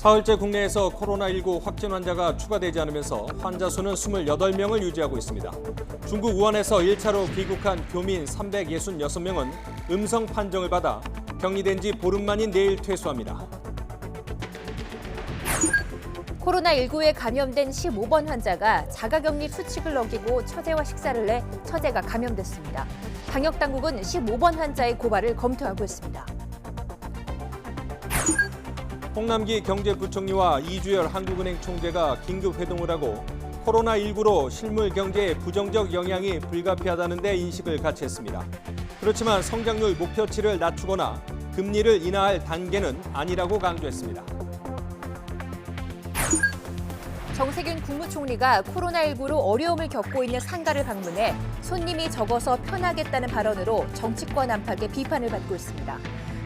사흘째 국내에서 코로나19 확진 환자가 추가되지 않으면서 환자 수는 28명을 유지하고 있습니다. 중국 우한에서 1차로 귀국한 교민 366명은 음성 판정을 받아 격리된 지 보름 만인 내일 퇴소합니다. 코로나19에 감염된 15번 환자가 자가격리 수칙을 어기고 처제와 식사를 내 처제가 감염됐습니다. 방역당국은 15번 환자의 고발을 검토하고 있습니다. 홍남기 경제부총리와 이주열 한국은행 총재가 긴급 회동을 하고 코로나19로 실물 경제에 부정적 영향이 불가피하다는 데 인식을 같이 했습니다. 그렇지만 성장률 목표치를 낮추거나 금리를 인하할 단계는 아니라고 강조했습니다. 정세균 국무총리가 코로나19로 어려움을 겪고 있는 상가를 방문해 손님이 적어서 편하겠다는 발언으로 정치권 안팎의 비판을 받고 있습니다.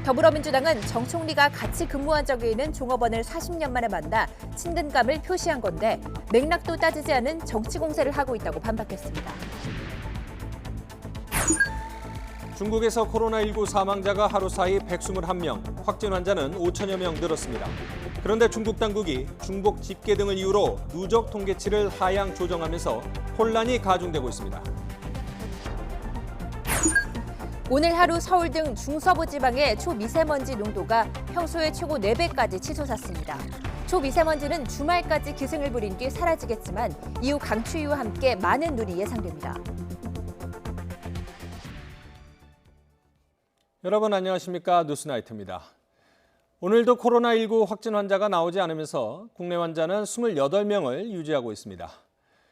더불어민주당은 정 총리가 같이 근무한 적이 있는 종업원을 40년 만에 만나 친근감을 표시한 건데 맥락도 따지지 않은 정치 공세를 하고 있다고 반박했습니다. 중국에서 코로나19 사망자가 하루 사이 121명, 확진 환자는 5천여 명 늘었습니다. 그런데 중국 당국이 중복 집계 등을 이유로 누적 통계치를 하향 조정하면서 혼란이 가중되고 있습니다. 오늘 하루 서울 등 중서부 지방의 초미세먼지 농도가 평소의 최고 4배까지 치솟았습니다. 초미세먼지는 주말까지 기승을 부린 뒤 사라지겠지만 이후 강추위와 함께 많은 눈이 예상됩니다. 여러분 안녕하십니까? 뉴스나이트입니다. 오늘도 코로나19 확진 환자가 나오지 않으면서 국내 환자는 28명을 유지하고 있습니다.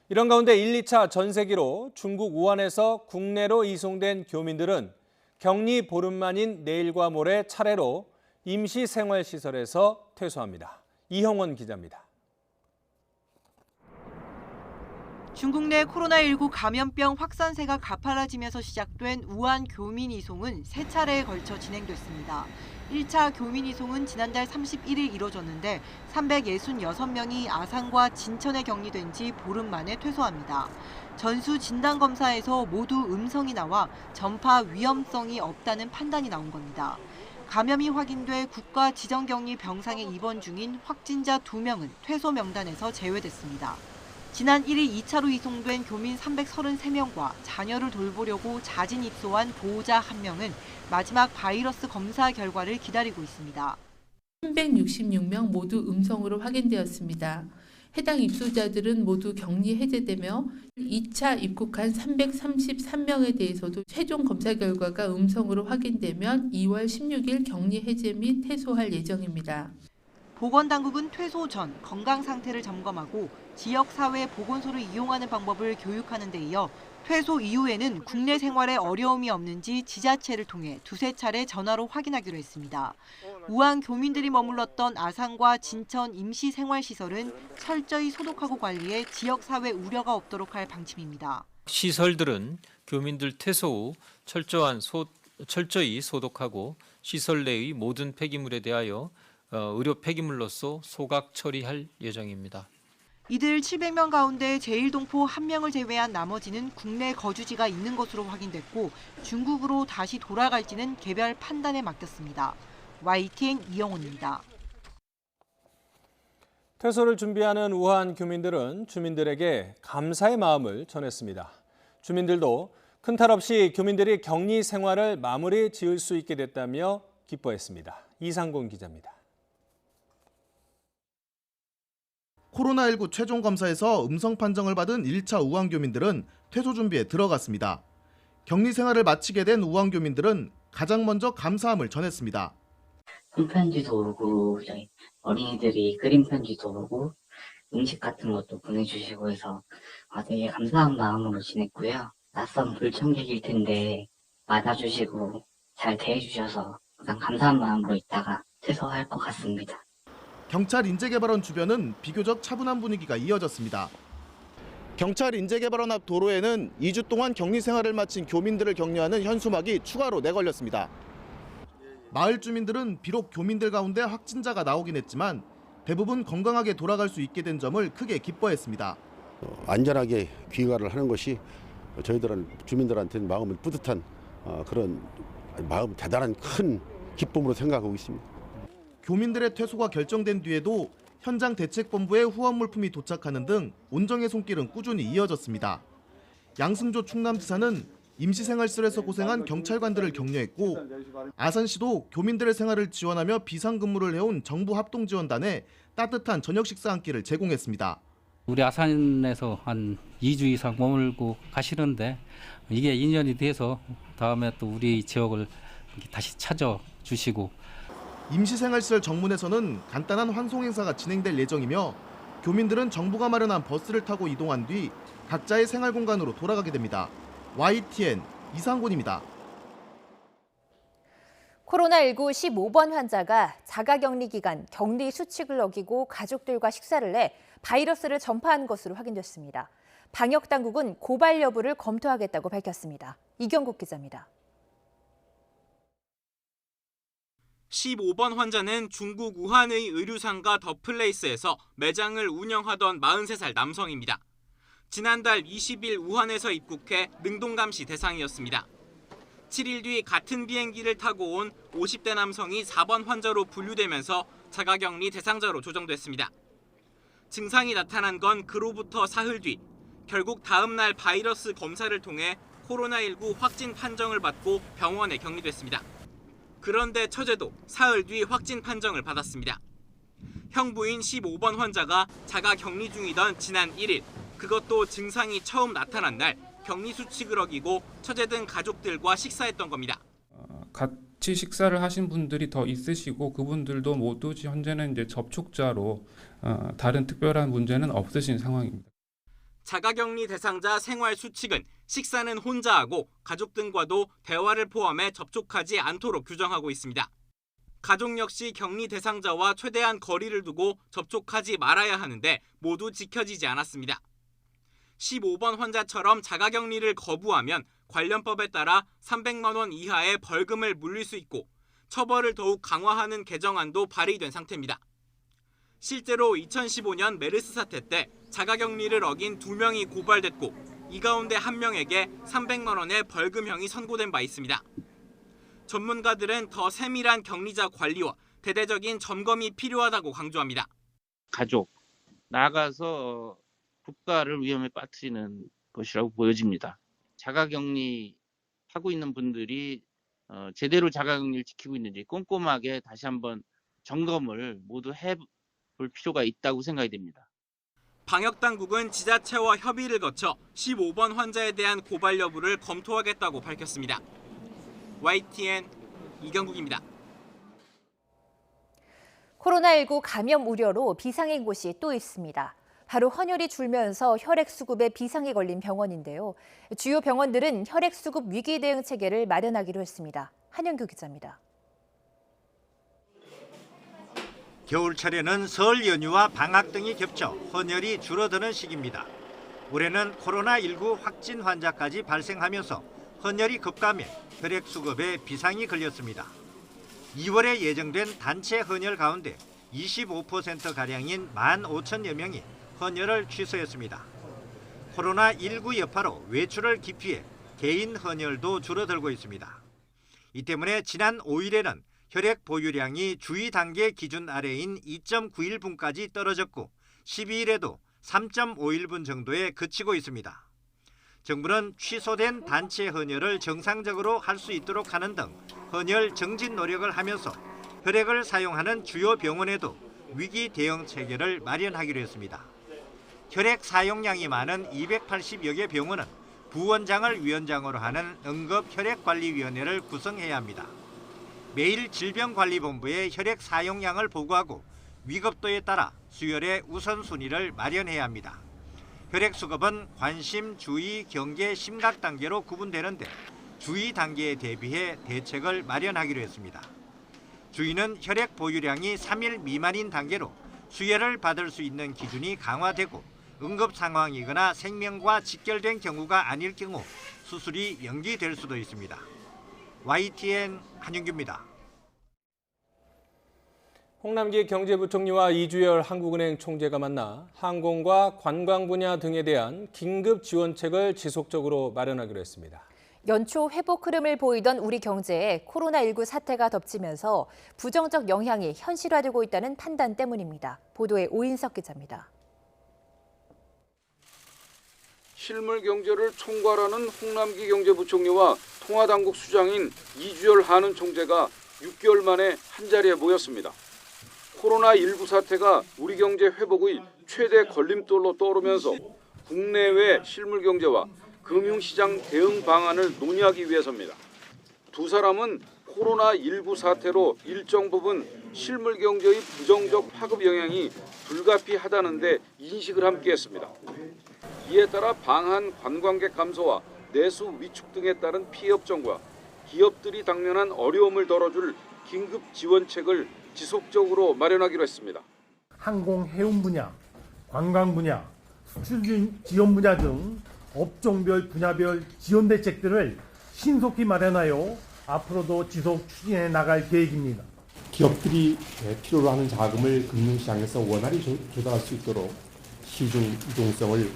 이런 가운데 1, 2차 전세기로 중국 우한에서 국내로 이송된 교민들은 격리 보름 만인 내일과 모레 차례로 임시생활시설에서 퇴소합니다. 이형원 기자입니다. 중국 내 코로나19 감염병 확산세가 가팔라지면서 시작된 우한 교민 이송은 3차례에 걸쳐 진행됐습니다. 1차 교민 이송은 지난달 31일 이뤄졌는데 366명이 아산과 진천에 격리된 지 보름 만에 퇴소합니다. 전수 진단검사에서 모두 음성이 나와 전파 위험성이 없다는 판단이 나온 겁니다. 감염이 확인돼 국가 지정격리 병상에 입원 중인 확진자 2명은 퇴소 명단에서 제외됐습니다. 지난 1일 2차로 이송된 교민 333명과 자녀를 돌보려고 자진 입소한 보호자 1명은 마지막 바이러스 검사 결과를 기다리고 있습니다. 366명 모두 음성으로 확인되었습니다. 해당 입소자들은 모두 격리 해제되며 2차 입국한 333명에 대해서도 최종 검사 결과가 음성으로 확인되면 2월 16일 격리 해제 및 퇴소할 예정입니다. 보건당국은 퇴소 전 건강 상태를 점검하고 지역사회 보건소를 이용하는 방법을 교육하는 데 이어 퇴소 이후에는 국내 생활에 어려움이 없는지 지자체를 통해 2~3차례 전화로 확인하기로 했습니다. 우한 교민들이 머물렀던 아산과 진천 임시생활시설은 철저히 소독하고 관리해 지역사회 우려가 없도록 할 방침입니다. 시설들은 교민들 퇴소 후 철저히 소독하고 시설 내의 모든 폐기물에 대하여 의료 폐기물로서 소각 처리할 예정입니다. 이들 700명 가운데 제1동포 1명을 제외한 나머지는 국내 거주지가 있는 것으로 확인됐고 중국으로 다시 돌아갈지는 개별 판단에 맡겼습니다. YTN 이영훈입니다. 퇴소를 준비하는 우한 교민들은 주민들에게 감사의 마음을 전했습니다. 주민들도 큰 탈 없이 교민들이 격리 생활을 마무리 지을 수 있게 됐다며 기뻐했습니다. 이상곤 기자입니다. 코로나19 최종 검사에서 음성 판정을 받은 1차 우한 교민들은 퇴소 준비에 들어갔습니다. 격리 생활을 마치게 된 우한 교민들은 가장 먼저 감사함을 전했습니다. 손편지도 오고 저희 어린이들이 그림 편지도 오고 음식 같은 것도 보내주시고 해서 되게 감사한 마음으로 지냈고요. 낯선 불청객일 텐데 맞아주시고 잘 대해주셔서 항상 감사한 마음으로 있다가 퇴소할 것 같습니다. 경찰 인재개발원 주변은 비교적 차분한 분위기가 이어졌습니다. 경찰 인재개발원 앞 도로에는 2주 동안 격리 생활을 마친 교민들을 격려하는 현수막이 추가로 내걸렸습니다. 마을 주민들은 비록 교민들 가운데 확진자가 나오긴 했지만 대부분 건강하게 돌아갈 수 있게 된 점을 크게 기뻐했습니다. 안전하게 귀가를 하는 것이 저희들은 주민들한테는 마음을 뿌듯한 그런 마음 대단한 큰 기쁨으로 생각하고 있습니다. 교민들의 퇴소가 결정된 뒤에도 현장 대책본부에 후원 물품이 도착하는 등 온정의 손길은 꾸준히 이어졌습니다. 양승조 충남지사는 임시생활실에서 고생한 경찰관들을 격려했고 아산시도 교민들의 생활을 지원하며 비상근무를 해온 정부 합동지원단에 따뜻한 저녁 식사 한 끼를 제공했습니다. 우리 아산에서 한 2주 이상 머물고 가시는데 이게 인연이 돼서 다음에 또 우리 지역을 다시 찾아주시고 임시생활시설 정문에서는 간단한 환송 행사가 진행될 예정이며 교민들은 정부가 마련한 버스를 타고 이동한 뒤 각자의 생활 공간으로 돌아가게 됩니다. YTN 이상곤입니다. 코로나19 15번 환자가 자가격리 기간 격리 수칙을 어기고 가족들과 식사를 해 바이러스를 전파한 것으로 확인됐습니다. 방역당국은 고발 여부를 검토하겠다고 밝혔습니다. 이경국 기자입니다. 15번 환자는 중국 우한의 의류상가 더플레이스에서 매장을 운영하던 43살 남성입니다. 지난달 20일 우한에서 입국해 능동감시 대상이었습니다. 7일 뒤 같은 비행기를 타고 온 50대 남성이 4번 환자로 분류되면서 자가격리 대상자로 조정됐습니다. 증상이 나타난 건 그로부터 사흘 뒤, 결국 다음 날 바이러스 검사를 통해 코로나19 확진 판정을 받고 병원에 격리됐습니다. 그런데 처제도 사흘 뒤 확진 판정을 받았습니다. 형부인 15번 환자가 자가 격리 중이던 지난 1일, 그것도 증상이 처음 나타난 날 격리 수칙을 어기고 처제 등 가족들과 식사했던 겁니다. 같이 식사를 하신 분들이 더 있으시고 그분들도 모두 현재는 이제 접촉자로 다른 특별한 문제는 없으신 상황입니다. 자가격리 대상자 생활 수칙은 식사는 혼자 하고 가족 등과도 대화를 포함해 접촉하지 않도록 규정하고 있습니다. 가족 역시 격리 대상자와 최대한 거리를 두고 접촉하지 말아야 하는데 모두 지켜지지 않았습니다. 15번 환자처럼 자가격리를 거부하면 관련법에 따라 300만 원 이하의 벌금을 물릴 수 있고 처벌을 더욱 강화하는 개정안도 발의된 상태입니다. 실제로 2015년 메르스 사태 때 자가격리를 어긴 2명이 고발됐고 이 가운데 1명에게 300만 원의 벌금형이 선고된 바 있습니다. 전문가들은 더 세밀한 격리자 관리와 대대적인 점검이 필요하다고 강조합니다. 가족, 나아가서 국가를 위험에 빠뜨리는 것이라고 보여집니다. 자가격리 하고 있는 분들이 제대로 자가격리를 지키고 있는지 꼼꼼하게 다시 한번 점검을 모두 해볼 필요가 있다고 생각이 됩니다. 방역당국은 지자체와 협의를 거쳐 15번 환자에 대한 고발 여부를 검토하겠다고 밝혔습니다. YTN 이경국입니다. 코로나19 감염 우려로 비상인 곳이 또 있습니다. 바로 헌혈이 줄면서 혈액 수급에 비상이 걸린 병원인데요. 주요 병원들은 혈액 수급 위기 대응 체계를 마련하기로 했습니다. 한영규 기자입니다. 겨울철에는 설 연휴와 방학 등이 겹쳐 헌혈이 줄어드는 시기입니다. 올해는 코로나19 확진 환자까지 발생하면서 헌혈이 급감해 혈액 수급에 비상이 걸렸습니다. 2월에 예정된 단체 헌혈 가운데 25%가량인 15,000여 명이 헌혈을 취소했습니다. 코로나19 여파로 외출을 기피해 개인 헌혈도 줄어들고 있습니다. 이 때문에 지난 5일에는 혈액 보유량이 주의 단계 기준 아래인 2.91분까지 떨어졌고 12일에도 3.51분 정도에 그치고 있습니다. 정부는 취소된 단체 헌혈을 정상적으로 할 수 있도록 하는 등 헌혈 정진 노력을 하면서 혈액을 사용하는 주요 병원에도 위기 대응 체계를 마련하기로 했습니다. 혈액 사용량이 많은 280여 개 병원은 부원장을 위원장으로 하는 응급혈액관리위원회를 구성해야 합니다. 매일 질병관리본부에 혈액 사용량을 보고하고 위급도에 따라 수혈의 우선순위를 마련해야 합니다. 혈액 수급은 관심, 주의, 경계, 심각 단계로 구분되는데 주의 단계에 대비해 대책을 마련하기로 했습니다. 주의는 혈액 보유량이 3일 미만인 단계로 수혈을 받을 수 있는 기준이 강화되고 응급 상황이거나 생명과 직결된 경우가 아닐 경우 수술이 연기될 수도 있습니다. YTN 한윤규입니다. 홍남기 경제부총리와 이주열 한국은행 총재가 만나 항공과 관광 분야 등에 대한 긴급 지원책을 지속적으로 마련하기로 했습니다. 연초 회복 흐름을 보이던 우리 경제에 코로나19 사태가 덮치면서 부정적 영향이 현실화되고 있다는 판단 때문입니다. 보도에 오인석 기자입니다. 실물 경제를 총괄하는 홍남기 경제부총리와 통화당국 수장인 이주열 한은 총재가 6개월 만에 한자리에 모였습니다. 코로나19 사태가 우리 경제 회복의 최대 걸림돌로 떠오르면서 국내외 실물 경제와 금융시장 대응 방안을 논의하기 위해서입니다. 두 사람은 코로나19 사태로 일정 부분 실물 경제의 부정적 파급 영향이 불가피하다는 데 인식을 함께했습니다. 이에 따라 방한 관광객 감소와 내수 위축 등에 따른 피해 협정과 기업들이 당면한 어려움을 덜어줄 긴급 지원책을 지속적으로 마련하기로 했습니다. 항공 해운 분야, 관광 분야, 수출 지원 분야 등 업종별 분야별 지원 대책들을 신속히 마련하여 앞으로도 지속 추진해 나갈 계획입니다. 기업들이 필요로 하는 자금을 금융시장에서 원활히 조달할 수 있도록 시중 유동성을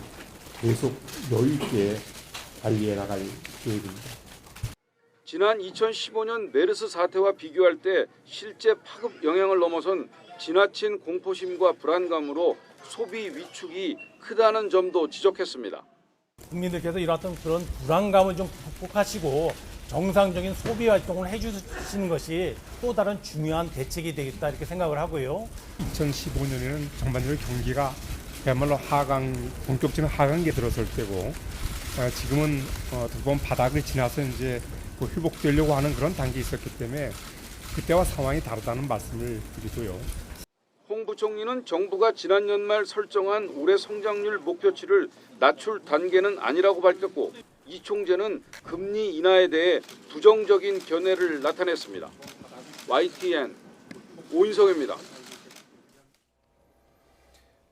계속 여유 있게 관리해 나갈 계획입니다. 지난 2015년 메르스 사태와 비교할 때 실제 파급 영향을 넘어선 지나친 공포심과 불안감으로 소비 위축이 크다는 점도 지적했습니다. 국민들께서 이런 그런 불안감을 좀 극복하시고 정상적인 소비 활동을 해주시는 것이 또 다른 중요한 대책이 되겠다 이렇게 생각을 하고요. 2015년에는 전반적으로 경기가 그야말로 본격적인 하강기에 들어설 때고 지금은 어떻게 보면 바닥을 지나서 이제 회복되려고 하는 그런 단계에 있었기 때문에 그때와 상황이 다르다는 말씀을 드리고요. 홍 부총리는 정부가 지난 연말 설정한 올해 성장률 목표치를 낮출 단계는 아니라고 밝혔고 이 총재는 금리 인하에 대해 부정적인 견해를 나타냈습니다. YTN 오인성입니다.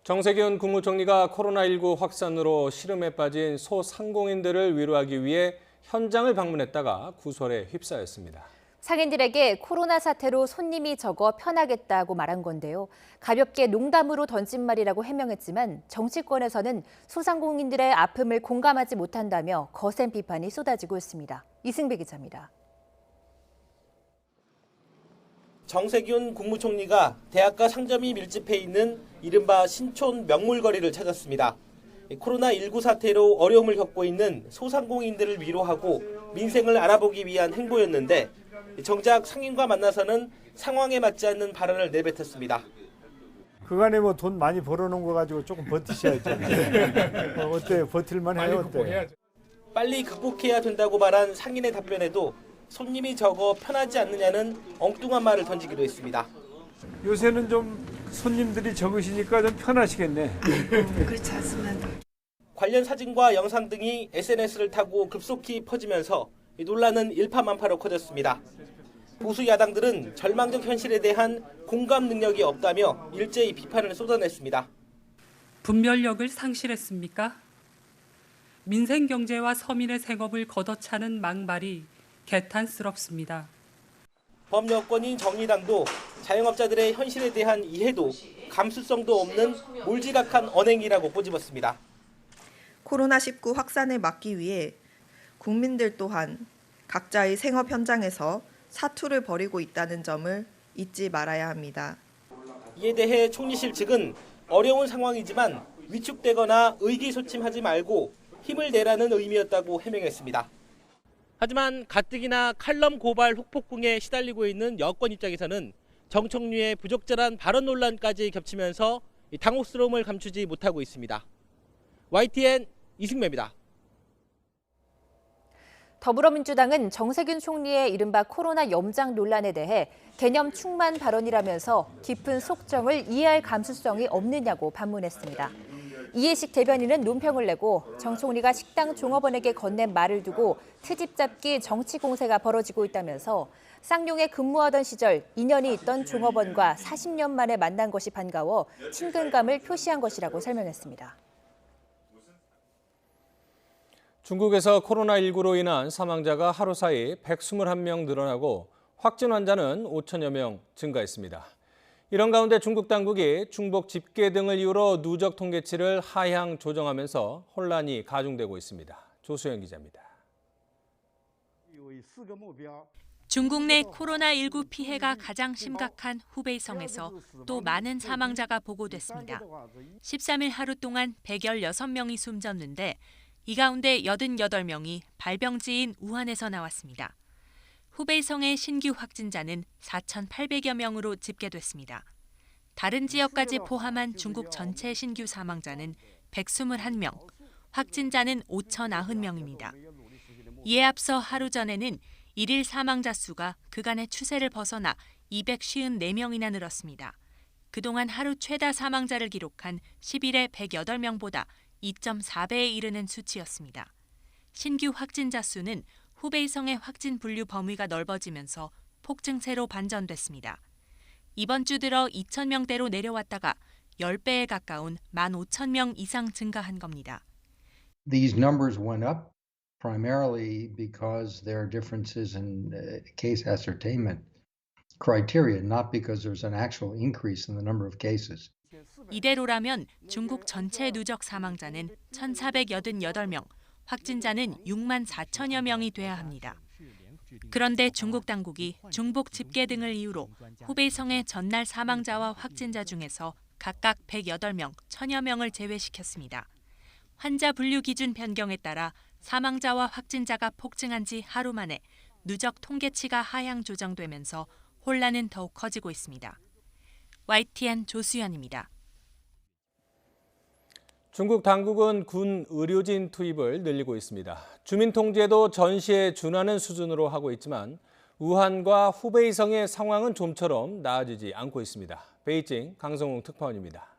정세균 국무총리가 코로나19 확산으로 시름에 빠진 소상공인들을 위로하기 위해 현장을 방문했다가 구설에 휩싸였습니다. 상인들에게 코로나 사태로 손님이 적어 편하겠다고 말한 건데요. 가볍게 농담으로 던진 말이라고 해명했지만 정치권에서는 소상공인들의 아픔을 공감하지 못한다며 거센 비판이 쏟아지고 있습니다. 이승배 기자입니다. 정세균 국무총리가 대학가 상점이 밀집해 있는 이른바 신촌 명물거리를 찾았습니다. 코로나19 사태로 어려움을 겪고 있는 소상공인들을 위로하고 민생을 알아보기 위한 행보였는데 정작 상인과 만나서는 상황에 맞지 않는 발언을 내뱉었습니다. 그간에 뭐 돈 많이 벌어놓은 거 가지고 조금 버티셔야죠. 어때? 버틸만 해요? 어때? 빨리 극복해야 된다고 말한 상인의 답변에도 손님이 적어 편하지 않느냐는 엉뚱한 말을 던지기도 했습니다. 요새는 좀 손님들이 적으시니까 좀 편하시겠네. 그렇지 않습니다. 관련 사진과 영상 등이 SNS를 타고 급속히 퍼지면서 논란은 일파만파로 커졌습니다. 보수 야당들은 절망적 현실에 대한 공감 능력이 없다며 일제히 비판을 쏟아냈습니다. 분별력을 상실했습니까? 민생 경제와 서민의 생업을 걷어차는 망발이 개탄스럽습니다. 범여권인 정의당도 자영업자들의 현실에 대한 이해도 감수성도 없는 몰지각한 언행이라고 꼬집었습니다. 코로나19 확산을 막기 위해 국민들 또한 각자의 생업 현장에서 사투를 벌이고 있다는 점을 잊지 말아야 합니다. 이에 대해 총리실 측은 어려운 상황이지만 위축되거나 의기소침하지 말고 힘을 내라는 의미였다고 해명했습니다. 하지만 가뜩이나 칼럼 고발 후폭풍에 시달리고 있는 여권 입장에서는 정 총리의 부적절한 발언 논란까지 겹치면서 당혹스러움을 감추지 못하고 있습니다. YTN 이승매입니다. 더불어민주당은 정세균 총리의 이른바 코로나 염장 논란에 대해 개념 충만 발언이라면서 깊은 속정을 이해할 감수성이 없느냐고 반문했습니다. 이해식 대변인은 논평을 내고 정 총리가 식당 종업원에게 건넨 말을 두고 트집 잡기 정치 공세가 벌어지고 있다면서 쌍용에 근무하던 시절 인연이 있던 종업원과 40년 만에 만난 것이 반가워 친근감을 표시한 것이라고 설명했습니다. 중국에서 코로나19로 인한 사망자가 하루 사이 121명 늘어나고 확진 환자는 5천여 명 증가했습니다. 이런 가운데 중국 당국이 중복 집계 등을 이유로 누적 통계치를 하향 조정하면서 혼란이 가중되고 있습니다. 조수영 기자입니다. 중국 내 코로나19 피해가 가장 심각한 후베이성에서 또 많은 사망자가 보고됐습니다. 13일 하루 동안 116명이 숨졌는데 이 가운데 88명이 발병지인 우한에서 나왔습니다. 후베이성의 신규 확진자는 4,800여 명으로 집계됐습니다. 다른 지역까지 포함한 중국 전체 신규 사망자는 121명, 확진자는 5,090명입니다. 이에 앞서 하루 전에는 일일 사망자 수가 그간의 추세를 벗어나 254명이나 늘었습니다. 그동안 하루 최다 사망자를 기록한 10일의 108명보다 2.4배에 이르는 수치였습니다. 신규 확진자 수는 후베이성의 확진 분류 범위가 넓어지면서 폭증세로 반전됐습니다. 이번 주 들어 2,000명대로 내려왔다가 10배에 가까운 15,000명 이상 증가한 겁니다. These numbers went up primarily because there are differences in case ascertainment criteria, not because there's an actual increase in the number of cases. 이대로라면 중국 전체 누적 사망자는 1,488명, 확진자는 6만 4천여 명이 돼야 합니다. 그런데 중국 당국이 중복 집계 등을 이유로 후베이성의 전날 사망자와 확진자 중에서 각각 108명, 1,000여 명을 제외시켰습니다. 환자 분류 기준 변경에 따라 사망자와 확진자가 폭증한 지 하루 만에 누적 통계치가 하향 조정되면서 혼란은 더욱 커지고 있습니다. YTN 조수연입니다. 중국 당국은 군 의료진 투입을 늘리고 있습니다. 주민 통제도 전시에 준하는 수준으로 하고 있지만 우한과 후베이성의 상황은 좀처럼 나아지지 않고 있습니다. 베이징 강성웅 특파원입니다.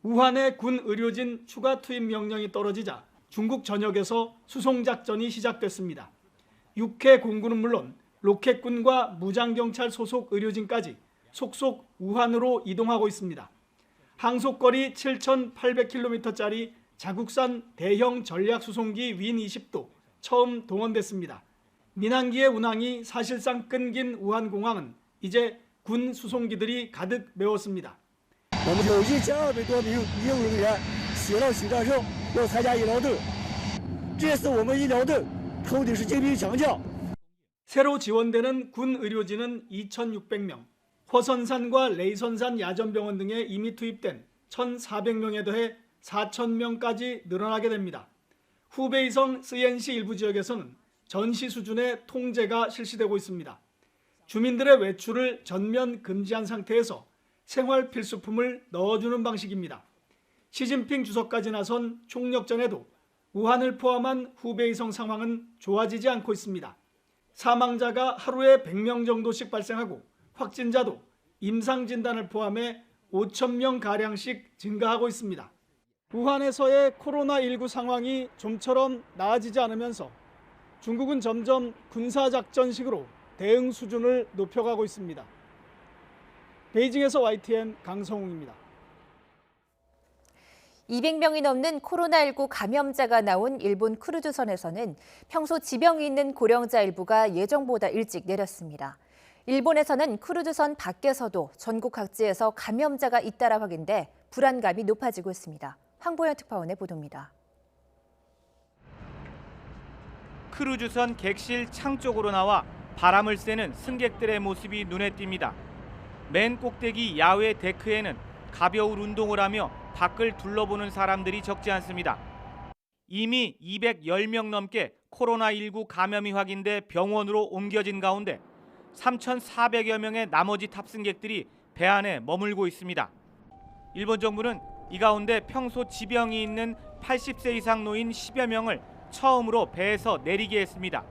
우한의 군 의료진 추가 투입 명령이 떨어지자 중국 전역에서 수송작전이 시작됐습니다. 육해 공군은 물론 로켓군과 무장경찰 소속 의료진까지 속속 우한으로 이동하고 있습니다. 항속거리 7,800km짜리 자국산 대형 전략수송기 윈20도 처음 동원됐습니다. 민항기의 운항이 사실상 끊긴 우한공항은 이제 군 수송기들이 가득 메웠습니다. 我们有1200多名医务人员写了请战胜，要参加医疗队。这次我们医疗队抽的是精兵强将。 새로 지원되는 군 의료진은 2,600명, 허선산과 레이선산 야전병원 등에 이미 투입된 1,400명에 더해 4,000명까지 늘어나게 됩니다. 후베이성 스옌시 일부 지역에서는 전시 수준의 통제가 실시되고 있습니다. 주민들의 외출을 전면 금지한 상태에서 생활 필수품을 넣어주는 방식입니다. 시진핑 주석까지 나선 총력전에도 우한을 포함한 후베이성 상황은 좋아지지 않고 있습니다. 사망자가 하루에 100명 정도씩 발생하고 확진자도 임상진단을 포함해 5,000명가량씩 증가하고 있습니다. 우한에서의 코로나19 상황이 좀처럼 나아지지 않으면서 중국은 점점 군사작전식으로 대응 수준을 높여가고 있습니다. 베이징에서 YTN 강성웅입니다. 200명이 넘는 코로나19 감염자가 나온 일본 크루즈선에서는 평소 지병이 있는 고령자 일부가 예정보다 일찍 내렸습니다. 일본에서는 크루즈선 밖에서도 전국 각지에서 감염자가 잇따라 확인돼 불안감이 높아지고 있습니다. 황보현 특파원의 보도입니다. 크루즈선 객실 창 쪽으로 나와 바람을 쐬는 승객들의 모습이 눈에 띕니다. 맨 꼭대기 야외 데크에는 가벼운 운동을 하며 밖을 둘러보는 사람들이 적지 않습니다. 이미 210명 넘게 코로나19 감염이 확인돼 병원으로 옮겨진 가운데 3,400여 명의 나머지 탑승객들이 배 안에 머물고 있습니다. 일본 정부는 이 가운데 평소 지병이 있는 80세 이상 노인 10여 명을 처음으로 배에서 내리게 했습니다.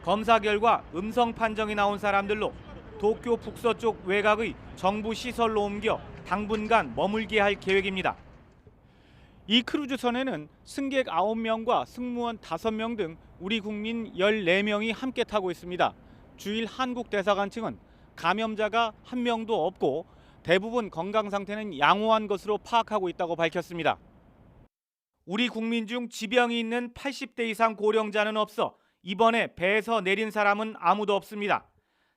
검사 결과 음성 판정이 나온 사람들로 도쿄 북서쪽 외곽의 정부 시설로 옮겨 당분간 머물게 할 계획입니다. 이 크루즈선에는 승객 9명과 승무원 5명 등 우리 국민 14명이 함께 타고 있습니다. 주일 한국 대사관 측은 감염자가 한 명도 없고 대부분 건강 상태는 양호한 것으로 파악하고 있다고 밝혔습니다. 우리 국민 중 지병이 있는 80대 이상 고령자는 없어 이번에 배에서 내린 사람은 아무도 없습니다.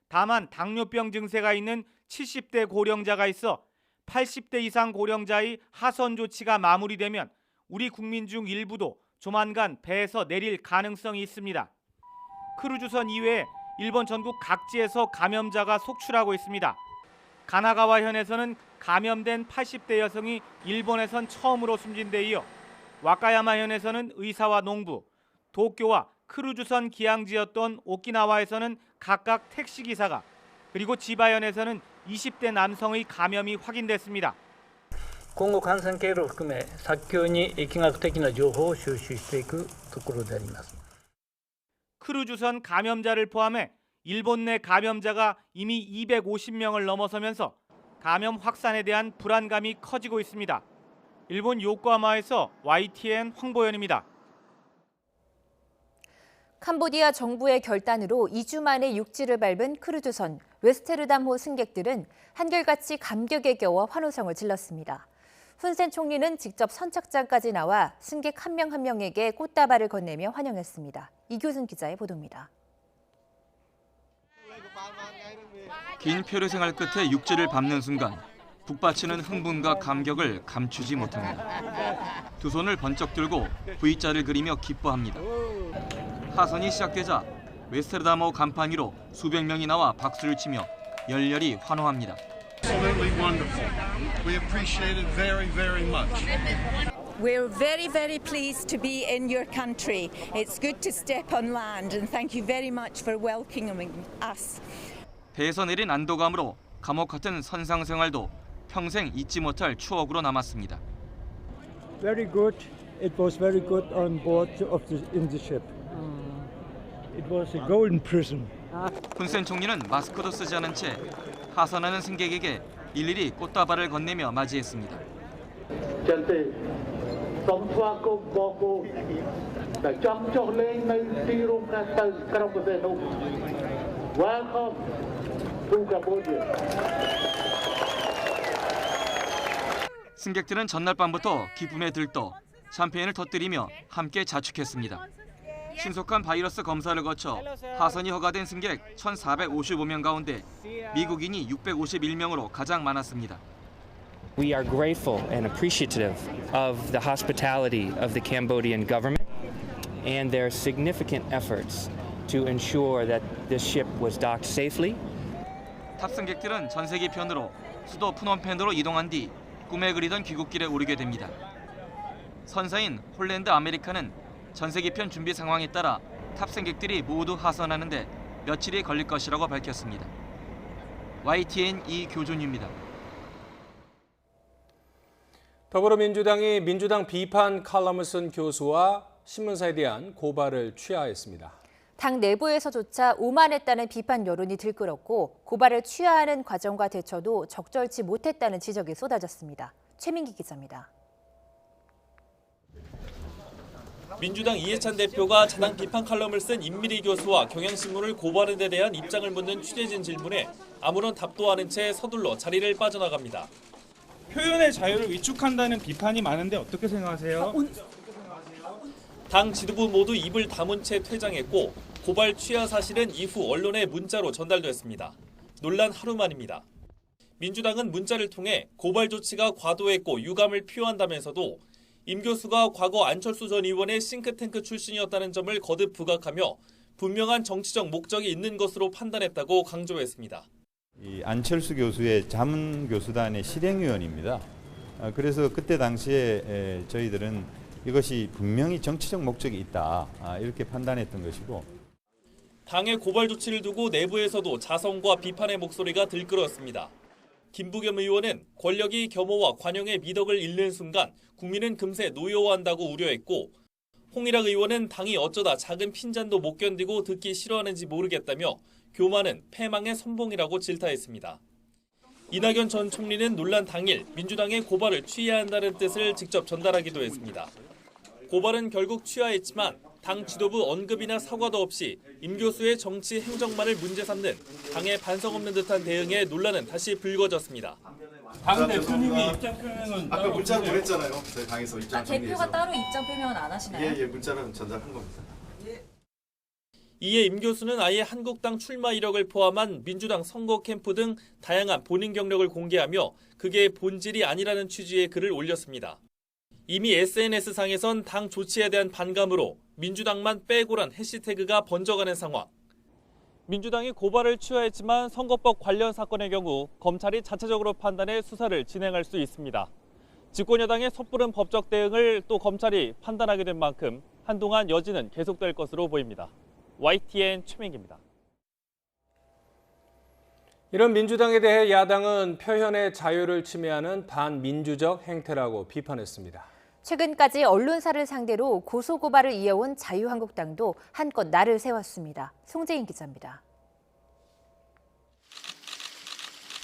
다만 당뇨병 증세가 있는 70대 고령자가 있어 80대 이상 고령자의 하선 조치가 마무리되면 우리 국민 중 일부도 조만간 배에서 내릴 가능성이 있습니다. 크루즈선 이외에 일본 전국 각지에서 감염자가 속출하고 있습니다. 가나가와현에서는 감염된 80대 여성이 일본에선 처음으로 숨진 데 이어 와카야마현에서는 의사와 농부, 도쿄와 크루즈선 기항지였던 오키나와에서는 각각 택시기사가, 그리고 지바현에서는 20대 남성의 감염이 확인됐습니다. 今後感染経路を含め早急に疫学的な情報を収集していくところであります。 크루즈선 감염자를 포함해 일본 내 감염자가 이미 250명을 넘어서면서 감염 확산에 대한 불안감이 커지고 있습니다. 일본 요코하마에서 YTN 황보현입니다. 캄보디아 정부의 결단으로 2주 만에 육지를 밟은 크루즈선 웨스테르담호 승객들은 한결같이 감격에 겨워 환호성을 질렀습니다. 훈센 총리는 직접 선착장까지 나와 승객 한 명 한 명에게 꽃다발을 건네며 환영했습니다. 이교순 기자의 보도입니다. 긴 표류 생활 끝에 육지를 밟는 순간 북받치는 흥분과 감격을 감추지 못합니다. 두 손을 번쩍 들고 V자를 그리며 기뻐합니다. 하선이 시작되자 웨스테르다모 간판 위로 수백 명이 나와 박수를 치며 열렬히 환호합니다. Absolutely wonderful. We appreciate it very, very much. We're very, very pleased to be in your country. It's good to step on land and thank you very much for welcoming us. 배에서 내린 안도감으로 감옥 같은 선상 생활도 평생 잊지 못할 추억으로 남았습니다. Very good. It was very good on board in the ship. It was a golden prison. 훈센 총리는 마스크도 쓰지 않은 채 하선하는 승객에게 일일이 꽃다발을 건네며 맞이했습니다. 승객들은 전날 밤부터 기쁨에 들떠 샴페인을 터뜨리며 함께 자축했습니다. 신속한 바이러스 검사를 거쳐 하선이 허가된 승객 1,455명 가운데 미국인이 651명으로 가장 많았습니다. We are grateful and appreciative of the hospitality of the Cambodian government and their significant efforts to ensure that this ship was docked safely. 탑승객들은 전세기 편으로 수도 푸놈펜으로 이동한 뒤 꿈에 그리던 귀국길에 오르게 됩니다. 선사인 홀랜드 아메리카는 전세기편 준비 상황에 따라 탑승객들이 모두 하선하는데 며칠이 걸릴 것이라고 밝혔습니다. YTN 이교준입니다. 더불어민주당이 민주당 비판 칼럼을 쓴 교수와 신문사에 대한 고발을 취하했습니다. 당 내부에서조차 오만했다는 비판 여론이 들끓었고 고발을 취하하는 과정과 대처도 적절치 못했다는 지적이 쏟아졌습니다. 최민기 기자입니다. 민주당 이해찬 대표가 자당 비판 칼럼을 쓴 임미리 교수와 경향신문을 고발한 데 대한 입장을 묻는 취재진 질문에 아무런 답도 않은 채 서둘러 자리를 빠져나갑니다. 표현의 자유를 위축한다는 비판이 많은데 어떻게 생각하세요? 당 지도부 모두 입을 다문 채 퇴장했고 고발 취하 사실은 이후 언론에 문자로 전달됐습니다. 논란 하루 만입니다. 민주당은 문자를 통해 고발 조치가 과도했고 유감을 표한다면서도 임 교수가 과거 안철수 전 의원의 싱크탱크 출신이었다는 점을 거듭 부각하며 분명한 정치적 목적이 있는 것으로 판단했다고 강조했습니다. 이 안철수 교수의 자문 교수단의 실행위원입니다. 그래서 그때 당시에 저희들은 이것이 분명히 정치적 목적이 있다 이렇게 판단했던 것이고 당의 고발 조치를 두고 내부에서도 자성과 비판의 목소리가 들끓었습니다. 김부겸 의원은 권력이 겸허와 관용의 미덕을 잃는 순간 국민은 금세 노여워한다고 우려했고 홍일학 의원은 당이 어쩌다 작은 핀잔도 못 견디고 듣기 싫어하는지 모르겠다며 교만은 패망의 선봉이라고 질타했습니다. 이낙연 전 총리는 논란 당일 민주당의 고발을 취해야 한다는 뜻을 직접 전달하기도 했습니다. 고발은 결국 취하했지만 당 지도부 언급이나 사과도 없이 임 교수의 정치 행정만을 문제 삼는 당의 반성 없는 듯한 대응에 논란은 다시 불거졌습니다. 당 대표님이 입장 표명은 아까 문자 보냈잖아요. 저희 당에서 입장 정리해서. 대표가 따로 입장 표명은 안 하시나요? 예, 문자는 전달한 겁니다. 이에 임 교수는 아예 한국당 출마 이력을 포함한 민주당 선거 캠프 등 다양한 본인 경력을 공개하며 그게 본질이 아니라는 취지의 글을 올렸습니다. 이미 SNS상에선 당 조치에 대한 반감으로 민주당만 빼고란 해시태그가 번져가는 상황. 민주당이 고발을 취하했지만 선거법 관련 사건의 경우 검찰이 자체적으로 판단해 수사를 진행할 수 있습니다. 집권여당의 섣부른 법적 대응을 또 검찰이 판단하게 된 만큼 한동안 여지는 계속될 것으로 보입니다. YTN 최민기입니다. 이런 민주당에 대해 야당은 표현의 자유를 침해하는 반민주적 행태라고 비판했습니다. 최근까지 언론사를 상대로 고소고발을 이어온 자유한국당도 한껏 날을 세웠습니다. 송재인 기자입니다.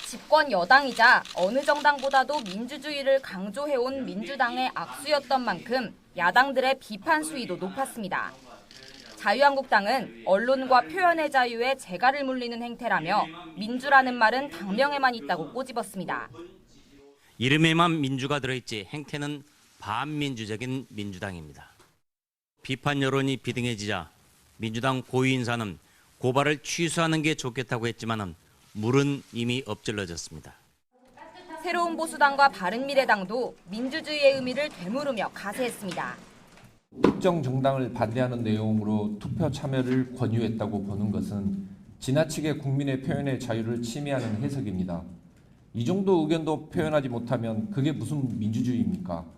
집권 여당이자 어느 정당보다도 민주주의를 강조해온 민주당의 악수였던 만큼 야당들의 비판 수위도 높았습니다. 자유한국당은 언론과 표현의 자유에 재갈을 물리는 행태라며 민주라는 말은 당명에만 있다고 꼬집었습니다. 이름에만 민주가 들어있지 행태는 반민주적인 민주당입니다. 비판 여론이 비등해지자 민주당 고위인사는 고발을 취소하는 게 좋겠다고 했지만 물은 이미 엎질러졌습니다. 새로운 보수당과 바른미래당도 민주주의의 의미를 되물으며 가세했습니다. 특정 정당을 반대하는 내용으로 투표 참여를 권유했다고 보는 것은 지나치게 국민의 표현의 자유를 침해하는 해석입니다. 이 정도 의견도 표현하지 못하면 그게 무슨 민주주의입니까?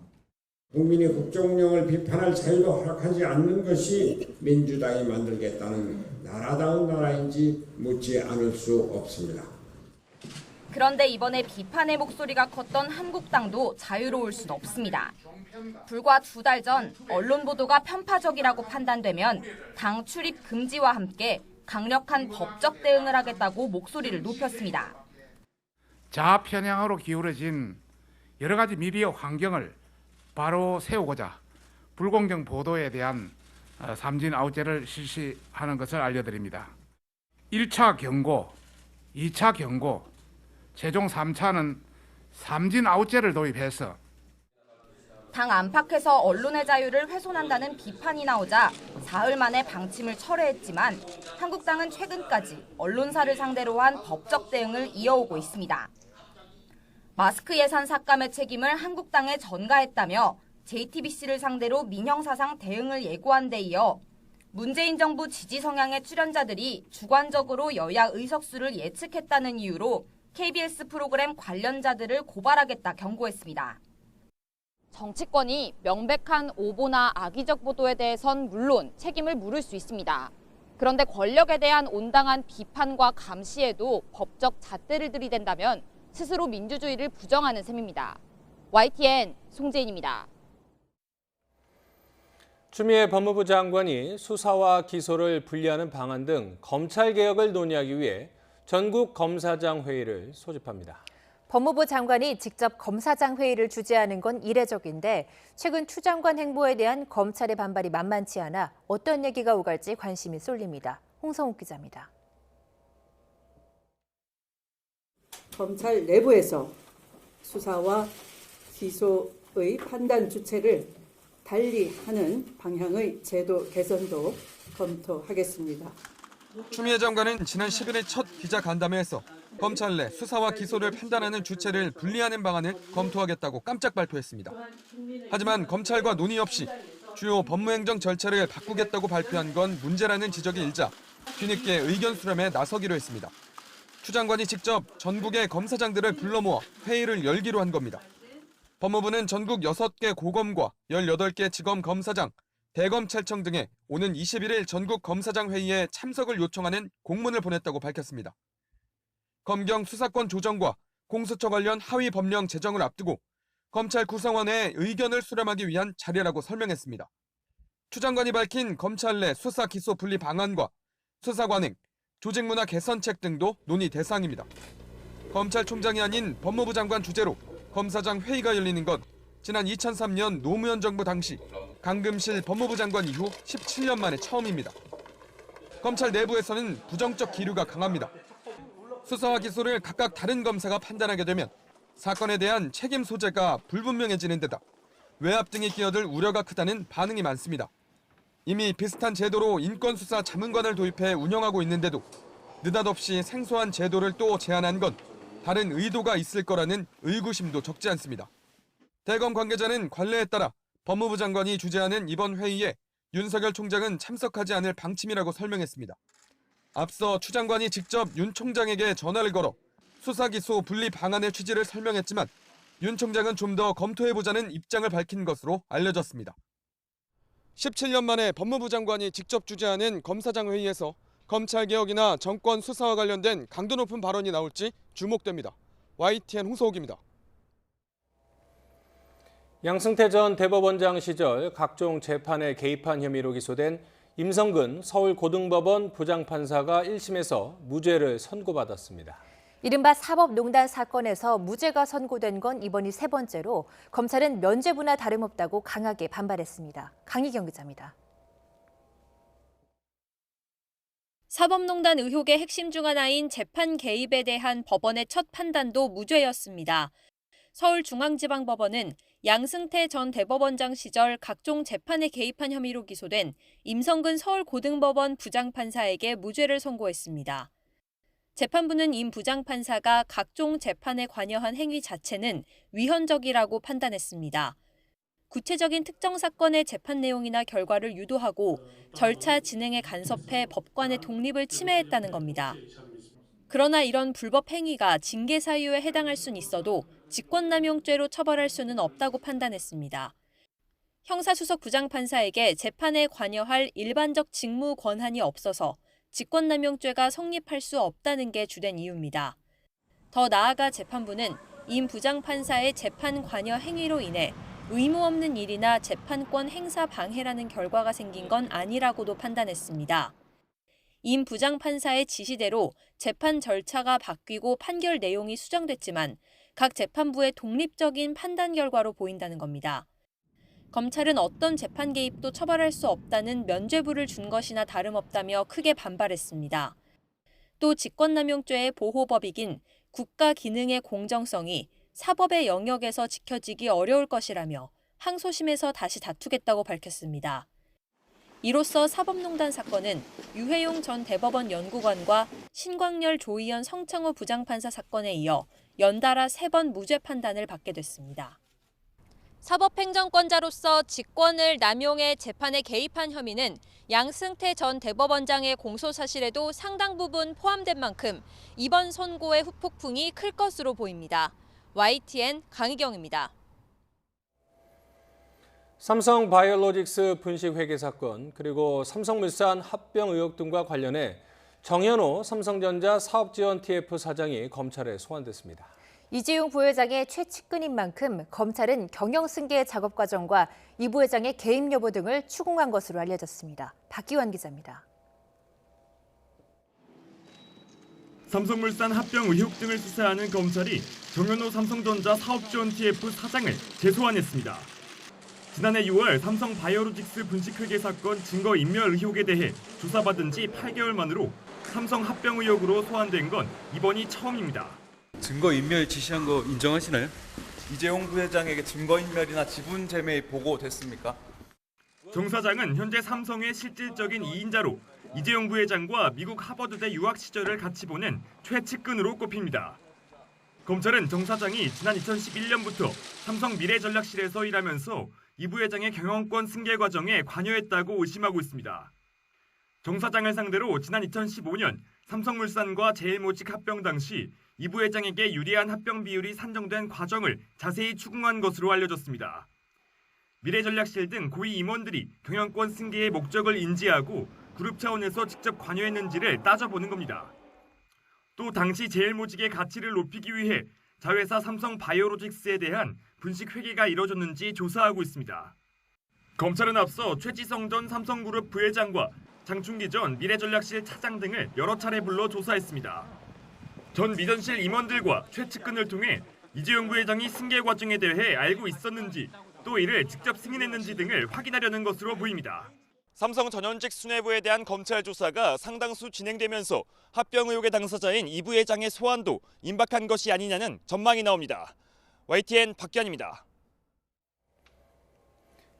국민이 국정운영을 비판할 자유도 허락하지 않는 것이 민주당이 만들겠다는 나라다운 나라인지 묻지 않을 수 없습니다. 그런데 이번에 비판의 목소리가 컸던 한국당도 자유로울 수는 없습니다. 불과 2달 전 언론 보도가 편파적이라고 판단되면 당 출입 금지와 함께 강력한 법적 대응을 하겠다고 목소리를 높였습니다. 좌편향으로 기울어진 여러 가지 미디어 환경을 바로 세우고자 불공정 보도에 대한 삼진 아웃제를 실시하는 것을 알려드립니다. 1차 경고, 2차 경고, 최종 3차는 삼진 아웃제를 도입해서 당 안팎에서 언론의 자유를 훼손한다는 비판이 나오자 사흘 만에 방침을 철회했지만 한국당은 최근까지 언론사를 상대로 한 법적 대응을 이어오고 있습니다. 마스크 예산 삭감의 책임을 한국당에 전가했다며 JTBC를 상대로 민형사상 대응을 예고한 데 이어 문재인 정부 지지 성향의 출연자들이 주관적으로 여야 의석수를 예측했다는 이유로 KBS 프로그램 관련자들을 고발하겠다 경고했습니다. 정치권이 명백한 오보나 악의적 보도에 대해선 물론 책임을 물을 수 있습니다. 그런데 권력에 대한 온당한 비판과 감시에도 법적 잣대를 들이댄다면 스스로 민주주의를 부정하는 셈입니다. YTN 송재인입니다. 추미애 법무부 장관이 수사와 기소를 분리하는 방안 등 검찰 개혁을 논의하기 위해 전국 검사장 회의를 소집합니다. 법무부 장관이 직접 검사장 회의를 주재하는 건 이례적인데 최근 추 장관 행보에 대한 검찰의 반발이 만만치 않아 어떤 얘기가 오갈지 관심이 쏠립니다. 홍성욱 기자입니다. 검찰 내부에서 수사와 기소의 판단 주체를 달리하는 방향의 제도 개선도 검토하겠습니다. 추미애 장관은 지난 11일 첫 기자 간담회에서 검찰 내 수사와 기소를 판단하는 주체를 분리하는 방안을 검토하겠다고 깜짝 발표했습니다. 하지만 검찰과 논의 없이 주요 법무행정 절차를 바꾸겠다고 발표한 건 문제라는 지적이 일자 뒤늦게 의견 수렴에 나서기로 했습니다. 추 장관이 직접 전국의 검사장들을 불러 모아 회의를 열기로 한 겁니다. 법무부는 전국 6개 고검과 18개 지검 검사장, 대검찰청 등에 오는 21일 전국 검사장 회의에 참석을 요청하는 공문을 보냈다고 밝혔습니다. 검경 수사권 조정과 공수처 관련 하위 법령 제정을 앞두고 검찰 구성원의 의견을 수렴하기 위한 자리라고 설명했습니다. 추 장관이 밝힌 검찰 내 수사 기소 분리 방안과 수사 관행, 조직 문화 개선책 등도 논의 대상입니다. 검찰총장이 아닌 법무부 장관 주재로 검사장 회의가 열리는 건 지난 2003년 노무현 정부 당시 강금실 법무부 장관 이후 17년 만에 처음입니다. 검찰 내부에서는 부정적 기류가 강합니다. 수사와 기소를 각각 다른 검사가 판단하게 되면 사건에 대한 책임 소재가 불분명해지는 데다 외압 등이 끼어들 우려가 크다는 반응이 많습니다. 이미 비슷한 제도로 인권수사 자문관을 도입해 운영하고 있는데도 느닷없이 생소한 제도를 또 제안한 건 다른 의도가 있을 거라는 의구심도 적지 않습니다. 대검 관계자는 관례에 따라 법무부 장관이 주재하는 이번 회의에 윤석열 총장은 참석하지 않을 방침이라고 설명했습니다. 앞서 추 장관이 직접 윤 총장에게 전화를 걸어 수사 기소 분리 방안의 취지를 설명했지만 윤 총장은 좀 더 검토해보자는 입장을 밝힌 것으로 알려졌습니다. 17년 만에 법무부 장관이 직접 주재하는 검사장 회의에서 검찰개혁이나 정권 수사와 관련된 강도 높은 발언이 나올지 주목됩니다. YTN 홍서욱입니다. 양승태 전 대법원장 시절 각종 재판에 개입한 혐의로 기소된 임성근 서울고등법원 부장판사가 1심에서 무죄를 선고받았습니다. 이른바 사법농단 사건에서 무죄가 선고된 건 이번이 세 번째로 검찰은 면죄부나 다름없다고 강하게 반발했습니다. 강희경 기자입니다. 사법농단 의혹의 핵심 중 하나인 재판 개입에 대한 법원의 첫 판단도 무죄였습니다. 서울중앙지방법원은 양승태 전 대법원장 시절 각종 재판에 개입한 혐의로 기소된 임성근 서울고등법원 부장판사에게 무죄를 선고했습니다. 재판부는 임 부장판사가 각종 재판에 관여한 행위 자체는 위헌적이라고 판단했습니다. 구체적인 특정 사건의 재판 내용이나 결과를 유도하고 절차 진행에 간섭해 법관의 독립을 침해했다는 겁니다. 그러나 이런 불법 행위가 징계 사유에 해당할 수는 있어도 직권남용죄로 처벌할 수는 없다고 판단했습니다. 형사수석 부장판사에게 재판에 관여할 일반적 직무 권한이 없어서 직권남용죄가 성립할 수 없다는 게 주된 이유입니다. 더 나아가 재판부는 임 부장판사의 재판 관여 행위로 인해 의무 없는 일이나 재판권 행사 방해라는 결과가 생긴 건 아니라고도 판단했습니다. 임 부장판사의 지시대로 재판 절차가 바뀌고 판결 내용이 수정됐지만 각 재판부의 독립적인 판단 결과로 보인다는 겁니다. 검찰은 어떤 재판 개입도 처벌할 수 없다는 면죄부를 준 것이나 다름없다며 크게 반발했습니다. 또 직권남용죄의 보호법익인 국가 기능의 공정성이 사법의 영역에서 지켜지기 어려울 것이라며 항소심에서 다시 다투겠다고 밝혔습니다. 이로써 사법농단 사건은 유해용 전 대법원 연구관과 신광열 조희연 성창호 부장판사 사건에 이어 연달아 3번 무죄 판단을 받게 됐습니다. 사법행정권자로서 직권을 남용해 재판에 개입한 혐의는 양승태 전 대법원장의 공소 사실에도 상당 부분 포함된 만큼 이번 선고의 후폭풍이 클 것으로 보입니다. YTN 강희경입니다. 삼성바이오로직스 분식 회계 사건 그리고 삼성물산 합병 의혹 등과 관련해 정현호 삼성전자 사업지원 TF 사장이 검찰에 소환됐습니다. 이재용 부회장의 최측근인 만큼 검찰은 경영승계 작업 과정과 이 부회장의 개입 여부 등을 추궁한 것으로 알려졌습니다. 박기환 기자입니다. 삼성물산 합병 의혹 등을 수사하는 검찰이 정현호 삼성전자 사업지원 TF 사장을 재소환했습니다. 지난해 6월 삼성바이오로직스 분식회계 사건 증거인멸 의혹에 대해 조사받은 지 8개월 만으로 삼성 합병 의혹으로 소환된 건 이번이 처음입니다. 증거인멸 지시한 거 인정하시나요? 이재용 부회장에게 증거인멸이나 지분제매 보고됐습니까? 정 사장은 현재 삼성의 실질적인 2인자로 이재용 부회장과 미국 하버드대 유학 시절을 같이 보낸 최측근으로 꼽힙니다. 검찰은 정 사장이 지난 2011년부터 삼성 미래전략실에서 일하면서 이 부회장의 경영권 승계 과정에 관여했다고 의심하고 있습니다. 정 사장을 상대로 지난 2015년 삼성물산과 제일모직 합병 당시 이 부회장에게 유리한 합병 비율이 산정된 과정을 자세히 추궁한 것으로 알려졌습니다. 미래전략실 등 고위 임원들이 경영권 승계의 목적을 인지하고 그룹 차원에서 직접 관여했는지를 따져보는 겁니다. 또 당시 제일모직의 가치를 높이기 위해 자회사 삼성바이오로직스에 대한 분식 회계가 이뤄졌는지 조사하고 있습니다. 검찰은 앞서 최지성 전 삼성그룹 부회장과 장충기 전 미래전략실 차장 등을 여러 차례 불러 조사했습니다. 전 미전실 임원들과 최측근을 통해 이재용 부회장이 승계 과정에 대해 알고 있었는지 또 이를 직접 승인했는지 등을 확인하려는 것으로 보입니다. 삼성 전현직 수뇌부에 대한 검찰 조사가 상당수 진행되면서 합병 의혹의 당사자인 이 부회장의 소환도 임박한 것이 아니냐는 전망이 나옵니다. YTN 박기환입니다.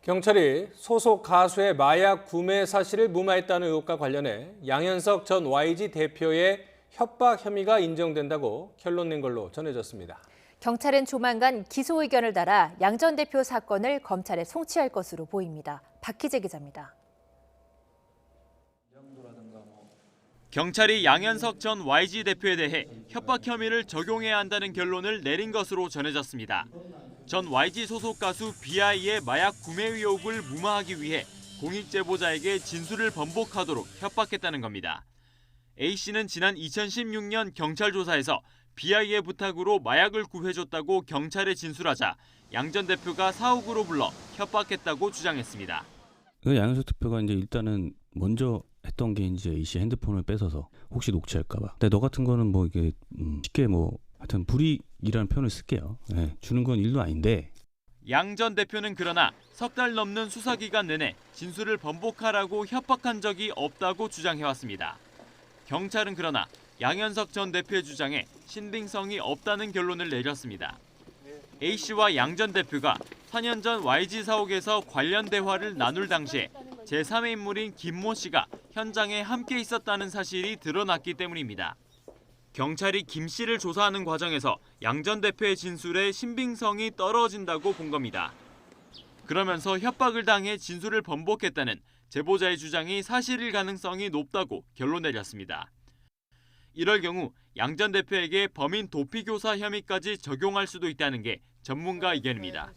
경찰이 소속 가수의 마약 구매 사실을 무마했다는 의혹과 관련해 양현석 전 YG 대표의 협박 혐의가 인정된다고 결론 낸 걸로 전해졌습니다. 경찰은 조만간 기소 의견을 달아 양 전 대표 사건을 검찰에 송치할 것으로 보입니다. 박희재 기자입니다. 경찰이 양현석 전 YG 대표에 대해 협박 혐의를 적용해야 한다는 결론을 내린 것으로 전해졌습니다. 전 YG 소속 가수 B.I.의 마약 구매 의혹을 무마하기 위해 공익 제보자에게 진술을 번복하도록 협박했다는 겁니다. A씨는 지난 2016년 경찰 조사에서 B.I.의 부탁으로 마약을 구해줬다고 경찰에 진술하자 양 전 대표가 사옥으로 불러 협박했다고 주장했습니다. 양현석 대표가 이제 일단은 먼저 했던 게 이제 A씨 핸드폰을 뺏어서 혹시 녹취할까봐. 근데 너 같은 거는 뭐 이게 쉽게 뭐 하여튼 불이익이라는 표현을 쓸게요. 네, 주는 건 일도 아닌데. 양 전 대표는 그러나 석 달 넘는 수사기간 내내 진술을 번복하라고 협박한 적이 없다고 주장해왔습니다. 경찰은 그러나 양현석 전 대표의 주장에 신빙성이 없다는 결론을 내렸습니다. A씨와 양 전 대표가 4년 전 YG 사옥에서 관련 대화를 나눌 당시에 제3의 인물인 김모 씨가 현장에 함께 있었다는 사실이 드러났기 때문입니다. 경찰이 김 씨를 조사하는 과정에서 양 전 대표의 진술에 신빙성이 떨어진다고 본 겁니다. 그러면서 협박을 당해 진술을 번복했다는 제보자의 주장이 사실일 가능성이 높다고 결론 내렸습니다. 이럴 경우 양 전 대표에게 범인 도피교사 혐의까지 적용할 수도 있다는 게 전문가 의견입니다.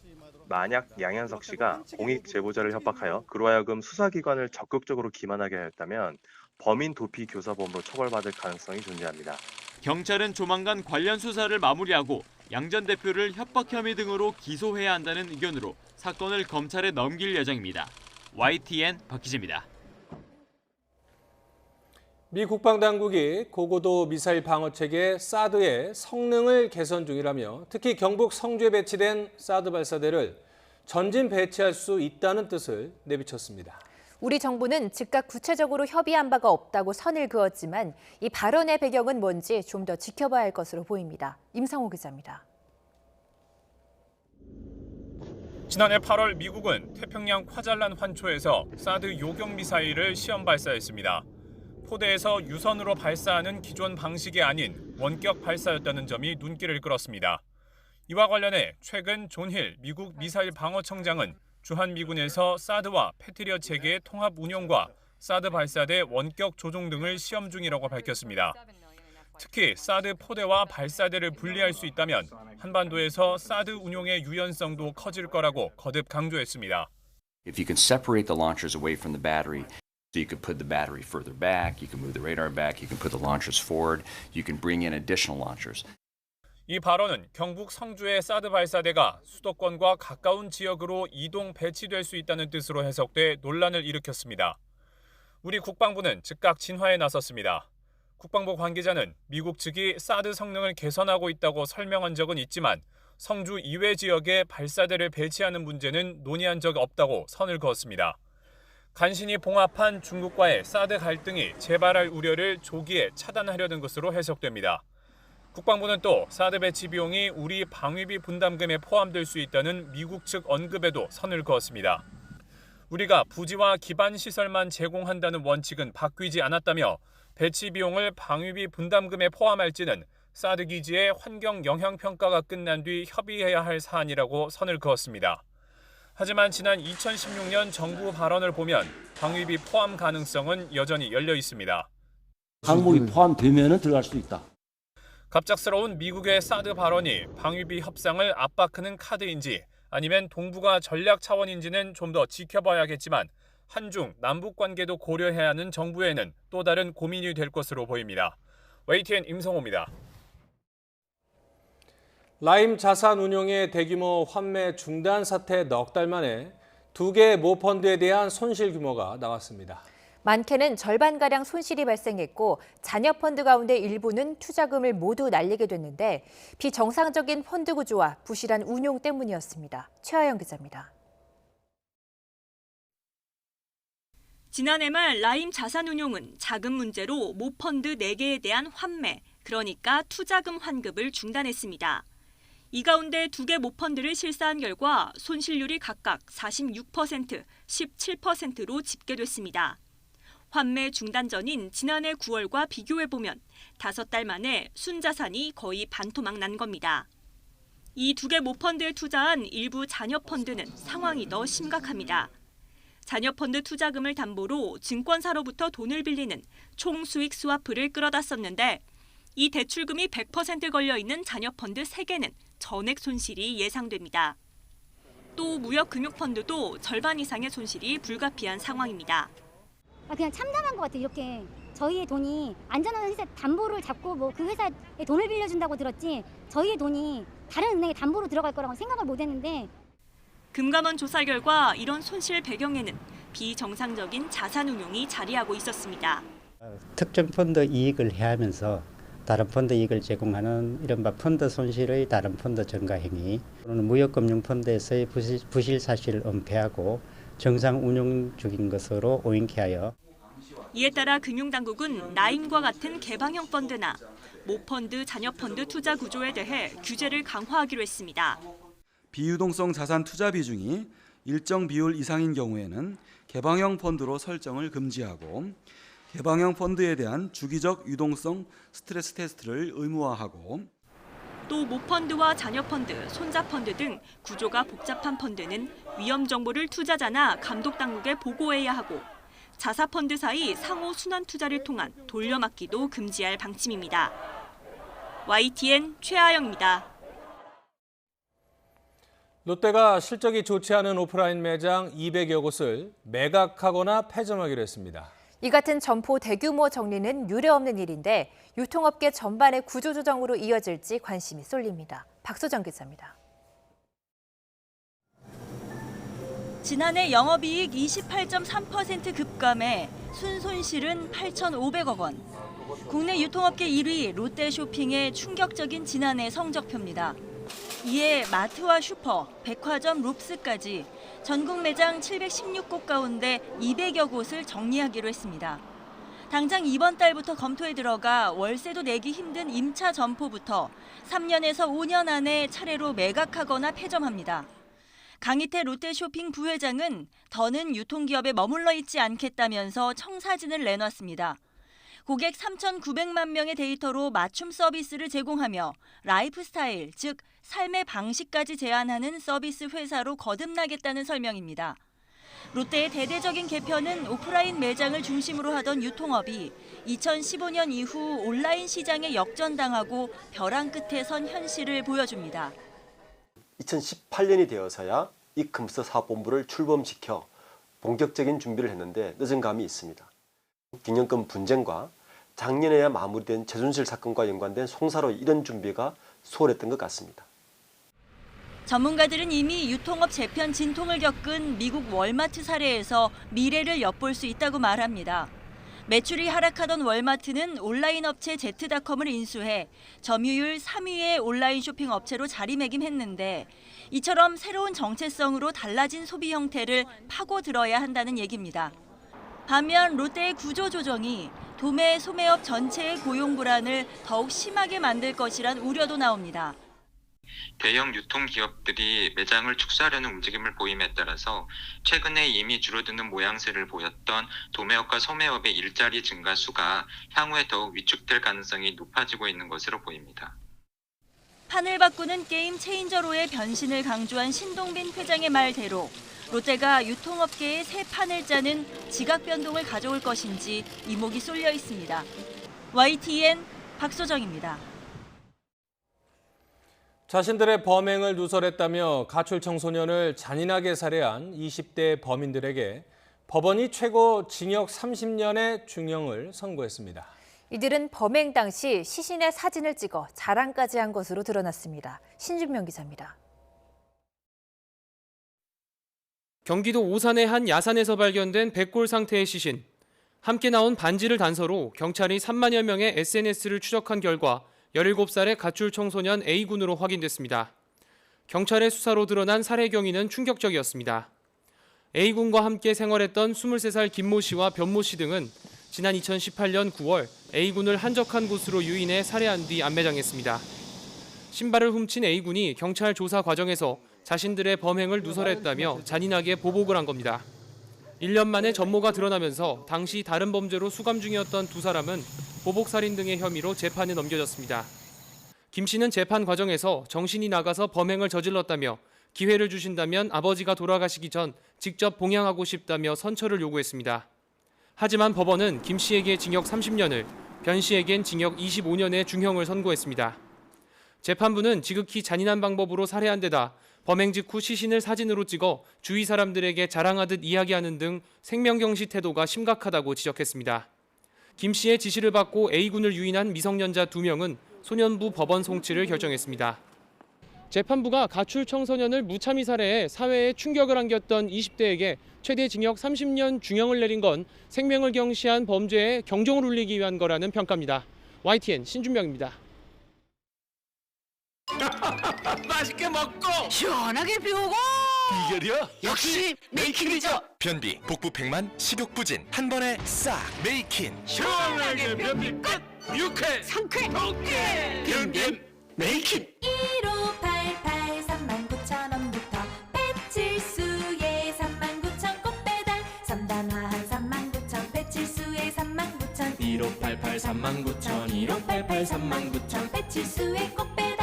만약 양현석 씨가 공익 제보자를 협박하여 그로 하여금 수사기관을 적극적으로 기만하게 하였다면 범인 도피교사범으로 처벌받을 가능성이 존재합니다. 경찰은 조만간 관련 수사를 마무리하고 양 전 대표를 협박 혐의 등으로 기소해야 한다는 의견으로 사건을 검찰에 넘길 예정입니다. YTN 박희재입니다. 미 국방당국이 고고도 미사일 방어체계 사드의 성능을 개선 중이라며 특히 경북 성주에 배치된 사드 발사대를 전진 배치할 수 있다는 뜻을 내비쳤습니다. 우리 정부는 즉각 구체적으로 협의한 바가 없다고 선을 그었지만 이 발언의 배경은 뭔지 좀 더 지켜봐야 할 것으로 보입니다. 임상호 기자입니다. 지난해 8월 미국은 태평양 화잘란 환초에서 사드 요격 미사일을 시험 발사했습니다. 포대에서 유선으로 발사하는 기존 방식이 아닌 원격 발사였다는 점이 눈길을 끌었습니다. 이와 관련해 최근 존 힐 미국 미사일 방어청장은 주한미군에서 사드와 패트리어 체계의 통합 운용과 사드 발사대 원격 조종 등을 시험 중이라고 밝혔습니다. 특히 사드 포대와 발사대를 분리할 수 있다면 한반도에서 사드 운용의 유연성도 커질 거라고 거듭 강조했습니다. If you can separate the launchers away from the battery, so you can put the battery further back, you can move the radar back, you can put the launchers forward, you can bring in additional launchers. 이 발언은 경북 성주의 사드 발사대가 수도권과 가까운 지역으로 이동 배치될 수 있다는 뜻으로 해석돼 논란을 일으켰습니다. 우리 국방부는 즉각 진화에 나섰습니다. 국방부 관계자는 미국 측이 사드 성능을 개선하고 있다고 설명한 적은 있지만 성주 이외 지역에 발사대를 배치하는 문제는 논의한 적 없다고 선을 그었습니다. 간신히 봉합한 중국과의 사드 갈등이 재발할 우려를 조기에 차단하려는 것으로 해석됩니다. 국방부는 또 사드 배치 비용이 우리 방위비 분담금에 포함될 수 있다는 미국 측 언급에도 선을 그었습니다. 우리가 부지와 기반 시설만 제공한다는 원칙은 바뀌지 않았다며 배치 비용을 방위비 분담금에 포함할지는 사드 기지의 환경 영향 평가가 끝난 뒤 협의해야 할 사안이라고 선을 그었습니다. 하지만 지난 2016년 정부 발언을 보면 방위비 포함 가능성은 여전히 열려 있습니다. 항목이 포함되면 들어갈 수 있다. 갑작스러운 미국의 사드 발언이 방위비 협상을 압박하는 카드인지 아니면 동북아 전략 차원인지는 좀 더 지켜봐야겠지만 한중, 남북 관계도 고려해야 하는 정부에는 또 다른 고민이 될 것으로 보입니다. YTN 임성호입니다. 라임 자산운용의 대규모 환매 중단 사태 넉 달 만에 2개 모펀드에 대한 손실 규모가 나왔습니다. 많게는 절반가량 손실이 발생했고 자녀 펀드 가운데 일부는 투자금을 모두 날리게 됐는데 비정상적인 펀드 구조와 부실한 운용 때문이었습니다. 최하영 기자입니다. 지난해 말 라임 자산운용은 자금 문제로 모펀드 4개에 대한 환매, 그러니까 투자금 환급을 중단했습니다. 이 가운데 2개 모펀드를 실사한 결과 손실률이 각각 46%, 17%로 집계됐습니다. 환매 중단 전인 지난해 9월과 비교해보면 5달 만에 순자산이 거의 반토막 난 겁니다. 이 두 개 모펀드에 투자한 일부 자녀펀드는 상황이 더 심각합니다. 자녀펀드 투자금을 담보로 증권사로부터 돈을 빌리는 총수익 스와프를 끌어다 썼는데 이 대출금이 100% 걸려있는 자녀펀드 3개는 전액 손실이 예상됩니다. 또 무역금융펀드도 절반 이상의 손실이 불가피한 상황입니다. 그냥 참담한 것 같아요. 이렇게 저희의 돈이 안전한 회사 담보를 잡고 뭐 그 회사에 돈을 빌려준다고 들었지 저희의 돈이 다른 은행에 담보로 들어갈 거라고 생각을 못했는데 금감원 조사 결과 이런 손실 배경에는 비정상적인 자산 운용이 자리하고 있었습니다. 특정 펀드 이익을 해하면서 다른 펀드 이익을 제공하는 이른바 펀드 손실의 다른 펀드 증가 행위, 또는 무역금융펀드에서의 부실 사실을 은폐하고 정상 운용 중인 것으로 오인케 하여 이에 따라 금융당국은 라임과 같은 개방형 펀드나 모펀드, 자녀펀드 투자 구조에 대해 규제를 강화하기로 했습니다. 비유동성 자산 투자 비중이 일정 비율 이상인 경우에는 개방형 펀드로 설정을 금지하고 개방형 펀드에 대한 주기적 유동성 스트레스 테스트를 의무화하고 또 모펀드와 자녀펀드, 손자펀드 등 구조가 복잡한 펀드는 위험 정보를 투자자나 감독당국에 보고해야 하고 자사펀드 사이 상호 순환 투자를 통한 돌려막기도 금지할 방침입니다. YTN 최아영입니다. 롯데가 실적이 좋지 않은 오프라인 매장 200여 곳을 매각하거나 폐점하기로 했습니다. 이 같은 점포 대규모 정리는 유례없는 일인데 유통업계 전반의 구조조정으로 이어질지 관심이 쏠립니다. 박소정 기자입니다. 지난해 영업이익 28.3% 급감해 순손실은 8,500억 원. 국내 유통업계 1위 롯데쇼핑의 충격적인 지난해 성적표입니다. 이에 마트와 슈퍼, 백화점, 롭스까지 전국 매장 716곳 가운데 200여 곳을 정리하기로 했습니다. 당장 이번 달부터 검토에 들어가 월세도 내기 힘든 임차 점포부터 3년에서 5년 안에 차례로 매각하거나 폐점합니다. 강희태 롯데쇼핑 부회장은 더는 유통기업에 머물러 있지 않겠다면서 청사진을 내놨습니다. 고객 3,900만 명의 데이터로 맞춤 서비스를 제공하며 라이프스타일, 즉 삶의 방식까지 제한하는 서비스 회사로 거듭나겠다는 설명입니다. 롯데의 대대적인 개편은 오프라인 매장을 중심으로 하던 유통업이 2015년 이후 온라인 시장에 역전당하고 벼랑 끝에 선 현실을 보여줍니다. 2018년이 되어서야 이커머스 사업본부를 출범시켜 본격적인 준비를 했는데 늦은 감이 있습니다. 경영권 분쟁과 작년에야 마무리된 최순실 사건과 연관된 송사로 이런 준비가 소홀했던 것 같습니다. 전문가들은 이미 유통업 재편 진통을 겪은 미국 월마트 사례에서 미래를 엿볼 수 있다고 말합니다. 매출이 하락하던 월마트는 온라인 업체 Z닷컴을 인수해 점유율 3위의 온라인 쇼핑 업체로 자리매김했는데 이처럼 새로운 정체성으로 달라진 소비 형태를 파고들어야 한다는 얘기입니다. 반면 롯데의 구조조정이 도매, 소매업 전체의 고용 불안을 더욱 심하게 만들 것이란 우려도 나옵니다. 대형 유통기업들이 매장을 축소하려는 움직임을 보임에 따라서 최근에 이미 줄어드는 모양새를 보였던 도매업과 소매업의 일자리 증가 수가 향후에 더욱 위축될 가능성이 높아지고 있는 것으로 보입니다. 판을 바꾸는 게임 체인저로의 변신을 강조한 신동빈 회장의 말대로 롯데가 유통업계의 새 판을 짜는 지각 변동을 가져올 것인지 이목이 쏠려 있습니다. YTN 박소정입니다. 자신들의 범행을 누설했다며 가출 청소년을 잔인하게 살해한 20대 범인들에게 법원이 최고 징역 30년의 중형을 선고했습니다. 이들은 범행 당시 시신의 사진을 찍어 자랑까지 한 것으로 드러났습니다. 신준명 기자입니다. 경기도 오산의 한 야산에서 발견된 백골 상태의 시신. 함께 나온 반지를 단서로 경찰이 3만여 명의 SNS를 추적한 결과 17살의 가출 청소년 A군으로 확인됐습니다. 경찰의 수사로 드러난 살해 경위는 충격적이었습니다. A군과 함께 생활했던 23살 김모 씨와 변모 씨 등은 지난 2018년 9월 A군을 한적한 곳으로 유인해 살해한 뒤 안매장했습니다. 신발을 훔친 A군이 경찰 조사 과정에서 자신들의 범행을 누설했다며 잔인하게 보복을 한 겁니다. 1년 만에 전모가 드러나면서 당시 다른 범죄로 수감 중이었던 두 사람은 보복살인 등의 혐의로 재판에 넘겨졌습니다. 김 씨는 재판 과정에서 정신이 나가서 범행을 저질렀다며 기회를 주신다면 아버지가 돌아가시기 전 직접 봉양하고 싶다며 선처를 요구했습니다. 하지만 법원은 김 씨에게 징역 30년을, 변 씨에겐 징역 25년의 중형을 선고했습니다. 재판부는 지극히 잔인한 방법으로 살해한 데다 범행 직후 시신을 사진으로 찍어 주위 사람들에게 자랑하듯 이야기하는 등 생명경시 태도가 심각하다고 지적했습니다. 김 씨의 지시를 받고 A군을 유인한 미성년자 2명은 소년부 법원 송치를 결정했습니다. 재판부가 가출 청소년을 무참히 살해해 사회에 충격을 안겼던 20대에게 최대 징역 30년 중형을 내린 건 생명을 경시한 범죄에 경종을 울리기 위한 거라는 평가입니다. YTN 신준명입니다. 맛있게 먹고 시원하게 비우고 비결이야 역시 메이킨이죠. 변비, 복부 백만, 식욕 부진 한 번에 싹 메이킨. 시원하게 변비 끝 유쾌 상쾌 오케이 변비 메이킨. 1588 39,000원부터 배칠수의 39,000 꽃배달 3단 하한 39,000 배칠수의 39,000 1588 39,000 1588 39,000 배칠수의 꽃배달.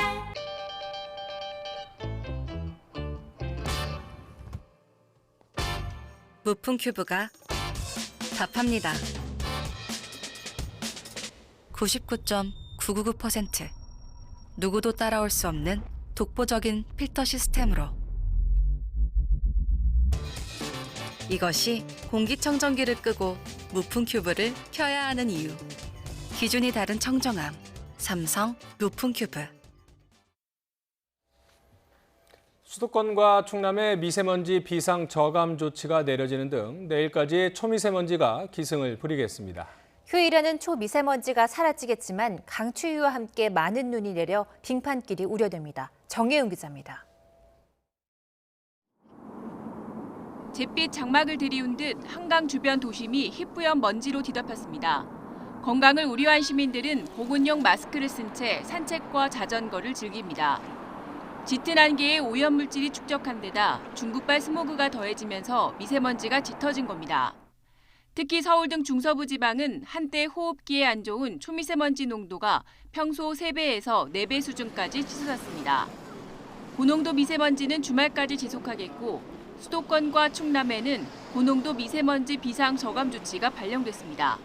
무풍 큐브가 답합니다. 99.999% 누구도 따라올 수 없는 독보적인 필터 시스템으로 이것이 공기청정기를 끄고 무풍 큐브를 켜야 하는 이유. 기준이 다른 청정함. 삼성 무풍 큐브. 수도권과 충남에 미세먼지 비상 저감 조치가 내려지는 등 내일까지 초미세먼지가 기승을 부리겠습니다. 휴일에는 초미세먼지가 사라지겠지만 강추위와 함께 많은 눈이 내려 빙판길이 우려됩니다. 정혜은 기자입니다. 잿빛 장막을 들이운 듯 한강 주변 도심이 희뿌연 먼지로 뒤덮였습니다. 건강을 우려한 시민들은 보건용 마스크를 쓴 채 산책과 자전거를 즐깁니다. 짙은 안개에 오염물질이 축적한 데다 중국발 스모그가 더해지면서 미세먼지가 짙어진 겁니다. 특히 서울 등 중서부 지방은 한때 호흡기에 안 좋은 초미세먼지 농도가 평소 3배에서 4배 수준까지 치솟았습니다. 고농도 미세먼지는 주말까지 지속하겠고 수도권과 충남에는 고농도 미세먼지 비상 저감 조치가 발령됐습니다.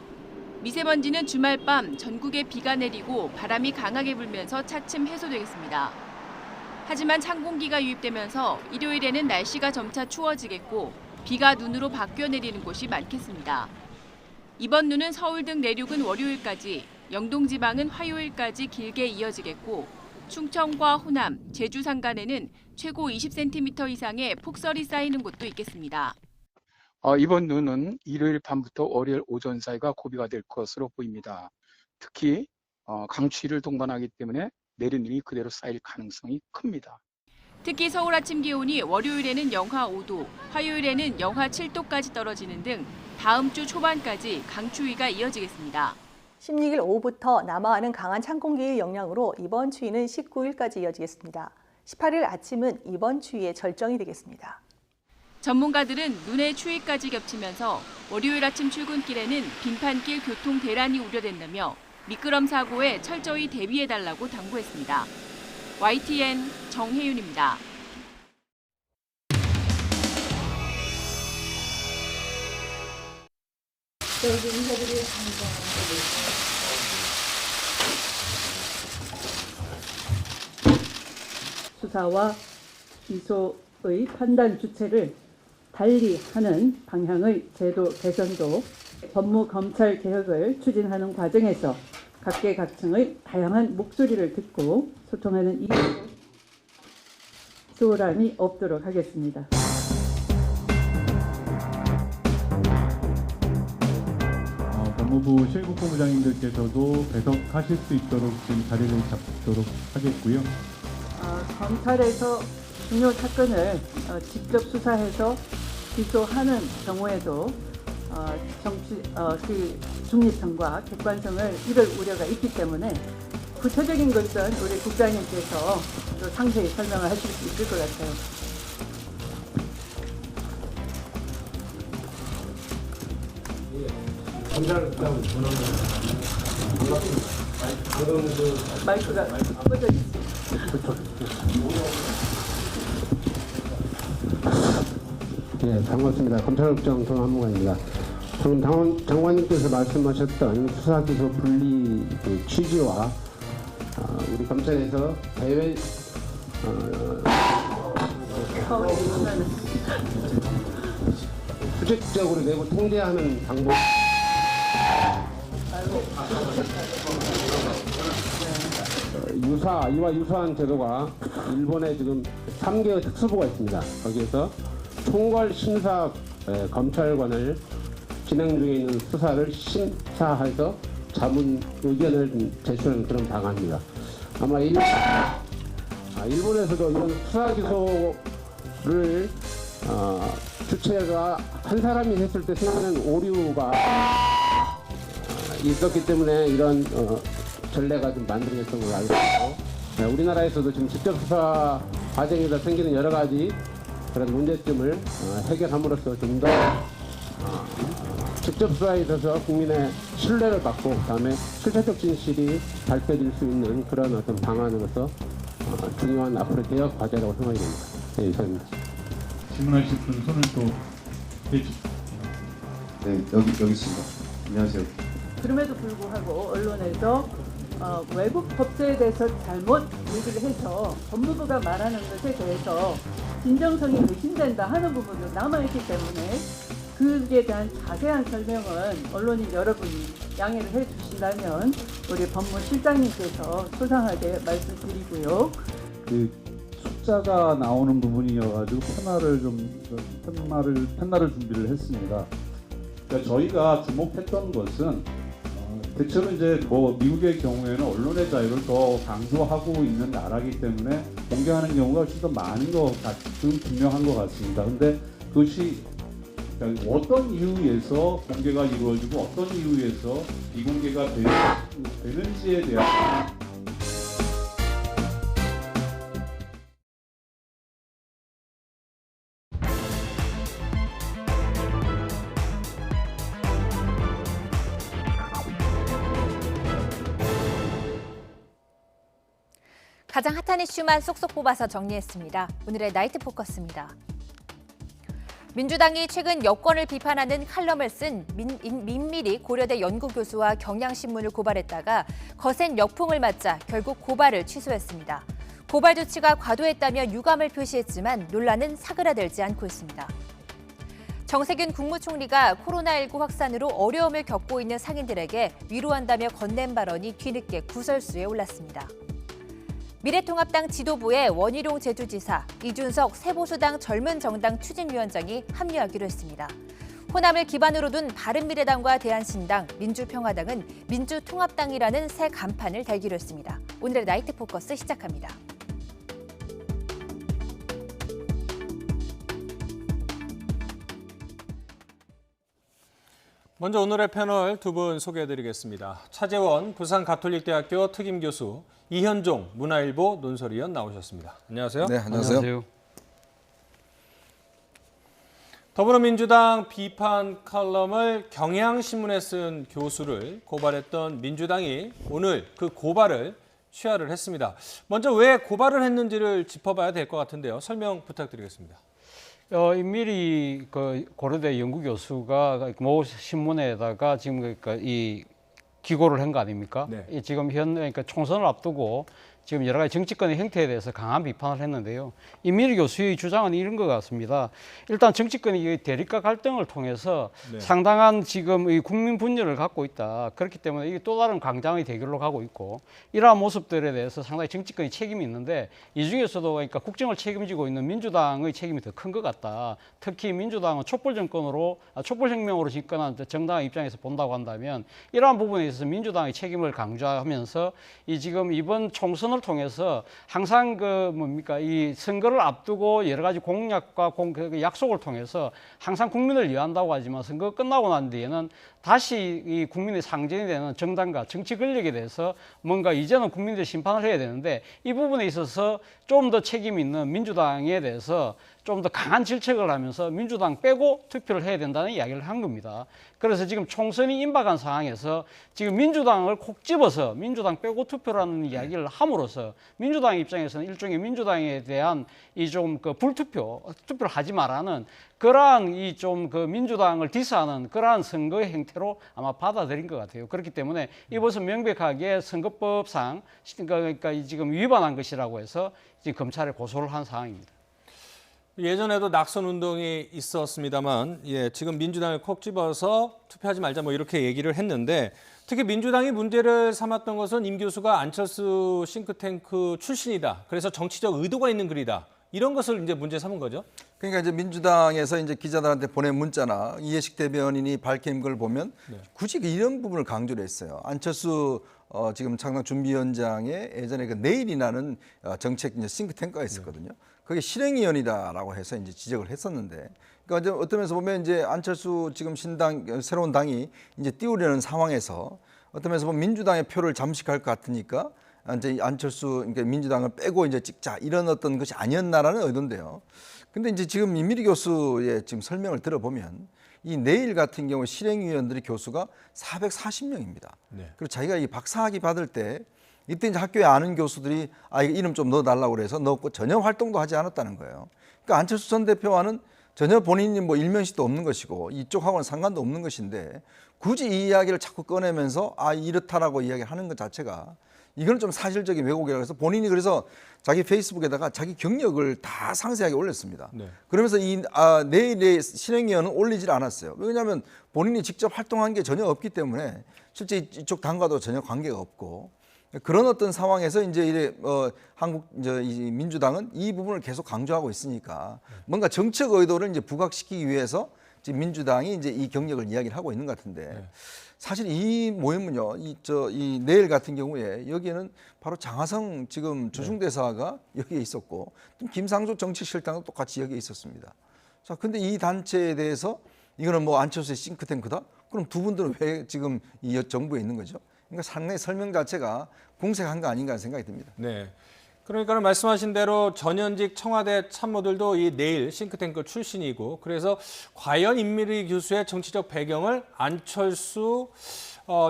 미세먼지는 주말 밤 전국에 비가 내리고 바람이 강하게 불면서 차츰 해소되겠습니다. 하지만 찬 공기가 유입되면서 일요일에는 날씨가 점차 추워지겠고 비가 눈으로 바뀌어 내리는 곳이 많겠습니다. 이번 눈은 서울 등 내륙은 월요일까지, 영동 지방은 화요일까지 길게 이어지겠고 충청과 호남, 제주 산간에는 최고 20cm 이상의 폭설이 쌓이는 곳도 있겠습니다. 이번 눈은 일요일 밤부터 월요일 오전 사이가 고비가 될 것으로 보입니다. 특히 강추위를 동반하기 때문에 내린 눈이 그대로 쌓일 가능성이 큽니다. 특히 서울 아침 기온이 월요일에는 영하 5도, 화요일에는 영하 7도까지 떨어지는 등 다음 주 초반까지 강추위가 이어지겠습니다. 16일 오후부터 남하하는 강한 찬 공기의 영향으로 이번 추위는 19일까지 이어지겠습니다. 18일 아침은 이번 추위의 절정이 되겠습니다. 전문가들은 눈의 추위까지 겹치면서 월요일 아침 출근길에는 빙판길 교통 대란이 우려된다며 미끄럼 사고에 철저히 대비해달라고 당부했습니다. YTN 정혜윤입니다. 수사와 기소의 판단 주체를 달리하는 방향의 제도 개선도 법무 검찰 개혁을 추진하는 과정에서 각계각층의 다양한 목소리를 듣고 소통하는 이 소란이 없도록 하겠습니다. 법무부 실국본부장님들께서도 배석하실 수 있도록 지금 자리를 잡도록 하겠고요. 검찰에서 중요 사건을 직접 수사해서 기소하는 경우에도 그 중립성과 객관성을 잃을 우려가 있기 때문에 구체적인 것은 우리 국장님께서 또 상세히 설명을 하실 수 있을 것 같아요. 검찰국장 전화는 마이크가 꺼져 있습니다. 예, 반갑습니다. 검찰국장 정한무관입니다. 방금 장관님께서 말씀하셨던 수사기소 분리 취지와 우리 검찰에서 대외 수직적으로 내부 통제하는 방법. 이와 유사한 제도가 일본에 지금 3개의 특수부가 있습니다. 거기에서 총괄 심사 검찰관을 진행 중에 있는 수사를 심사해서 자문 의견을 제출하는 그런 방안입니다. 아마 일본에서도 이런 수사 기소를 주체가 한 사람이 했을 때 생기는 오류가 있었기 때문에 이런 전례가 좀 만들어졌던 걸로 알고 있고, 우리나라에서도 지금 직접 수사 과정에서 생기는 여러 가지 그런 문제점을 해결함으로써 좀 더 직접 수사에 있어서 국민의 신뢰를 받고 그다음에 실체적 진실이 밝혀질 수 있는 그런 어떤 방안으로서 중요한 앞으로 개혁 과제라고 생각이 됩니다. 네, 이상입니다. 질문하실 분 손을 또 대주. 네, 여기 있습니다. 안녕하세요. 그럼에도 불구하고 언론에서 외국 법제에 대해서 잘못 얘기를 해서 법무부가 말하는 것에 대해서 진정성이 의심된다 하는 부분도 남아있기 때문에 그에 대한 자세한 설명은 언론인 여러분이 양해를 해주신다면 우리 법무실장님께서 소상하게 말씀드리고요. 그 숫자가 나오는 부분이어가지고 편날을 준비를 했습니다. 그러니까 저희가 주목했던 것은 대체로 이제 미국의 경우에는 언론의 자유를 더 강조하고 있는 나라이기 때문에 공개하는 경우가 훨씬 더 많은 것 같은 분명한 것 같습니다. 근데 그것이 어떤 이유에서 공개가 이루어지고 어떤 이유에서 비공개가 되는지에 대한 가장 핫한 이슈만 쏙쏙 뽑아서 정리했습니다. 오늘의 나이트 포커스입니다. 민주당이 최근 여권을 비판하는 칼럼을 쓴 민미리 고려대 연구교수와 경향신문을 고발했다가 거센 역풍을 맞자 결국 고발을 취소했습니다. 고발 조치가 과도했다며 유감을 표시했지만 논란은 사그라들지 않고 있습니다. 정세균 국무총리가 코로나19 확산으로 어려움을 겪고 있는 상인들에게 위로한다며 건넨 발언이 뒤늦게 구설수에 올랐습니다. 미래통합당 지도부에 원희룡 제주지사, 이준석 새보수당 젊은 정당 추진위원장이 합류하기로 했습니다. 호남을 기반으로 둔 바른미래당과 대한신당, 민주평화당은 민주통합당이라는 새 간판을 달기로 했습니다. 오늘의 나이트 포커스 시작합니다. 먼저 오늘의 패널 두 분 소개해드리겠습니다. 차재원 부산가톨릭대학교 특임교수, 이현종 문화일보 논설위원 나오셨습니다. 안녕하세요. 네, 안녕하세요. 더불어민주당 비판 칼럼을 경향신문에 쓴 교수를 고발했던 민주당이 오늘 그 고발을 취하를 했습니다. 먼저 왜 고발을 했는지를 짚어봐야 될 것 같은데요. 설명 부탁드리겠습니다. 임미리 고려대 연구교수가 모 신문에다가 지금 그러니까 이 기고를 한 거 아닙니까? 네. 지금 그러니까 총선을 앞두고 지금 여러 가지 정치권의 형태에 대해서 강한 비판을 했는데요. 임미리 교수의 주장은 이런 것 같습니다. 일단 정치권이 대립과 갈등을 통해서 상당한 지금 이 국민 분열을 갖고 있다. 그렇기 때문에 이게 또 다른 광장의 대결로 가고 있고 이러한 모습들에 대해서 상당히 정치권이 책임이 있는데 이 중에서도 그러니까 국정을 책임지고 있는 민주당의 책임이 더 큰 것 같다. 특히 민주당은 촛불혁명으로 집권한 정당의 입장에서 본다고 한다면 이러한 부분에 있어서 민주당의 책임을 강조하면서 지금 이번 총선 을 통해서 항상 이 선거를 앞두고 여러 가지 공약과 약속을 통해서 항상 국민을 위한다고 하지만 선거 끝나고 난 뒤에는 다시 이 국민의 상징이 되는 정당과 정치 권력에 대해서 뭔가 이제는 국민들이 심판을 해야 되는데 이 부분에 있어서 좀 더 책임 있는 민주당에 대해서 좀 더 강한 질책을 하면서 민주당 빼고 투표를 해야 된다는 이야기를 한 겁니다. 그래서 지금 총선이 임박한 상황에서 지금 민주당을 콕 집어서 민주당 빼고 투표라는 이야기를 함으로써 민주당 입장에서는 일종의 민주당에 대한 이 좀 그 투표를 하지 말라는 그러한 이 좀 그 민주당을 디스하는 그러한 선거의 행태로 아마 받아들인 것 같아요. 그렇기 때문에 이것은 명백하게 선거법상 그러니까 지금 위반한 것이라고 해서 지금 검찰에 고소를 한 상황입니다. 예전에도 낙선 운동이 있었습니다만, 지금 민주당을 콕 집어서 투표하지 말자 뭐 이렇게 얘기를 했는데, 특히 민주당이 문제를 삼았던 것은 임 교수가 안철수 싱크탱크 출신이다. 그래서 정치적 의도가 있는 글이다. 이런 것을 이제 문제 삼은 거죠. 그러니까 이제 민주당에서 이제 기자들한테 보낸 문자나 이해식 대변인이 밝힌 걸 보면 굳이 이런 부분을 강조를 했어요. 안철수 지금 창당 준비위원장의 예전에 그 내일이라는 정책 이제 싱크탱크가 있었거든요. 그게 실행위원이다라고 해서 이제 지적을 했었는데, 그러니까 이제 어떤 면에서 보면 이제 안철수 지금 신당 새로운 당이 이제 띄우려는 상황에서 어떤 면에서 보면 민주당의 표를 잠식할 것 같으니까 이제 안철수 그러니까 민주당을 빼고 이제 찍자 이런 어떤 것이 아니었나라는 의도인데요. 근데 이제 지금 임미리 교수의 지금 설명을 들어보면 이 내일 같은 경우 실행위원들의 교수가 440명입니다. 그리고 자기가 이 박사학위 받을 때 이때 이제 학교에 아는 교수들이 이거 이름 좀 넣어달라고 그래서 넣었고 전혀 활동도 하지 않았다는 거예요. 그러니까 안철수 전 대표와는 전혀 본인이 뭐 일면식도 없는 것이고 이쪽하고는 상관도 없는 것인데 굳이 이 이야기를 자꾸 꺼내면서 이렇다라고 이야기하는 것 자체가 이건 좀 사실적인 왜곡이라고 해서 본인이 그래서 자기 페이스북에다가 자기 경력을 다 상세하게 올렸습니다. 그러면서 이 내일의 실행위원은 올리질 않았어요. 왜냐하면 본인이 직접 활동한 게 전혀 없기 때문에 실제 이쪽 당과도 전혀 관계가 없고 그런 어떤 상황에서 이제 한국 이 민주당은 이 부분을 계속 강조하고 있으니까 뭔가 정책 의도를 이제 부각시키기 위해서 지금 민주당이 이제 이 경력을 이야기를 하고 있는 것 같은데 사실 이 모임은요, 이 내일 같은 경우에 여기에는 바로 장하성 지금 주중대사가 여기에 있었고 또 김상조 정치실장도 똑같이 여기에 있었습니다. 자, 근데 이 단체에 대해서 이거는 뭐 안철수의 싱크탱크다? 그럼 두 분들은 왜 지금 이 정부에 있는 거죠? 그러니까 상당히 설명 자체가 궁색한 거 아닌가 생각이 듭니다. 네. 그러니까 말씀하신 대로 전현직 청와대 참모들도 이 내일 싱크탱크 출신이고 그래서 과연 임미리 교수의 정치적 배경을 안철수